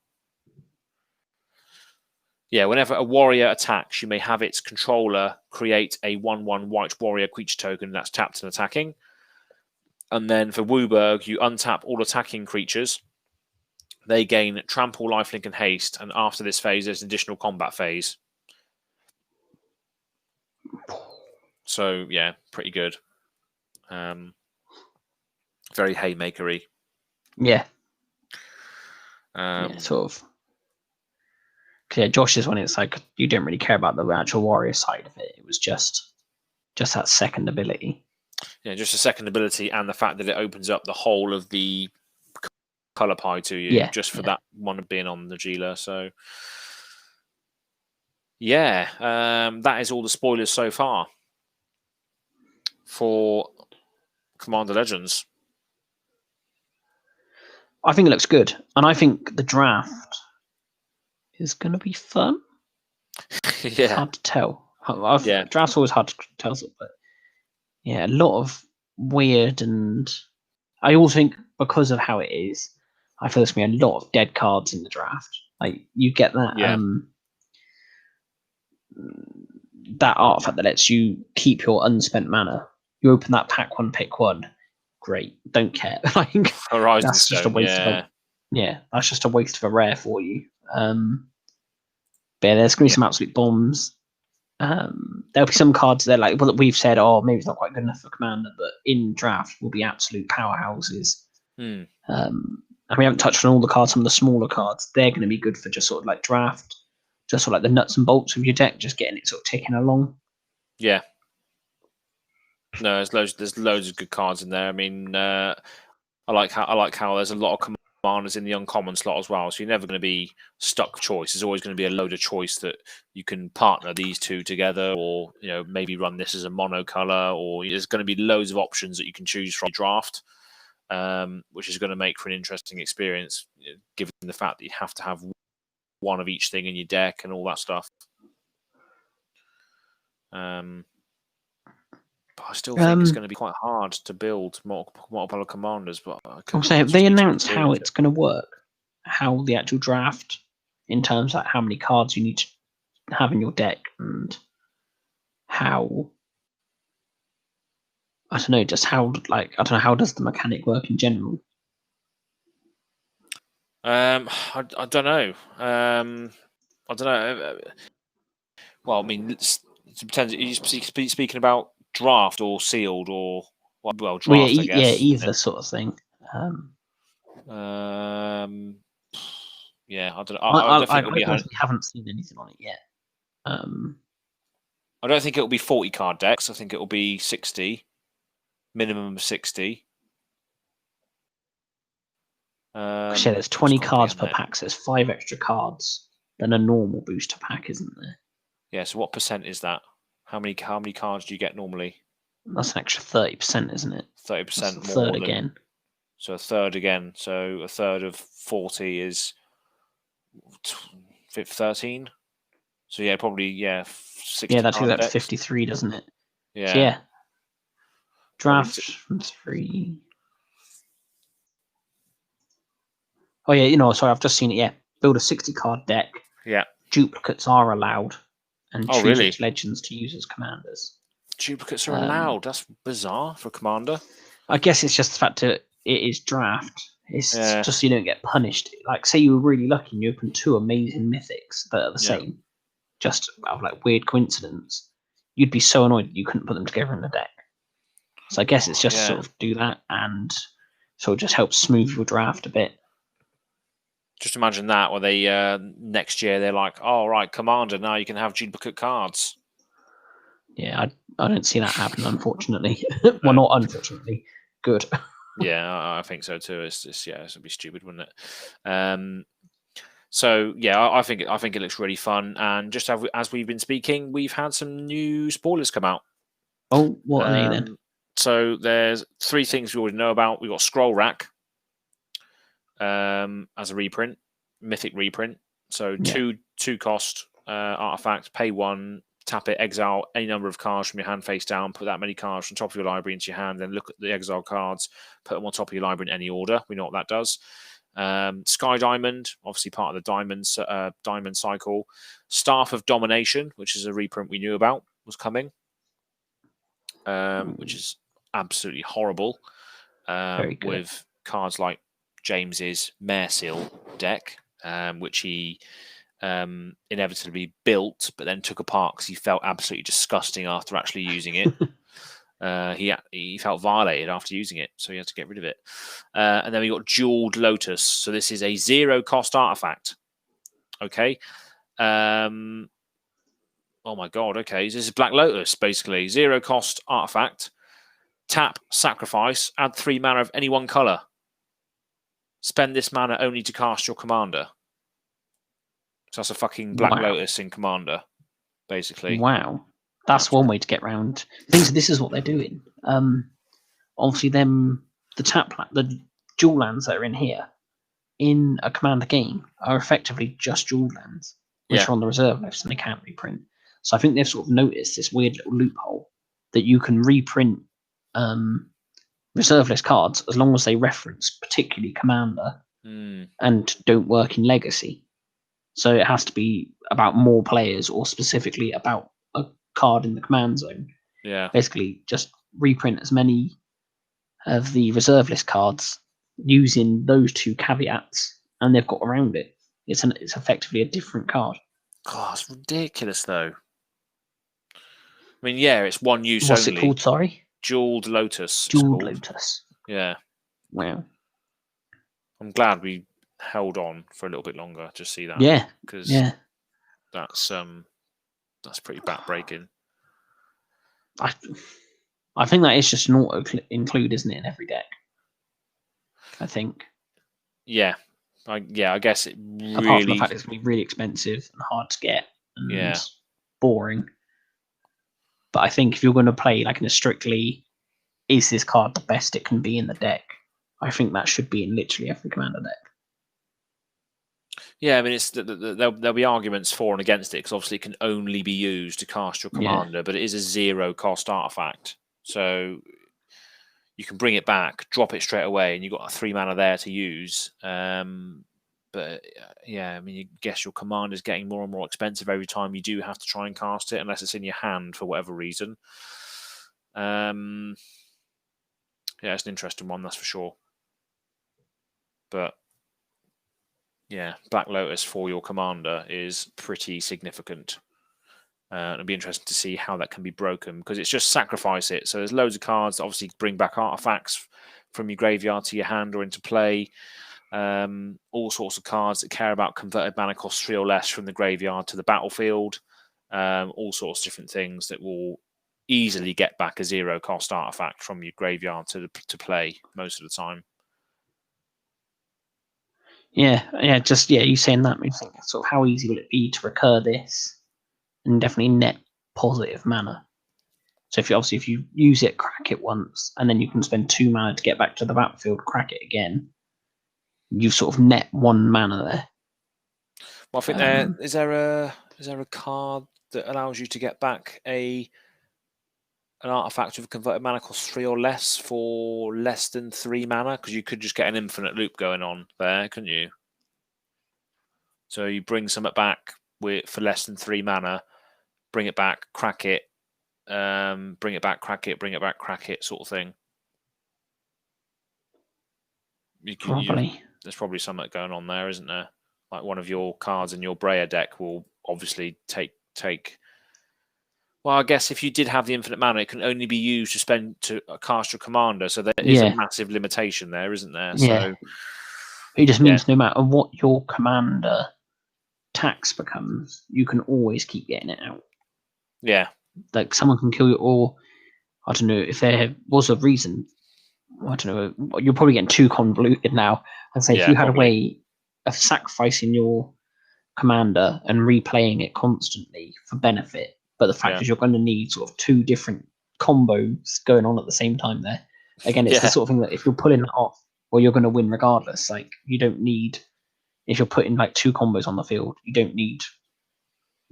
Yeah, whenever a warrior attacks, you may have its controller create a 1/1 white warrior creature token that's tapped and attacking. And then for Wooburg, you untap all attacking creatures. They gain trample, lifelink, and haste. And after this phase, there's an additional combat phase. So, yeah, pretty good. Very haymakery. Yeah. Sort of. Yeah, Josh's one, it's like you don't really care about the actual warrior side of it. It was just that second ability. Yeah, just a second ability and the fact that it opens up the whole of the color pie to you just for that one of being on the Najeela. So, yeah, that is all the spoilers so far for Commander Legends. I think it looks good, and I think the draft is going to be fun. Yeah, hard to tell. Draft's always hard to tell, but yeah, a lot of weird, and I also think because of how it is, I feel there's going to be a lot of dead cards in the draft. Like you get that that artifact that lets you keep your unspent mana. You open that pack 1, pick 1. Great, don't care. Like Horizon that's Stone, just a waste of that's just a waste of a rare for you. But yeah, there's going to be some absolute bombs. There'll be some cards there, like we've said, maybe it's not quite good enough for Commander, but in draft will be absolute powerhouses. And we haven't touched on all the cards. Some of the smaller cards, they're going to be good for just sort of like draft, just sort of like the nuts and bolts of your deck, just getting it sort of ticking along. Yeah. No, there's loads of good cards in there. I mean, I like how there's a lot of commanders in the uncommon slot as well. So you're never going to be stuck with choice. There's always going to be a load of choice that you can partner these two together, or maybe run this as a monocolor, or there's going to be loads of options that you can choose from draft, which is going to make for an interesting experience, given the fact that you have to have one of each thing in your deck and all that stuff. But I still think it's going to be quite hard to build multiple commanders. But also, have they announced how it's going to work? How the actual draft, in terms of how many cards you need to have in your deck, and how I don't know, just how how does the mechanic work in general? I don't know. I don't know. Well, I mean, it depends. Are you speaking about draft or sealed or draft? I guess. Either sort of thing. Yeah, I don't know. I personally haven't seen anything on it yet. I don't think it will be 40 card decks. I think it will be 60, minimum of 60. There's 20 cards per pack, so there's 5 extra cards than a normal booster pack, isn't there? Yeah. So what percent is that? How many cards do you get normally? That's an extra 30%, isn't it? 30% That's a more third than again. So a third again. So a third of 40 is 13. So yeah, probably 60 Yeah, that takes card that to decks. 53, doesn't it? Yeah. So yeah. Probably Draft from 3. Oh yeah, sorry, I've just seen it. Yeah, build a 60-card deck. Yeah. Duplicates are allowed, and Oh, choose really? which legends to use as commanders. Duplicates are allowed. That's bizarre for Commander. I guess it's just the fact that it is draft. It's Yeah. just so you don't get punished. Like, say you were really lucky and you open 2 amazing mythics that are the Yeah. same, just out of like weird coincidence. You'd be so annoyed you couldn't put them together in the deck. So I guess it's just Yeah. sort of do that and sort of just help smooth your draft a bit. Just imagine that, where they next year they're like, "Oh, right, Commander, now you can have duplicate cards." Yeah, I don't see that happen, unfortunately. Well, not unfortunately. Good. Yeah, I think so too. It'd be stupid, wouldn't it? So yeah, I think it looks really fun. And just as we've been speaking, we've had some new spoilers come out. Oh, what are they then? So there's 3 things we already know about. We've got Scroll Rack as a reprint, mythic reprint. So Yeah. two cost artifact, pay 1, tap it, exile any number of cards from your hand face down, put that many cards from top of your library into your hand, then look at the exile cards, put them on top of your library in any order. We know what that does. Sky Diamond, obviously part of the diamond cycle. Staff of Domination, which is a reprint we knew about was coming, which is absolutely horrible. Very good. With cards like James's Mare Seal deck, which he inevitably built, but then took apart because he felt absolutely disgusting after actually using it. He felt violated after using it, so he had to get rid of it. And then we got Jeweled Lotus. So this is a 0 cost artifact. Okay. Oh my god. Okay, this is Black Lotus basically. 0 cost artifact. Tap, sacrifice, add 3 mana of any one color. Spend this mana only to cast your commander. So that's a fucking Black Lotus in Commander, basically. Wow. That's one way to get around. This is what they're doing. Obviously, the dual lands that are in here, in a Commander game, are effectively just dual lands, which are on the reserve list and they can't reprint. So I think they've sort of noticed this weird little loophole that you can reprint reserve list cards as long as they reference particularly Commander and don't work in Legacy. So it has to be about more players or specifically about a card in the command zone. Yeah. Basically, just reprint as many of the reserve list cards using those 2 caveats, and they've got around it. It's effectively a different card. God, it's ridiculous though. I mean, yeah, it's one use What's only. it called? Sorry, Jeweled Lotus. Jeweled Lotus. Yeah. Wow. I'm glad we held on for a little bit longer to see that. Yeah. Because that's pretty backbreaking. I think that is just an auto include, isn't it, in every deck? I think. Yeah. I guess it really. Apart from the fact it's going to be really expensive and hard to get and boring. But I think if you're going to play like in a strictly, is this card the best it can be in the deck? I think that should be in literally every Commander deck. Yeah, I mean, there'll be arguments for and against it because obviously it can only be used to cast your commander, but it is a 0 cost artifact, so you can bring it back, drop it straight away, and you've got a 3 mana there to use. But yeah, I mean, you guess your commander is getting more and more expensive every time you do have to try and cast it, unless it's in your hand for whatever reason. Yeah, it's an interesting one, that's for sure. But yeah, Black Lotus for your commander is pretty significant. It'll be interesting to see how that can be broken because it's just sacrifice it. So there's loads of cards that obviously bring back artifacts from your graveyard to your hand or into play. All sorts of cards that care about converted mana cost 3 or less from the graveyard to the battlefield. All sorts of different things that will easily get back a 0 cost artifact from your graveyard to play most of the time. Yeah. Just you saying that makes me think sort of how easy will it be to recur this, and definitely net positive mana. So if you use it, crack it once, and then you can spend 2 mana to get back to the battlefield, crack it again. You sort of net 1 mana there. Well, I think is there a card that allows you to get back an artifact with converted mana cost 3 or less for less than 3 mana? Because you could just get an infinite loop going on there, couldn't you? So you bring something back for less than 3 mana, bring it back, crack it, bring it back, crack it, bring it back, crack it, sort of thing. Probably. There's probably something going on there, isn't there? Like one of your cards in your Breya deck will obviously take. Well, I guess if you did have the infinite mana, it can only be used to cast your commander. So there is a massive limitation there, isn't there? Yeah. So it just means no matter what your commander tax becomes, you can always keep getting it out. Yeah. Like someone can kill you, or I don't know if there was a reason. I don't know. You're probably getting too convoluted now. I'd say if you had a way of sacrificing your commander and replaying it constantly for benefit, but the fact is you're going to need sort of 2 different combos going on at the same time there. Again, it's the sort of thing that if you're pulling it off, well, you're going to win regardless. Like you don't need, if you're putting like 2 combos on the field, you don't need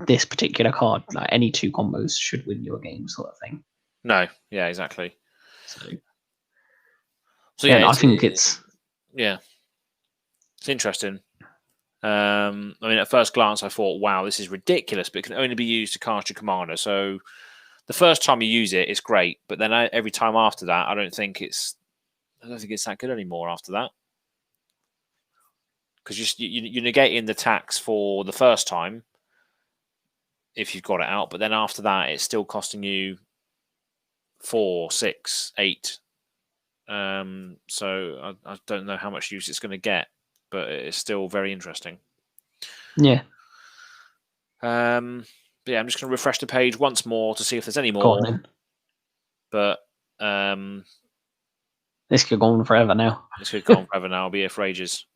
this particular card. Like any 2 combos should win your game, sort of thing. No, yeah, exactly. So yeah, I think it's interesting. I mean, at first glance, I thought, "Wow, this is ridiculous!" But it can only be used to cast your commander. So the first time you use it, it's great. But then every time after that, I don't think it's that good anymore after that, because you're negating the tax for the first time if you've got it out. But then after that, it's still costing you 4, 6, 8. So I don't know how much use it's going to get, but it's still very interesting. Yeah. But yeah, I'm just going to refresh the page once more to see if there's any more. Go on, then. But this could go on forever now. This could go on forever now. I'll be here for ages.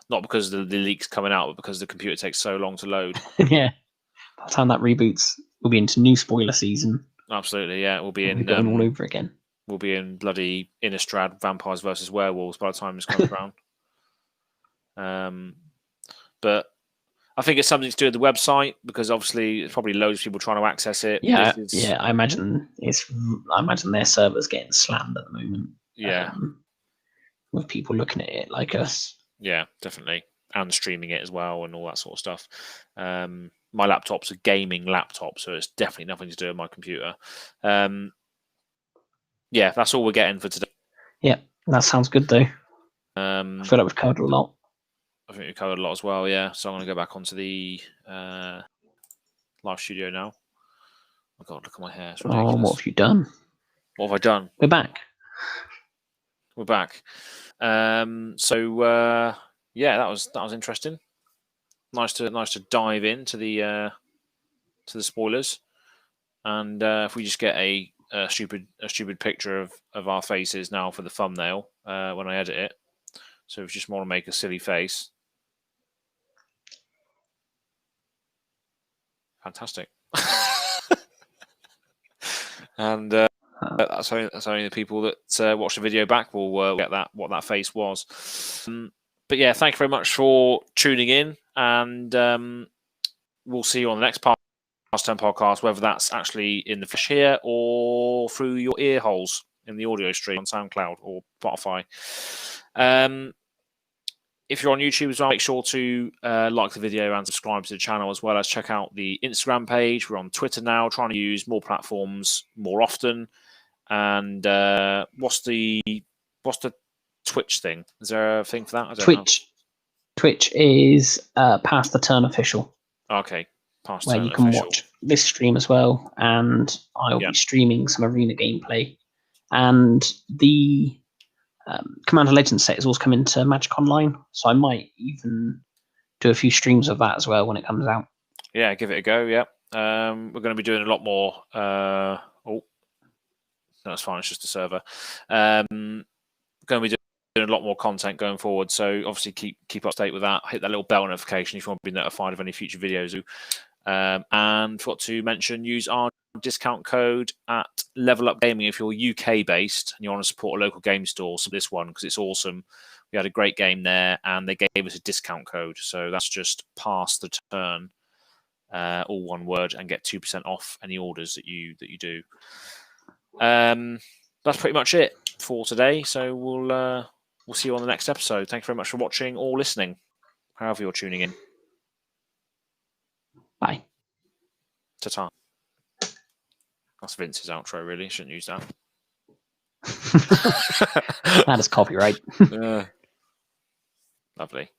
Not because the leak's coming out, but because the computer takes so long to load. Yeah. By the time that reboots, we'll be into new spoiler season. Absolutely, yeah. We'll be going all over again. We'll be in bloody Innistrad Vampires versus Werewolves by the time this comes around. But I think it's something to do with the website, because obviously there's probably loads of people trying to access it. Yeah, I imagine their server's getting slammed at the moment. Yeah, with people looking at it like us. Yeah, definitely, and streaming it as well and all that sort of stuff. My laptop's a gaming laptop, so it's definitely nothing to do with my computer. Yeah, that's all we're getting for today. Yeah, that sounds good though. I feel like we've covered a lot. I think we covered a lot as well, yeah. So I'm going to go back onto the live studio now. Oh God, look at my hair. It's ridiculous. Oh, what have you done? What have I done? We're back. We're back. Yeah, that was interesting. Nice to dive into the spoilers, and if we just get a stupid picture of our faces now for the thumbnail when I edit it. So if you just want to make a silly face, fantastic. And that's only the people that watch the video back will get what that face was. But yeah, thank you very much for tuning in, and we'll see you on the next Past Turn podcast, whether that's actually in the flesh here or through your ear holes in the audio stream on SoundCloud or Spotify. If you're on YouTube as well, make sure to like the video and subscribe to the channel, as well as check out the Instagram page. We're on Twitter now, trying to use more platforms more often. And what's the Twitch thing? Is there a thing for that? I don't know. Twitch is Past the Turn Official. Okay, Past where Turn you can Official. watch this stream as well, and I'll be streaming some arena gameplay. And the Commander Legends set is also coming to Magic Online, so I might even do a few streams of that as well when it comes out. Yeah, give it a go. Yeah, we're going to be doing a lot more. Oh, no, that's fine. It's just a server. Going to be doing a lot more content going forward. So obviously keep up to date with that. Hit that little bell notification if you want to be notified of any future videos. And forgot to mention, use our discount code at Level Up Gaming if you're UK based and you want to support a local game store. So this one, because it's awesome. We had a great game there, and they gave us a discount code. So that's just pass the turn, all one word, and get 2% off any orders that you do. That's pretty much it for today. So we'll see you on the next episode. Thank you very much for watching or listening, however you're tuning in. Bye. Ta-ta. That's Vince's outro, really. Shouldn't use that. That is copyright. Lovely.